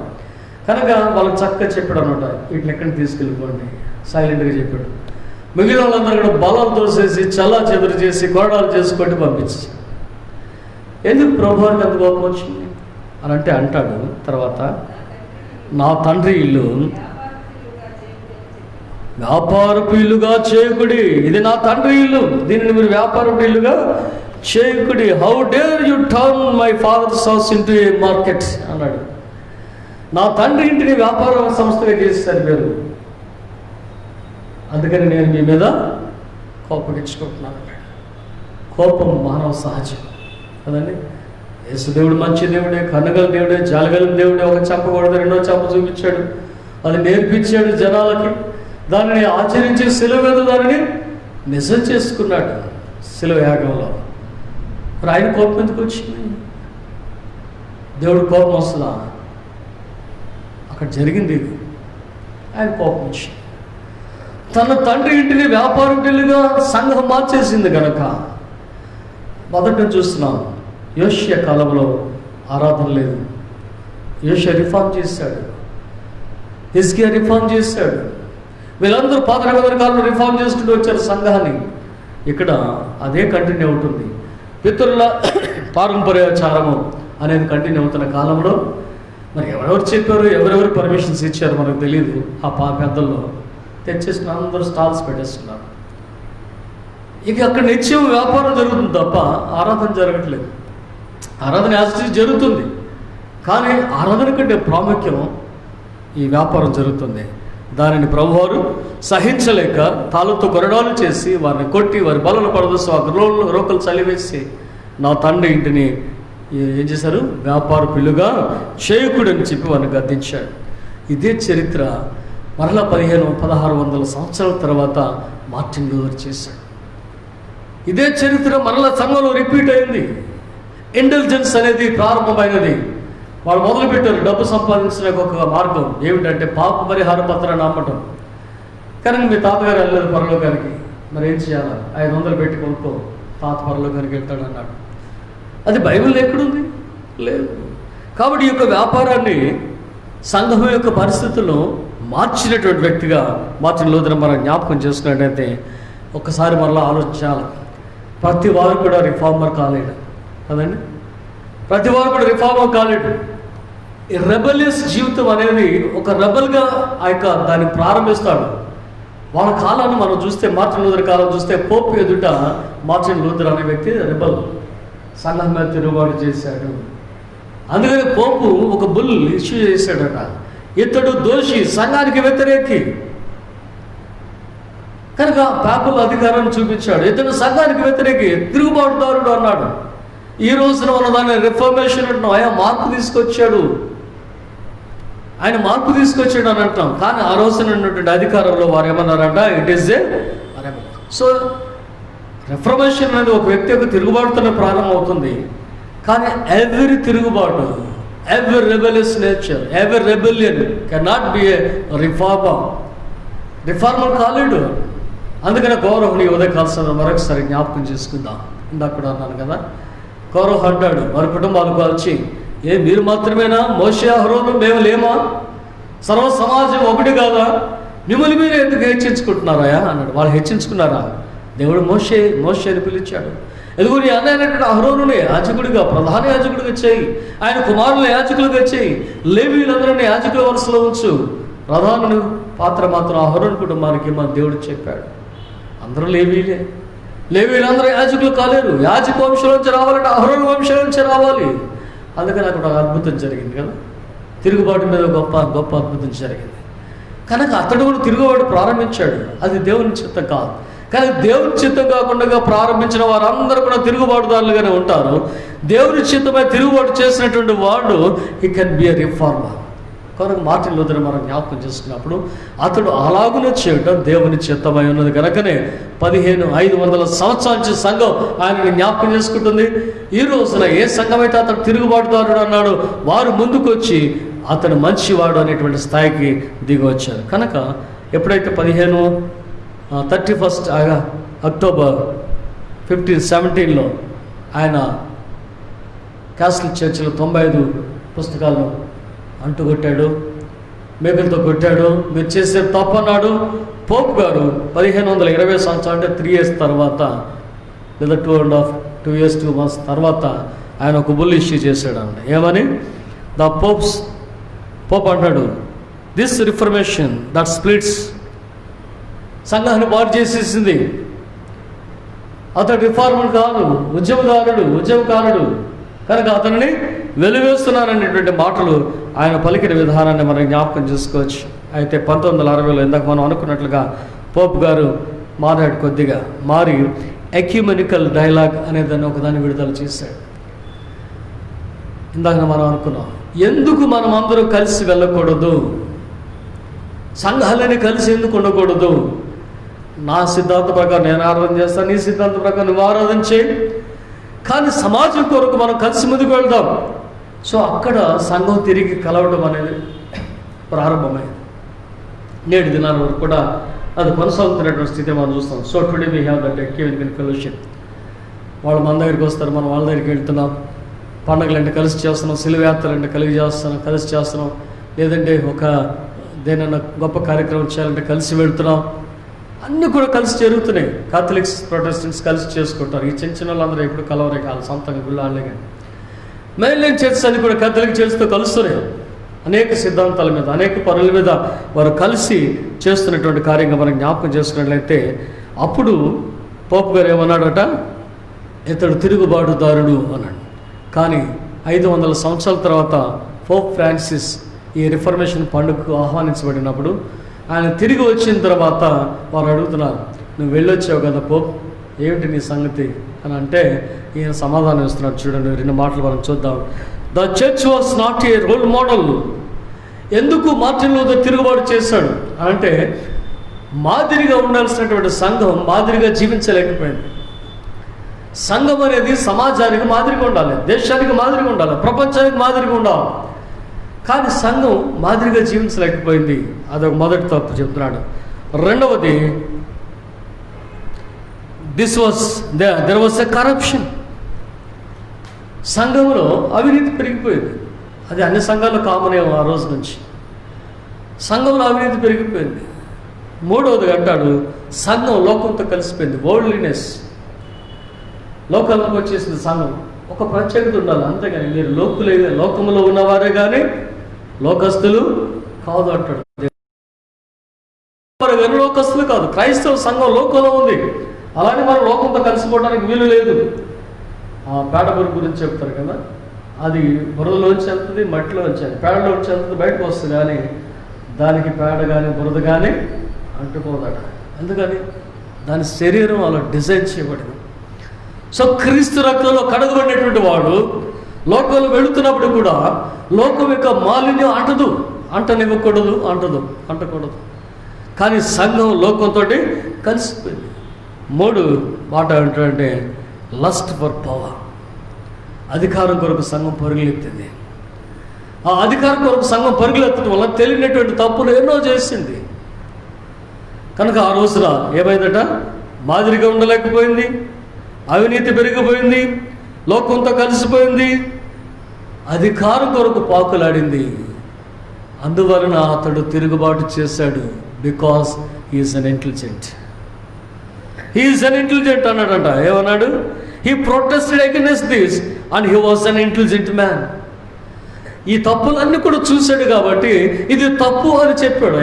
కనుక వాళ్ళకి చక్కగా చెప్పాడు అనమాట, వీటిని ఎక్కడికి తీసుకెళ్ళిపోండి, సైలెంట్గా చెప్పాడు. మిగిలిన వాళ్ళందరూ కూడా బలాలు తోసేసి చల్లా చెదురు చేసి కొరడాలు చేసుకుంటూ పంపించి, ఎందుకు ప్రభువారికి అంత కోపం వచ్చింది అని అంటే అంటాడు తర్వాత, నా తండ్రి ఇల్లు వ్యాపారపు ఇల్లుగా చేయకుడి, ఇది నా తండ్రి ఇల్లు, దీనిని మీరు వ్యాపారపు ఇల్లుగా చేయకుడి. How dare you turn my father's house into a market అన్నాడు. నా తండ్రి ఇంటిని వ్యాపార సంస్థగా చేస్తారు మీరు, అందుకని నేను మీ మీద కోపగించుకుంటున్నాను. కోపం మానవ సహజం కదండి. యేసుదేవుడు మంచి దేవుడే, కన్నగల దేవుడే, జాలగల దేవుడే. ఒక చెప్పకూడదు, రెండో చెప్ప చూపించాడు, అది నేర్పించాడు జనాలకి. దానిని ఆచరించి శిలువ మీద దానిని నిజం చేసుకున్నాడు శిలువ యాగంలో. మరి ఆయన కోపం ఎందుకు వచ్చింది? దేవుడు కోపం వస్తుందా? అక్కడ జరిగింది ఇది. ఆయన కోపం వచ్చింది. తన తండ్రి ఇంటిని వ్యాపారం ఇల్లుగా సంఘం మార్చేసింది కనుక. మొదట చూస్తున్నాం, యోషియా కాలంలో ఆరాధన లేదు. యోషియా రిఫార్మ్ చేశాడు, హిజ్కియా రిఫార్మ్ చేశాడు. వీళ్ళందరూ పాత నిబంధన కాలంలో రిఫార్మ్ చేసుకుంటూ వచ్చారు సంఘాన్ని. ఇక్కడ అదే కంటిన్యూ అవుతుంది. పితరుల పారంపర్యాచారము అనేది కంటిన్యూ అవుతున్న కాలంలో మరి ఎవరెవరు చెప్పారు, ఎవరెవరు పర్మిషన్స్ ఇచ్చారు మనకు తెలియదు. ఆ పెద్దల్లో తెచ్చేసిన అందరూ స్టాల్స్ పెట్టేస్తున్నారు. ఇక అక్కడ నిత్యం వ్యాపారం జరుగుతుంది తప్ప ఆరాధన జరగట్లేదు. ఆరాధన యాస్టి జరుగుతుంది, కానీ ఆరాధన కంటే ప్రాముఖ్యం ఈ వ్యాపారం జరుగుతుంది. దానిని ప్రభువారు సహించలేక తాళ్ళతో కొరడాలు చేసి వారిని కొట్టి వారి బలను పడదోసి ఆ రోకలు చలివేసి నా తండ్రి ఇంటిని ఏం చేశారు, వ్యాపార పిల్లుగా చేయకుడని చెప్పి వారిని గద్దించాడు. ఇదే చరిత్ర మరలా 1500-1600 సంవత్సరాల తర్వాత మార్టిన్ లూథర్ చేశాడు. ఇదే చరిత్ర మరలా సంఘంలో రిపీట్ అయింది. ఇంటెలిజెన్స్ అనేది ప్రారంభమైనది వాళ్ళు మొదలుపెట్టారు డబ్బు సంపాదించడానికి ఒక మార్గం ఏమిటంటే పాప పరిహార పత్రాన్ని అమ్మటం. కానీ మీ తాతగారు వెళ్ళలేదు పరలోకానికి, మరి ఏం చేయాలి? 500 పెట్టి కొనుక్కో, తాత పరలోకానికి వెళ్తాడు అన్నాడు. అది బైబిల్ ఎక్కడుంది? లేదు. కాబట్టి ఈ యొక్క వ్యాపారాన్ని సంఘం యొక్క పరిస్థితులను మార్చినటువంటి వ్యక్తిగా మార్టిన్ లూథర్ మనం జ్ఞాపకం చేసుకున్నట్టయితే ఒక్కసారి మరలా ఆలోచించాలి. ప్రతి వారు కూడా రిఫార్మర్ కాలేడు కదండి, ప్రతి వారు కూడా రిఫార్మర్ కాలేడు. ఈ రెబలియస్ జీవితం అనేది ఒక రెబల్గా ఆ యొక్క దాన్ని ప్రారంభిస్తాడు. వాళ్ళ కాలాన్ని మనం చూస్తే, మార్టిన్ లూథర్ కాలం చూస్తే, పోప్ ఎదుట మార్టిన్ లూథర్ అనే వ్యక్తి రెబల్, సంఘం మీద తిరుగుబాటు చేశాడు. అందుకని పోపు ఒక బుల్ ఇష్యూ చేశాడట. ఇతడు దోషి, సంఘానికి వ్యతిరేకి కనుక పాపుల అధికారాన్ని చూపించాడు. ఇతడు సంఘానికి వ్యతిరేకి, తిరుగుబాటుదారుడు అన్నాడు. ఈ రోజున మనం దాన్ని రిఫర్మేషన్ అంటున్నాం. ఆయన మార్పు తీసుకొచ్చాడు, ఆయన మార్పు తీసుకొచ్చాడు అని అంటాం. కానీ ఆ రోజున ఉన్నటువంటి అధికారంలో వారు ఏమన్నారంట, it is a rebel. So reformation అనేది ఒక వ్యక్తి యొక్క తిరుగుబాటుతోనే ప్రారంభమవుతుంది. కానీ ఎవరి తిరుగుబాటు, ఎవరి రెబెలియస్ నేచర్, ఎవరి rebellion can not be a reformer కాలేడు. అందుకనే గౌరవుని ఉదయకాల్సిన మరొకసారి జ్ఞాపకం చేసుకుందాం. ఇందాక కూడా అన్నాను కదా, గౌరవ్ అంటాడు వారి కుటుంబాలకు వచ్చి, మీరు మాత్రమేనా? మోషే అహరోను మేము లేమా? సర్వ సమాజం ఒకటి కాదా? మిమ్మల్ని మీరే ఎందుకు హెచ్చించుకుంటున్నారా అన్నాడు. వాళ్ళు హెచ్చించుకున్నారా? దేవుడు మోషేని పిలిచాడు. ఎదుగు నీ అన్నైనటువంటి అహరోనుని యాజకుడిగా, ప్రధాన యాజకుడిగా చేయి, ఆయన కుమారుల యాజకులుగా చేయి, లేవీలందరినీ యాజకుల వరుసలో ఉంచు, ప్రధానుని పాత్ర మాత్రం అహరోను కుటుంబానికి మన దేవుడు చెప్పాడు. అందరూ లేవీలే, లేవీలందరూ యాజకులు కాలేరు. యాజక వంశం నుంచి రావాలంటే అహరోను వంశం నుంచి రావాలి. అందుకని అక్కడ ఒక అద్భుతం జరిగింది కదా, తిరుగుబాటు మీద గొప్ప అద్భుతం జరిగింది. కనుక అతడు కూడా తిరుగుబాటు ప్రారంభించాడు. అది దేవుని చిత్తం కాదు. కానీ దేవుని చిత్తం కాకుండా ప్రారంభించిన వారందరూ కూడా తిరుగుబాటుదారులుగానే ఉంటారు. దేవుని చిత్తమై తిరుగుబాటు చేసినటువంటి వాడు he can be a reformer. కనుక మార్టిన్ లూథర్ మనం జ్ఞాపకం చేసుకున్నప్పుడు అతడు అలాగునే చేయడం దేవుని చిత్తమై ఉన్నది. కనుకనే 1500 సంవత్సరాల నుంచి సంఘం ఆయనని జ్ఞాపకం చేసుకుంటుంది. ఈ రోజున ఏ సంఘం అయితే అతడు తిరుగుబాటుదారుడు అన్నాడు, వారు ముందుకు వచ్చి అతడు మంచివాడు అనేటువంటి స్థాయికి దిగి వచ్చారు. కనుక ఎప్పుడైతే 31 అక్టోబర్ 1517లో ఆయన క్యాథలిక్ చర్చిలో 95 పుస్తకాలను అంటుకొట్టాడు, మేకులతో కొట్టాడు. మీరు చేసే తప్పన్నాడు. పోప్ గారు 1520 సంవత్సరాలు అంటే 3 years తర్వాత, లేదా 2 years 2 months తర్వాత ఆయన ఒక బుల్ ఇష్యూ చేశాడు అన్న. ఏమని? పోప్ అంటాడు, దిస్ రిఫర్మేషన్ దట్ స్ప్లిట్స్, సంఘాన్ని బాగు చేసేసింది. అతడు రిఫార్మర్ కాదు, ఉద్యమకారుడు కనుక అతనిని వెలివేస్తున్నారనేటువంటి మాటలు ఆయన పలికిన విధానాన్ని మనం జ్ఞాపకం చేసుకోవచ్చు. అయితే 1960లో ఇందాక మనం అనుకున్నట్లుగా పోప్ గారు మారాడు, కొద్దిగా మారి ఎక్యుమెనికల్ డైలాగ్ అనేదాన్ని ఒకదాన్ని విడుదల చేశాడు. ఇందాక మనం అనుకున్నాం, ఎందుకు మనం అందరూ కలిసి వెళ్ళకూడదు, సంఘాలని కలిసి ఎందుకు ఉండకూడదు? నా సిద్ధాంత ప్రకారం నేను ఆరాధన చేస్తాను, నీ సిద్ధాంత ప్రకారం నువ్వు ఆరాధన చేయి, కానీ సమాజం కొరకు మనం కలిసి ముందుకు వెళ్దాం. సో అక్కడ సంఘం తిరిగి కలవడం అనేది ప్రారంభమైంది. నేటి దినాల వరకు కూడా అది కొనసాగుతున్నటువంటి స్థితి మనం చూస్తాం. So today we have that ecumenical fellowship. వాళ్ళు మన దగ్గరికి వస్తారు, మనం వాళ్ళ దగ్గరికి వెళ్తున్నాం. పండుగలు అంటే కలిసి చేస్తున్నాం, సిలువయాత్రలు అంటే కలిసి చేస్తున్నాం, లేదంటే ఒక దేనన్నా గొప్ప కార్యక్రమం చేయాలంటే కలిసి వెళ్తున్నాం. అన్నీ కూడా కలిసి జరుగుతున్నాయి. కాథలిక్స్, ప్రొటెస్టెంట్స్ కలిసి చేసుకుంటారు. ఈ చిన్న వాళ్ళందరూ ఎప్పుడు కలవరే కాదు, సొంతంగా గుళ్ళాళ్ళే. కానీ మెయిన్లైన్ చర్చ్ అని కూడా కాథలిక్ చర్చ్తో కలుస్తున్నాయి. అనేక సిద్ధాంతాల మీద, అనేక పనుల మీద వారు కలిసి చేస్తున్నటువంటి కార్యంగా మనం జ్ఞాపకం చేసుకున్నట్లయితే, అప్పుడు పోప్ గారు ఏమన్నాడట, ఇతడు తిరుగుబాటుదారుడు అన్నాడు. కానీ 500 సంవత్సరాల తర్వాత పోప్ ఫ్రాన్సిస్ ఈ రిఫర్మేషన్ పండుగకు ఆహ్వానించబడినప్పుడు ఆయన తిరిగి వచ్చిన తర్వాత వారు అడుగుతున్నారు, నువ్వు వెళ్ళొచ్చావు కదా పోప్, ఏమిటి నీ సంగతి అని అంటే ఈయన సమాధానం ఇస్తున్నాడు. చూడండి, 2 మాటలు మనం చూద్దాం. The church was not a role model. ఎందుకు మార్టిన్ లూథర్ తిరుగుబాటు చేశాడు అంటే, మాదిరిగా ఉండాల్సినటువంటి సంఘం మాదిరిగా జీవించలేకపోయింది. సంఘం అనేది సమాజానికి మాదిరిగా ఉండాలి, దేశానికి మాదిరిగా ఉండాలి, ప్రపంచానికి మాదిరిగా ఉండాలి. కానీ సంఘం మాదిరిగా జీవించలేకపోయింది. అదొక మొదటి తప్పు చెప్తున్నాడు. రెండవది, దెర్ వాస్ ఎ కరప్షన్. సంఘంలో అవినీతి పెరిగిపోయింది. అది అన్ని సంఘాల్లో కామన్ ఏమో ఆ రోజు నుంచి. సంఘంలో అవినీతి పెరిగిపోయింది. మూడవది అంటాడు, సంఘం లోకంతో కలిసిపోయింది. వరల్డ్లీనెస్, లోకంలోకి వచ్చేసింది సంఘం. ఒక ప్రత్యేకత ఉండాలి, అంతేగాని మీరు లోకంలో ఉన్నవారే కానీ లోకస్తులు కాదు అంటాడు. మరి లోకస్తులు కాదు, క్రైస్తవ సంఘం లోకంలో ఉంది. అలానే మనం లోకంతో కలిసిపోవడానికి వీలు లేదు. ఆ పేడ బురుగు గురించి చెప్తారు కదా, అది బురదలోంచి వెళ్తుంది, మట్టిలోంచి వెళ్తుంది, పేడలోంచి వెళ్తుంది, బయటకు వస్తుంది. కానీ దానికి పేడ కానీ బురద కానీ అంటుకోదట. అందుకని దాని శరీరం అలా డిజైన్ చేయబడింది. సో క్రీస్తు రక్తంలో కడగబడినటువంటి వాడు లోకంలో వెళుతున్నప్పుడు కూడా లోకం యొక్క మాలిన్యం అంటకూడదు. కానీ సంఘం లోకంతో కలిసిపోయింది. మూడు మాట ఏంటంటే లస్ట్ ఫర్ పవర్. అధికారం కొరకు సంఘం పరుగులెత్తింది. ఆ అధికారం కొరకు సంఘం పరుగులెత్తడం వల్ల తెలియనటువంటి తప్పులు ఎన్నో చేసింది. కనుక ఆ రోజున ఏమైందట, మాదిరిగా ఉండలేకపోయింది, అవినీతి పెరిగిపోయింది, లోకంతో కలిసిపోయింది, అధికారం కొరకు పాకులాడింది. అందువలన అతడు తిరుగుబాటు చేశాడు. బికాస్ హీఈస్ అన్ ఇంటెలిజెంట్ అన్నాడంట. ఏమన్నాడు? He protested against this and he was an intelligent man. ఈ తప్పులన్నీ కూడా చూశాడు కాబట్టి ఇది తప్పు అని చెప్పాడు.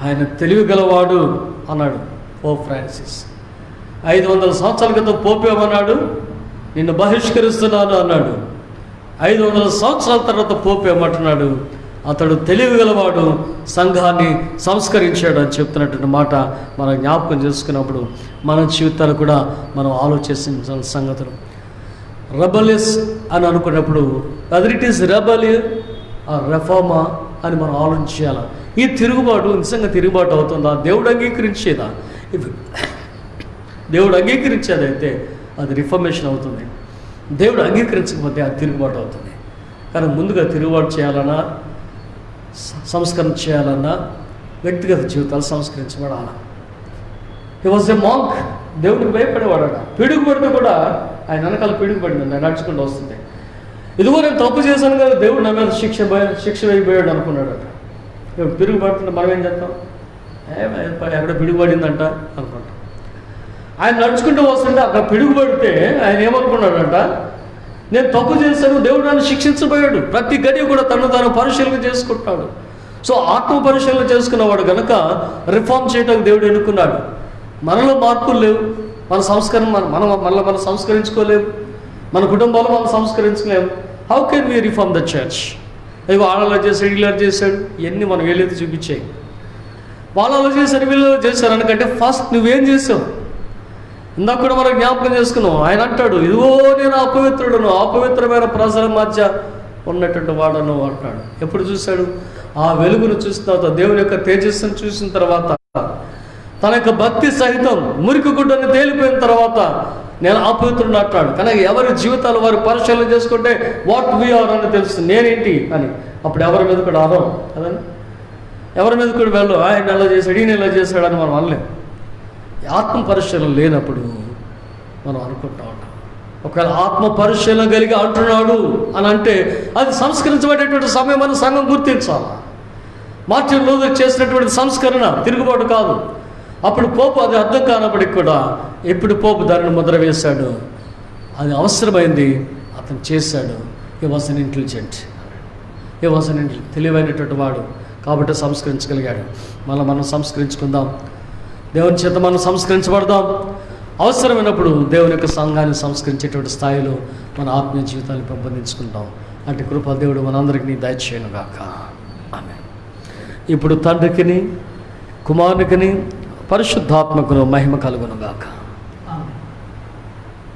ఆయన తెలివి గలవాడు అన్నాడు పోప్ ఫ్రాన్సిస్. 500 సంవత్సరాల క్రితం పోపేమన్నాడు, నిన్ను బహిష్కరిస్తున్నాను అన్నాడు. 500 సంవత్సరాల తర్వాత పోపేమంటున్నాడు, అతడు తెలివి గలవాడు, సంఘాన్ని సంస్కరించాడు అని చెప్తున్నటువంటి మాట మనం జ్ఞాపకం చేసుకున్నప్పుడు మన జీవితాలు కూడా మనం ఆలోచించిన సంగతులు. రెబలియస్ అని అనుకున్నప్పుడు whether it is rebellion or reformer అని మనం ఆలోచించాలి. ఈ తిరుగుబాటు నిజంగా తిరుగుబాటు అవుతుందా? దేవుడు అంగీకరించేదా? దేవుడు అంగీకరించేదైతే అది రిఫర్మేషన్ అవుతుంది. దేవుడు అంగీకరించకపోతే అది తిరుగుబాటు అవుతుంది. కానీ ముందుగా తిరుగుబాటు చేయాలన్నా, సంస్కరణ చేయాలన్నా వ్యక్తిగత జీవితాలు సంస్కరించబడాలి. He was a monk. దేవుడికి భయపడేవాడట. పిడుగు పడితే కూడా ఆయన వెనకాల పిడుగు పడింది, నేను నడుచుకుంటూ వస్తుంది. ఇదిగో నేను తప్పు చేశాను కదా, దేవుడు నా మీద శిక్ష వేయబోయాడు అనుకున్నాడట. ఇప్పుడు పిడుగు పడుతుంటే మనం ఏం చేస్తాం? ఎక్కడ పిడుగు పడిందంట అనుకుంటాం. ఆయన నడుచుకుంటూ వస్తుంటే అక్కడ పిడుగు పడితే ఆయన ఏమనుకున్నాడంట, నేను తప్పు చేశాను, దేవుడు నన్ను శిక్షించబోయాడు. ప్రతి గడియ కూడా తను తాను పరిశీలన చేసుకుంటాడు. సో ఆత్మ పరిశీలన చేసుకున్నవాడు కనుక రిఫార్మ్ చేయడానికి దేవుడు ఎన్నుకున్నాడు. మనలో మార్పులు లేవు, మన సంస్కరణ మనం సంస్కరించుకోలేము, మన కుటుంబాలు మనం సంస్కరించలేము. How can we reform the church? ఇవి వాళ్ళలా చేశాడు, ఇలా చేశాడు, ఇవన్నీ మనం ఏలైతే చూపించాయి. వాళ్ళలా చేశారు, వీళ్ళు చేశారు అనకంటే ఫస్ట్ నువ్వేం చేసావు? ఇందాక కూడా మనం జ్ఞాపకం చేసుకున్నాం. ఆయన అంటాడు, ఇదిగో నేను అపవిత్రుడును, అపవిత్రమైన ప్రజల మధ్య ఉన్నటువంటి వాడను అంటాడు. ఎప్పుడు చూశాడు? ఆ వెలుగును చూసిన తర్వాత, దేవుని యొక్క తేజస్సును చూసిన తర్వాత, తన యొక్క భక్తి సహితం మురికి గుడ్డని తేలిపోయిన తర్వాత నేను అపవిత్రుడు అంటాడు. కానీ ఎవరి జీవితాలు వారు పరిశీలన చేసుకుంటే వాట్ వీఆర్ అని తెలుస్తుంది, నేనేంటి అని. అప్పుడు ఎవరి మీద కూడా ఆదాం కదండి, ఎవరి మీద కూడా వెళ్ళు, ఆయన ఎలా చేశాడు, ఈయన ఎలా చేశాడని మనం అనలేం. ఆత్మ పరిశీలన లేనప్పుడు మనం అనుకుంటా ఉంటాం. ఒకవేళ ఆత్మ పరిశీలన కలిగి అంటున్నాడు అని అంటే అది సంస్కరించబడేటువంటి సమయం అని సంఘం గుర్తించాలి. మార్టిన్ లూథర్ చేసినటువంటి సంస్కరణ తిరుగుబాటు కాదు. అప్పుడు పోపు అది అర్థం కానప్పటికి కూడా ఎప్పుడు పోపు దానిని ముద్ర వేశాడు, అది అవసరమైంది, అతను చేశాడు. హీ వాజ్ అన్ ఇంటెలిజెంట్, తెలివైనటువంటి వాడు కాబట్టి సంస్కరించగలిగాడు. మనం సంస్కరించుకుందాం, దేవుని చేత మనం సంస్కరించబడదాం. అవసరమైనప్పుడు దేవుని యొక్క సంఘాన్ని సంస్కరించేటువంటి స్థాయిలో మన ఆత్మీయ జీవితాన్ని పెంపొందించుకుందాం. అంటే కృప దేవుడు మనందరికీ దయచేయను గాక. ఆమేన్. ఇప్పుడు తండ్రికిని, కుమారునికిని, పరిశుద్ధాత్మకును మహిమ కలుగును గాక.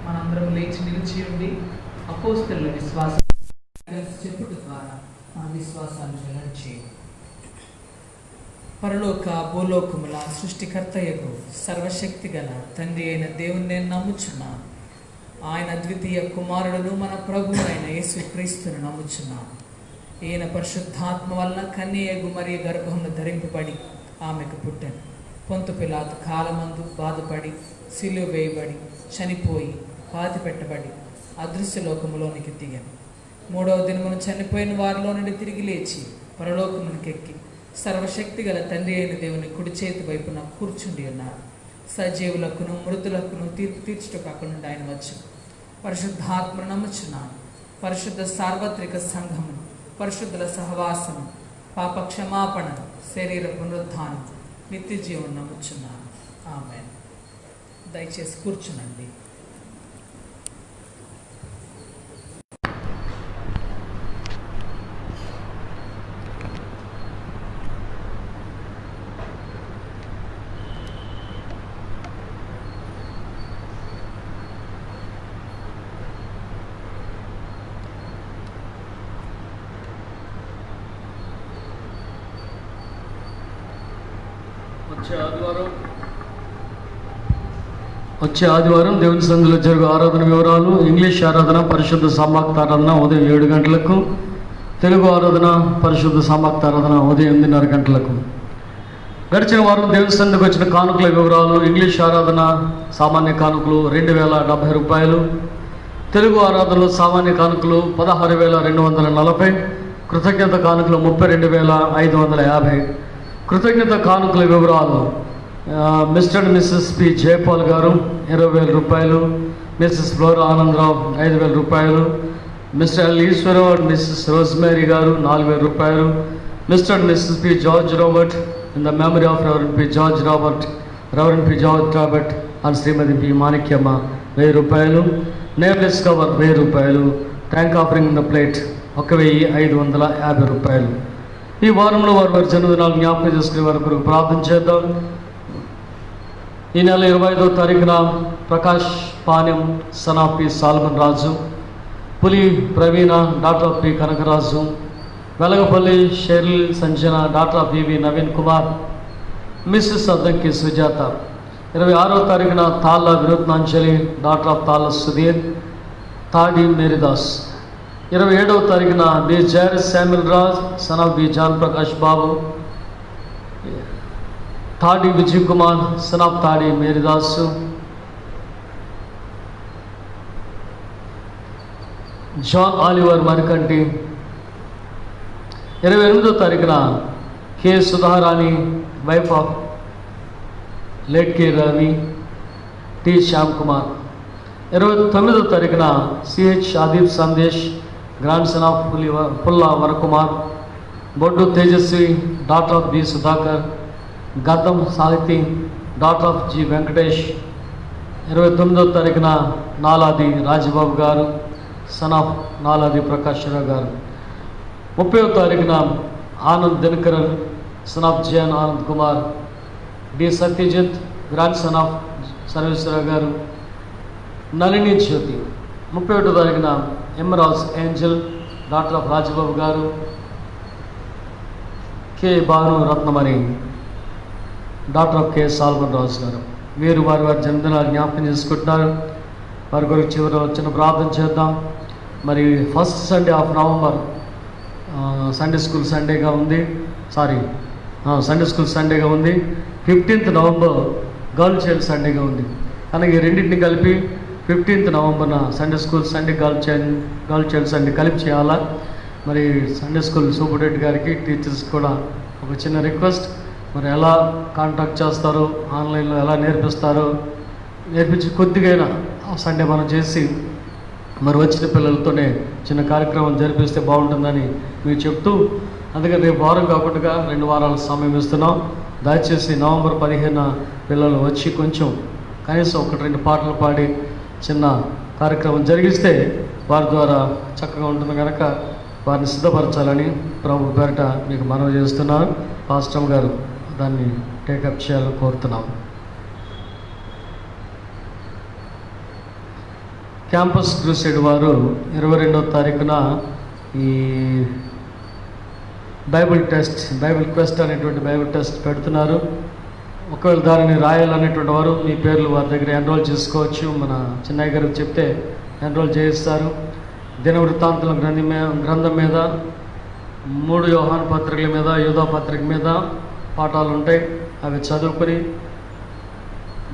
మనందరం లేచి నిలిచి ఉండి అపోస్తలుల విశ్వాసం చెప్పుట ద్వారా మన విశ్వాసాన్ని వెల్లడి చేయండి. పరలోక భూలోకముల సృష్టికర్తయగు సర్వశక్తి గల తండ్రి అయిన దేవుని నేను నమ్ముచున్నాను. ఆయన ద్వితీయ కుమారుడును మన ప్రభువు అయిన యేసుక్రీస్తును నమ్ముచున్నాను. ఈయన పరిశుద్ధాత్మ వలన కన్యయగు మరియ గర్భమును ధరింపబడి ఆమెకు పుట్టాను. పొంతు పిలాతు కాలమందు బాధపడి సిలువ వేయబడి చనిపోయి పాతి పెట్టబడి అదృశ్య లోకములోనికి దిగాను. 3వ దినమున చనిపోయిన వారిలో నుండి తిరిగి లేచి పరలోకమునికి ఎక్కి సర్వశక్తి గల తండ్రి అయిన దేవుని కుడి చేతి వైపున కూర్చుండి ఉన్నారు. సజీవులకును మృతులకును తీర్పు తీర్చుటకు అక్కడి నుండి ఆయన వచ్చి పరిశుద్ధాత్మను నమ్ముచున్నాను. పరిశుద్ధ సార్వత్రిక సంఘమును, పరిశుద్ధుల సహవాసము, పాప క్షమాపణ, శరీర పునరుద్ధానం, నిత్య జీవనం నమ్ముచున్నాను. ఆమేన్. దయచేసి కూర్చునండి. వచ్చే ఆదివారం దేవుని సన్నిధిలో జరుగు ఆరాధన వివరాలు. ఇంగ్లీష్ ఆరాధన పరిశుద్ధ సమాక్త ఆరాధన ఉదయం 7 గంటలకు, తెలుగు ఆరాధన పరిశుద్ధ సమాక్త ఆరాధన ఉదయం 8:30 గంటలకు. గడిచిన వారం దేవుని సన్నిధికి వచ్చిన కానుకల వివరాలు. ఇంగ్లీష్ ఆరాధన సామాన్య కానుకలు 2070 రూపాయలు, తెలుగు ఆరాధనలో సామాన్య కానుకలు 16,240, కృతజ్ఞత కానుకలు 32,550. కృతజ్ఞత కానుకల వివరాలు: Mr and Mrs P Jayapal garu 20,000 రూపాయలు, మిస్సెస్ ఫ్లోరా ఆనందరావు 5,000 రూపాయలు, Mr L Eswararao and Mrs Rosemary garu 4,000 రూపాయలు, Mr and Mrs P George Robert in the memory of Reverend P George Robert, Reverend P George Robert and Shrimati P Manikyamma 1,000 రూపాయలు, nameless cover 1,000 రూపాయలు, thank offering in the plate 1,550 రూపాయలు. ఈ వారంలో వారి జన్మదినాలు జ్ఞాపకం చేసుకునే వారి కొరకు ప్రార్థన చేద్దాం. ఈ నెల 25వ తారీఖున Prakash Panyam Sanapi Solomon Raju, Puli Praveena daughter P Kanakaraju, Velagapalli Cheryl Sanjana daughter P V Naveen Kumar, Mrs Addanki Sujatha. 26వ తారీఖున తాళ్ళ వినూత్నాంజలి డాక్టర్ ఆఫ్ తాళ్ళ సుధీర్, తాడి మేరీదాస్. 27వ తారీఖున B Jairus Samuel Raj son of B John Prakash Babu, Tadi Vijay Kumar son of Tadi Marydasu, John Oliver Marikanti. 28వ తారీఖున K Sudharani wife of late K Ravi, T Shyam Kumar. 29వ తారీఖున CH Adip Sandesh grand son of Pulla Varakumar, Boddu Tejaswi daughter of B Sudhakar, Gatham Sahithi daughter of G Venkatesh. 29వ తారీఖున నాలాది రాజబాబు గారు సన్ ఆఫ్ నాలాది ప్రకాశ్రావు గారు. 30వ తారీఖున Anand Dinakaran son of Jayan Anand Kumar, D Satyajit grand son of Sarveswararao garu, Nalini Jyothi. 31వ తారీఖున Emaraj Angel daughter of Rajababu garu, K Bhanu Ratnamani daughter of K Solomon Raju garu. వీరు వారి జన్మదినాలు జ్ఞాపకం చేసుకుంటున్నారు. వారి కొరకు చివరిలో చిన్న ప్రార్థన చేద్దాం. మరి first Sunday of November Sunday school సండేగా ఉంది. సండే స్కూల్ సండేగా ఉంది. 15th నవంబర్ గర్ల్ చైల్డ్ సండేగా ఉంది. కనుక ఈ రెండింటిని కలిపి 15th నవంబర్న Sunday school Sunday girl child Sunday కలిపి చేయాలా. మరి సండే స్కూల్ సూపరింటెండెంట్ గారికి టీచర్స్ కూడా ఒక చిన్న రిక్వెస్ట్, మరి ఎలా కాంటాక్ట్ చేస్తారో, ఆన్లైన్లో ఎలా నేర్పించి కొద్దిగైనా సండే మనం చేసి మరి వచ్చిన పిల్లలతోనే చిన్న కార్యక్రమం జరిపిస్తే బాగుంటుందని మీరు చెప్తూ, అందుకని రేపు వారం కాకుండా 2 వారాల సమయం ఇస్తున్నాం. దయచేసి నవంబర్ 15న పిల్లలు వచ్చి కొంచెం కనీసం 1-2 పాటలు పాడి చిన్న కార్యక్రమం జరిగిస్తే వారి ద్వారా చక్కగా ఉంటుంది. కనుక వారిని సిద్ధపరచాలని ప్రభు పేరిట మీకు మనవి చేస్తున్నాను. పాస్టర్ గారు దాన్ని టేకప్ చేయాలని కోరుతున్నాం. క్యాంపస్ క్రూసేడ్ వారు 22వ తారీఖున ఈ బైబిల్ క్వెస్ట్ అనేటువంటి బైబిల్ టెస్ట్ పెడుతున్నారు. ఒకవేళ దానిని రాయాలనేటువంటి వారు మీ పేర్లు వారి దగ్గర ఎన్రోల్ చేసుకోవచ్చు. మన చిన్నయ్య గారికి చెప్తే ఎన్రోల్ చేయిస్తారు. దినవృత్తాంతం గ్రంథం మీద 3 యోహాను పత్రికల మీద, యూదా పత్రిక మీద పాఠాలు ఉంటాయి. అవి చదువుకొని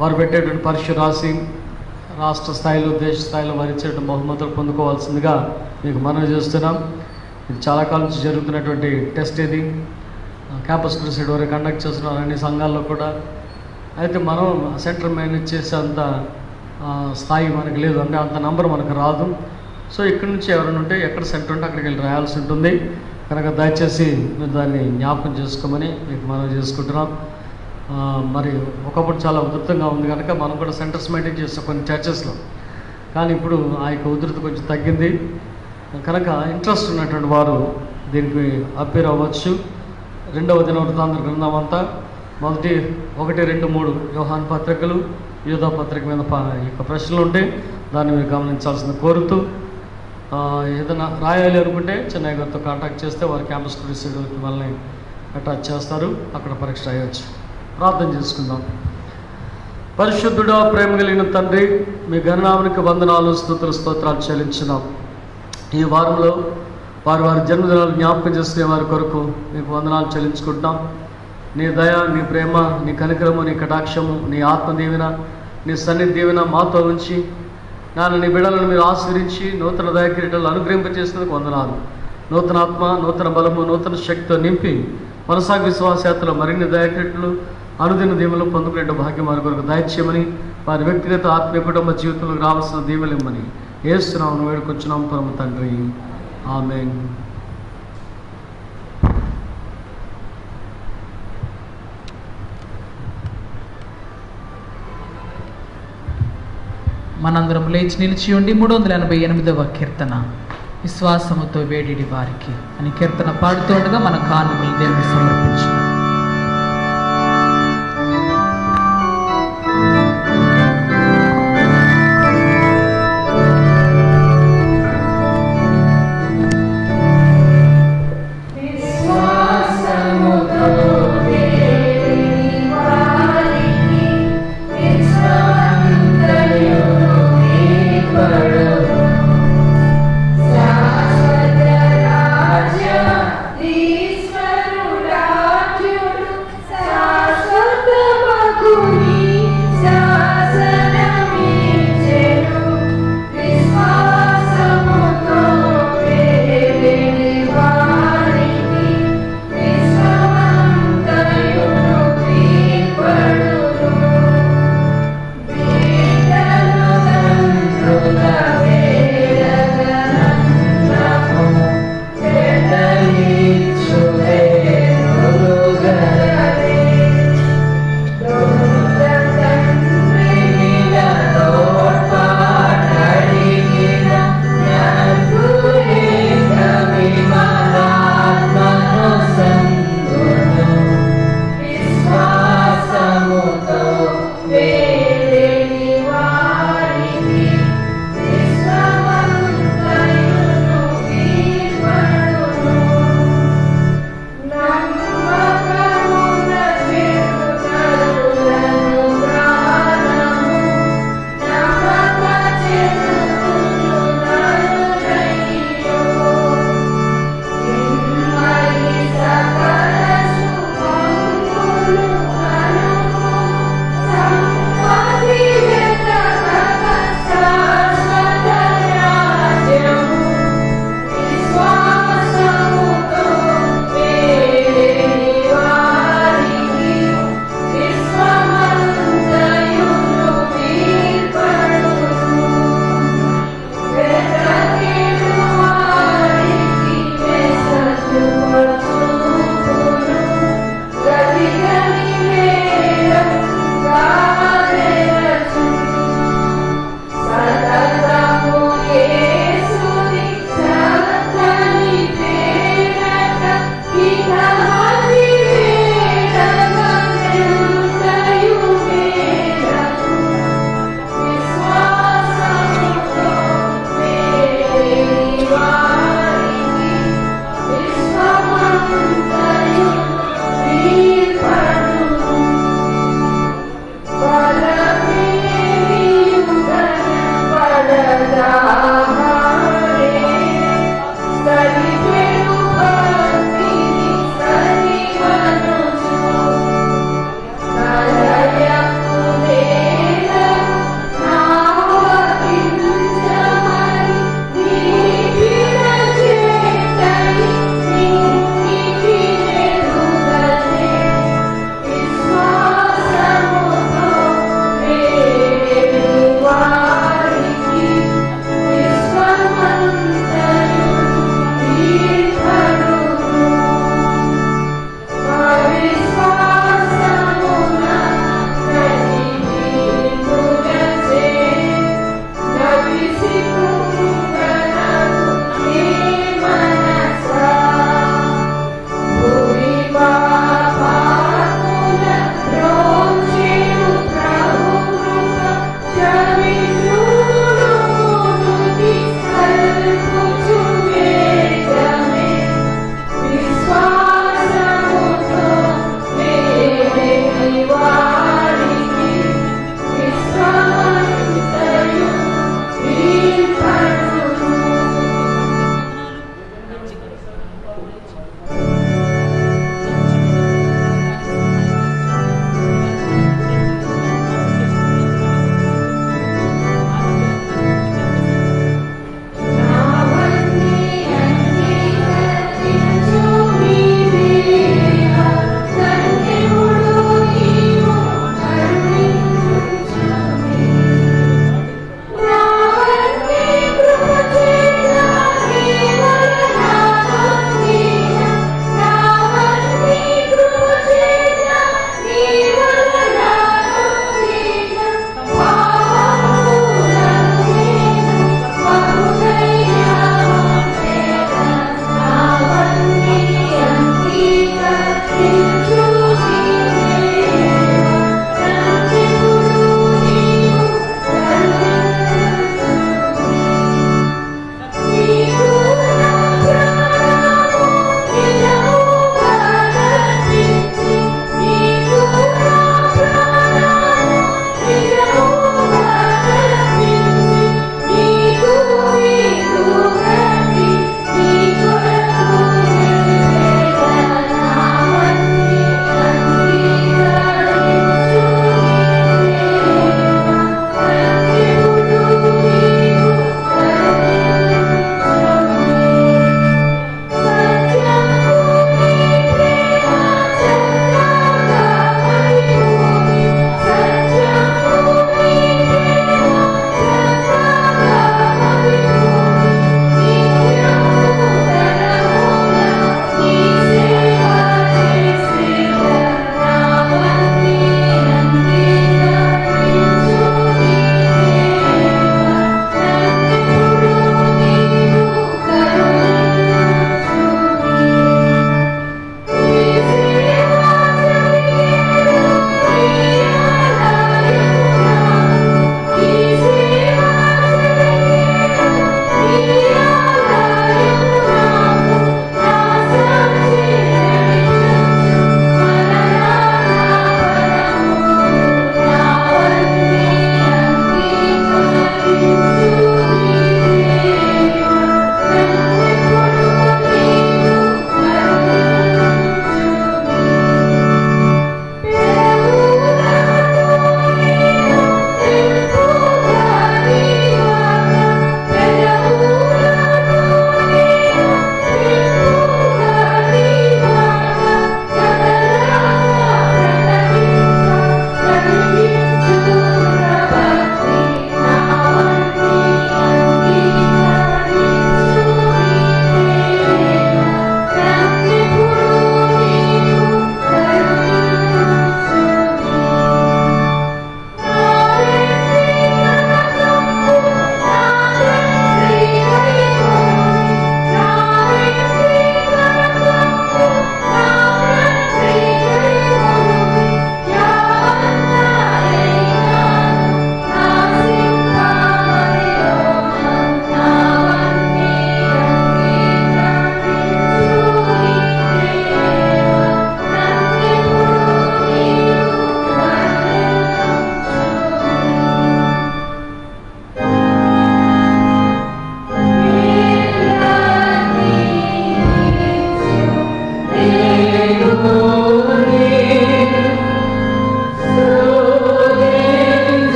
వారు పెట్టేటువంటి పరీక్ష రాసి రాష్ట్ర స్థాయిలో, దేశ స్థాయిలో వారు ఇచ్చేటువంటి బహుమతులు పొందుకోవాల్సిందిగా మీకు మనవి చేస్తున్నాం. ఇది చాలా కాలం నుంచి జరుగుతున్నటువంటి టెస్ట్. ఇది క్యాంపస్ క్రూసేడ్ వరకు కండక్ట్ చేస్తున్నారు అన్ని సంఘాల్లో కూడా. అయితే మనం సెంటర్ మేనేజ్ చేసే అంత స్థాయి మనకు లేదు, అంటే అంత నంబర్ మనకు రాదు. సో ఇక్కడి నుంచి ఎవరైనా ఉంటే ఎక్కడ సెంటర్ ఉంటే అక్కడికి వెళ్ళి రాయాల్సి ఉంటుంది. కనుక దయచేసి మీరు దాన్ని జ్ఞాపకం చేసుకోమని మీకు మనం చేసుకుంటున్నాం. మరి ఒకప్పుడు చాలా ఉధృతంగా ఉంది కనుక మనం కూడా సెంటర్స్ మెయింటైన్ చేస్తాం కొన్ని చర్చెస్లో. కానీ ఇప్పుడు ఆ యొక్క ఉధృతి కొంచెం తగ్గింది కనుక ఇంట్రెస్ట్ ఉన్నటువంటి వారు దీనికి అప్పీర్ అవ్వచ్చు. 2వ దినవృత్తాంత గ్రంథం అంతా 1, 2, 3 యోహాను పత్రికలు, యూదా పత్రిక మీద యొక్క ప్రశ్నలు ఉంటే దాన్ని మీరు గమనించాల్సింది కోరుతూ, ఏదైనా రాయాలి అనుకుంటే చెన్నై గారితో కాంటాక్ట్ చేస్తే వారు క్యాంపస్ క్రూసేడ్కి మనల్ని అటాచ్ చేస్తారు, అక్కడ పరీక్ష రాయవచ్చు. ప్రార్థన చేసుకుందాం. పరిశుద్ధుడా, ప్రేమ కలిగిన తండ్రి, మీ గణనామానికి వందనాలు, స్తుతులు, స్తోత్రాలు చెల్లించున్నాం. ఈ వారంలో వారి జన్మదినాలు జ్ఞాపకం చేసుకునే వారి కొరకు మీకు వందనాలు చెల్లించుకుంటున్నాం. నీ దయ, నీ ప్రేమ, నీ కనికరము, నీ కటాక్షము, నీ ఆత్మదీవెన, నీ సన్నిధి దీవెన మాతో ఉంచి నీ బిడ్డలను మీరు ఆశీర్వించి నూతన దయకిరీటాలు అనుగ్రహింపజేసినందుకు వందనాలు. నూతన ఆత్మ, నూతన బలము, నూతన శక్తితో నింపి మనసాగి విశ్వాసయాత్రలో మరిన్ని దయకిరీటాలు, అనుదిన దీవెనలు పొందుకునే భాగ్యం వారి కొరకు దయచేయమని, వారి వ్యక్తిగత ఆత్మీయ కుటుంబ జీవితంలో రావాల్సిన దీవెనలు ఇమ్మని యేసునామమున వేడుకొంచున్నాం పరమ తండ్రి. ఆమేన్. మనందరం లేచి నిలిచి ఉండి 388వ కీర్తన, విశ్వాసముతో వేడిడి వారికి అని కీర్తన పాడుతుండగా మన కానుకలు దేవునికి సమర్పించాం. ఈశ్వరుడా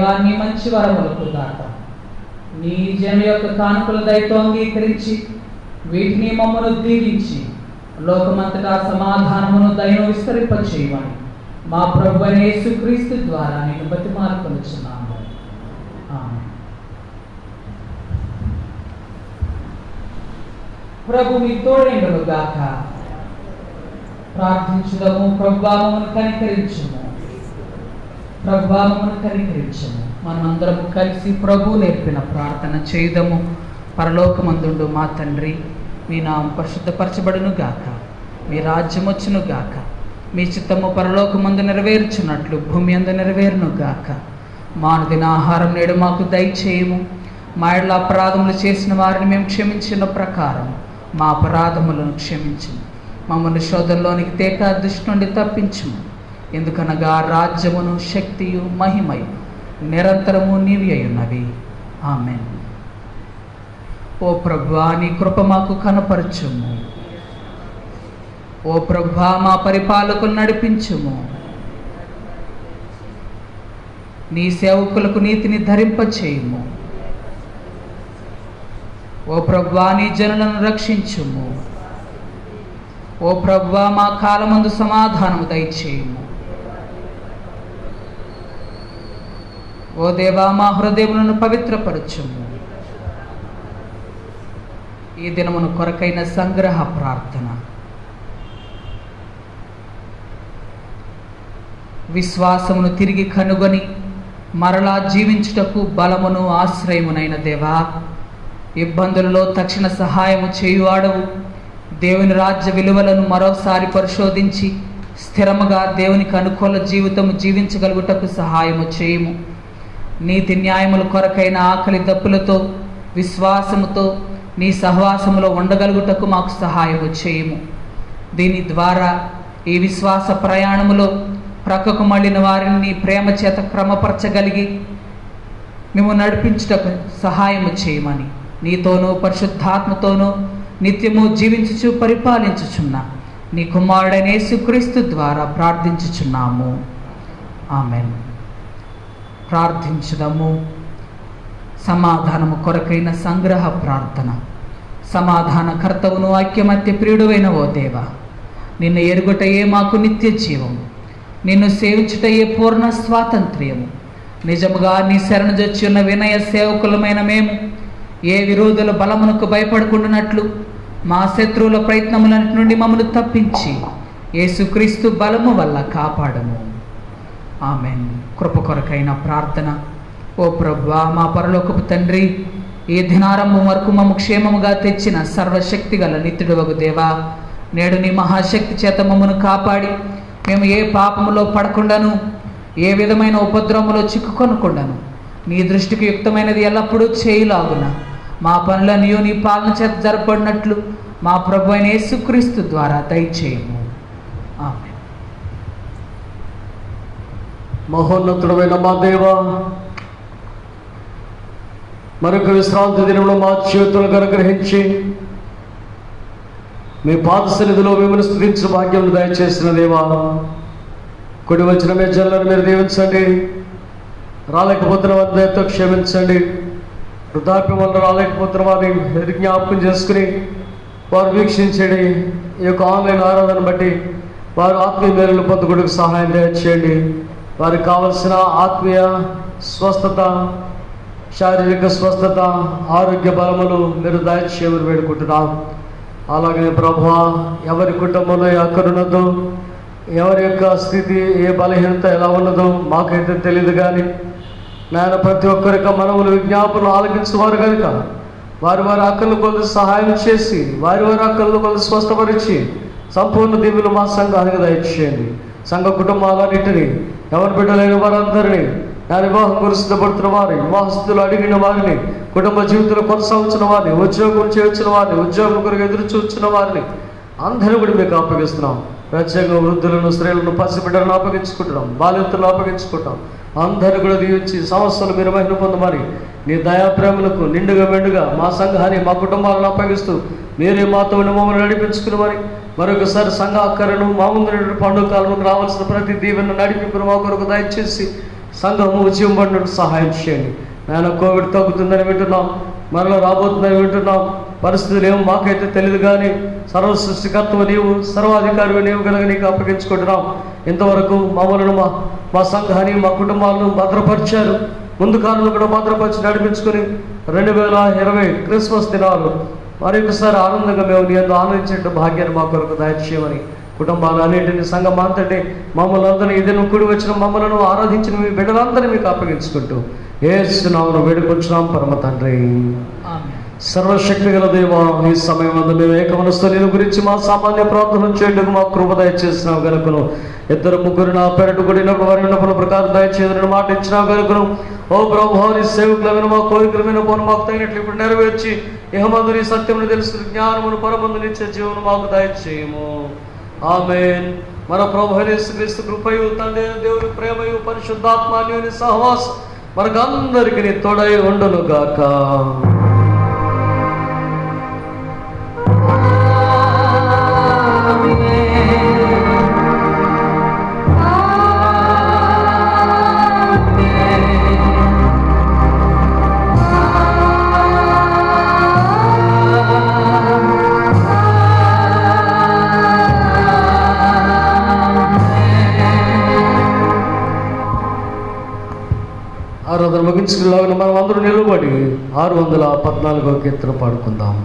దేవా నీ మంచి వరములకు దాత నీ జన యొక్క కానుకల దయతో అంగీకరించి వీటిని మమ్మను దీవించి లోకమంతటా సమాధానమును దయను విస్తరింపచేయమని మా ప్రభువైన యేసుక్రీస్తు ద్వారా నేను బతిమాలుకొనుచున్నాను. ఆమేన్. ప్రభు మీ తోడేండును గాక. ప్రార్థించుదము. ప్రభువా మమ్మను కనికరించుము. ప్రభువా మమ్మను కనికరించుము. మనమందరం కలిసి ప్రభు నేర్పిన ప్రార్థన చేయుదము. పరలోకమందుండు మా తండ్రి, మీ నామం పరిశుద్ధపరచబడును గాక. మీ రాజ్యం వచ్చును గాక. మీ చిత్తము పరలోకమందు నెరవేర్చున్నట్లు భూమి అందు నెరవేరును గాక. మానుదిన ఆహారం నేడు మాకు దయచేయము. మా ఎడల అపరాధములు చేసిన వారిని మేము క్షమించిన ప్రకారం మా అపరాధములను క్షమించుము. మమ్మల్ని శోధనలోనికి తేక దుష్టు నుండి తప్పించుము. ఎందుకనగా రాజ్యమును శక్తియు మహిమయు నిరంతరము నీవి అయ్యున్నవి. ఆమేన్. ఓ ప్రభువా నీ కృప మాకు కనపరచుము. ఓ ప్రభువా మా పరిపాలకులు నడిపించుము. నీ సేవకులకు నీతిని ధరింపచేయుము. ఓ ప్రభువా నీ జనులను రక్షించుము. ఓ ప్రభువా మా కాలమందు సమాధానము దయచేయుము. ఓ దేవా మా హృదయములను పవిత్రపరచుము. ఈ దినమును కొరకైన సంగ్రహ ప్రార్థన. విశ్వాసమును తిరిగి కనుగొని మరలా జీవించుటకు బలమును ఆశ్రయమునైన దేవా, ఇబ్బందులలో తక్షణ సహాయము చేయువాడవు. దేవుని రాజ్య విలువలను మరోసారి పరిశోధించి స్థిరముగా దేవునికి అనుకూల జీవితము జీవించగలుగుటకు సహాయము చేయుము. నీతి న్యాయముల కొరకైన ఆకలి దప్పులతో విశ్వాసముతో నీ సహవాసములో ఉండగలుగుటకు మాకు సహాయము చేయుము. దీని ద్వారా ఈ విశ్వాస ప్రయాణములో ప్రక్కకు మళ్ళిన వారిని నీ ప్రేమ చేత క్రమపరచగలిగి మేము నడిపించుటకు సహాయము చేయమని నీతోనూ పరిశుద్ధాత్మతోనూ నిత్యము జీవించుచు పరిపాలించుచున్న నీ కుమారుడైన యేసుక్రీస్తు ద్వారా ప్రార్థించుచున్నాము. ఆమేన్. ప్రార్థించుదాము. సమాధానము కొరకైన సంగ్రహ ప్రార్థన. సమాధానకర్తవును ఐక్యమత్య ప్రియుడువైన ఓ దేవా, నిన్ను ఎరుగుటయే మాకు నిత్య జీవము. నిన్ను సేవించుటయే పూర్ణ స్వాతంత్ర్యము. నిజముగా నీ శరణుజొచ్చి ఉన్న వినయ సేవకులమైన మేము ఏ విరోధుల బలమునకు భయపడకుండానట్లు మా శత్రువుల ప్రయత్నములన్నిటి నుండి మమ్మల్ని తప్పించి యేసుక్రీస్తు బలము వల్ల కాపాడము. ఆమేన్. కృప కొరకైన ప్రార్థన. ఓ ప్రభువా మా పరలోకపు తండ్రి, ఈ దినారంభం వరకు మమ్ము క్షేమముగా తెచ్చిన సర్వశక్తి గల నిత్యుడవగు దేవా, నేడు నీ మహాశక్తి చేత మమ్మను కాపాడి మేము ఏ పాపములో పడకుండాను ఏ విధమైన ఉపద్రవములో చిక్కుకొనకుండాను నీ దృష్టికి యుక్తమైనది ఎల్లప్పుడూ చేయులాగున మా పనులను నీ పాలన చేత జరపడినట్లు మా ప్రభు అయిన యేసుక్రీస్తు ద్వారా దయచేయము. ఆమేన్. మహోన్నతుడమైన మా దేవా, మరొక విశ్రాంతి దినంలో మా చేతులకు అనుగ్రహించి మీ పాద సన్నిధిలో మిమ్మల్ని స్తుతించు భాగ్యం దయచేసిన దేవా, కుడి వచ్చిన మీ జనులను మీరు దీవించండి. రాలేకపోతున్న వారి దయతో క్షమించండి. వృద్ధాప్యం వల్ల రాలేకపోతున్న వారిని జ్ఞాపకం చేసుకుని వారు వీక్షించండి. ఈ యొక్క ఆన్లైన్ ఆరాధన బట్టి వారు ఆత్మీయ మేలులు పొందుకోవడానికి సహాయం దయచేయండి. వారికి కావలసిన ఆత్మీయ స్వస్థత, శారీరక స్వస్థత, ఆరోగ్య బలములు మీరు దయచేయమని వేడుకుంటున్నాం. అలాగే ప్రభువా, ఎవరి కుటుంబంలో ఏ అక్కర ఉన్నదో, ఎవరి యొక్క స్థితి ఏ బలహీనత ఎలా ఉన్నదో మాకైతే తెలియదు. కానీ నాయన ప్రతి ఒక్కరికి మనములు విజ్ఞాపనలు ఆలకించేవారు కనుక వారి వారి అక్కర్లు కొద్ది సహాయం చేసి వారి వారి అక్కర్లు కొద్ది స్వస్థపరిచి సంపూర్ణ దీవులు మా సంఘానికి దయచేయండి. సంఘ కుటుంబాలన్నింటినీ, ఎవరి బిడ్డలైన వారందరినీ, నా వివాహం గురించి సిద్ధపడుతున్న వారిని, వివాహస్తులు అడిగిన వారిని, కుటుంబ జీవితంలో కొనసాగుతున్న వారిని, ఉద్యోగం చేయొచ్చిన వారిని, ఉద్యోగం కొరకు ఎదురు చూస్తున్న వారిని అందరూ కూడా మీకు అప్పగిస్తున్నాం. ప్రత్యేకంగా వృద్ధులను, స్త్రీలను, పసిబిడ్డలను అప్పగించుకుంటున్నాం, బాలింతలను అప్పగించుకుంటాం. అందరూ కూడా దీవించి సంవత్సరాలు మీరు మహిమ పొందమని నీ దయాప్రేమలకు నిండుగా మెండుగా మా సంఘాన్ని, మా కుటుంబాలను అప్పగిస్తూ మీరే మాతో మమ్మల్ని నడిపించుకుని మరొకసారి సంఘ అక్కరను మా ముందు పండుగ కాలంలోకి రావాల్సిన ప్రతి దీవెన నడిపింపును మా కొరకు దయచేసి సంఘము ఉద్యమం పడినట్టు సహాయం చేయండి నాయన. కోవిడ్ తగ్గుతుందని వింటున్నాం, మరలా రాబోతుందని వింటున్నాం. పరిస్థితులు ఏమో మాకైతే తెలియదు, కానీ సర్వ సృష్టికర్తవు నీవు, సర్వాధికారి నీవు కనుక నీకు అప్పగించుకుంటున్నాం. ఇంతవరకు మమ్మల్ని మా సంఘాన్ని, మా కుటుంబాలను భద్రపరిచారు. ముందు కాలంలో కూడా భద్రపరిచి నడిపించుకుని 2020 క్రిస్మస్ దినాలు మరొకసారి ఆనందంగా మేము నీ అందు ఆనందించే భాగ్యాన్ని మా కొరకు దయచేయమని, కుటుంబాలన్నింటినీ, సంఘం అంతటి మమ్మల్ని అందరినీ ఇదే కూడి వచ్చిన మమ్మల్ని ఆరాధించిన మీ బిడ్డలందరినీ మీకు అప్పగించుకుంటూ యేసు నామమున వేడుకొంచున్నాం పరమ తండ్రి. ఆమేన్. సర్వశక్తి గల దేవా, ఈ సమయం వద్ద మేము ఏకమనస్సుతో నీ గురించి మా సామాన్య ప్రార్థన చేయడానికి మా కృప దయచేసినావు కనుకను, 2-3 నా పేరటు కూడినప్పుడు వారి విన్నపల ప్రకారం దయచేదని మాట ఇచ్చినావు కనుకను, ఓ ప్రభు నీ సేవకులమైన మా కోరికల మీద పోను మాకు తగినట్లు ఇప్పుడు నెరవేర్చి ఇహమందు నీ సత్యమును తెలుసు జ్ఞానమును పరమందు నిత్య జీవను మాకు దయచేయము. ఆమేన్. మన ప్రభు యేసుక్రీస్తు కృపయు, తండ్రి దేవుని ప్రేమయు, పరిశుద్ధాత్మ అన్యోన్య సహవాసం మనకందరికీ తోడై ఉండును గాక. ఆరాధన ముగించుకులాగా మనం అందరూ నిలబడి 614వ కీర్తన పాడుకుందాం.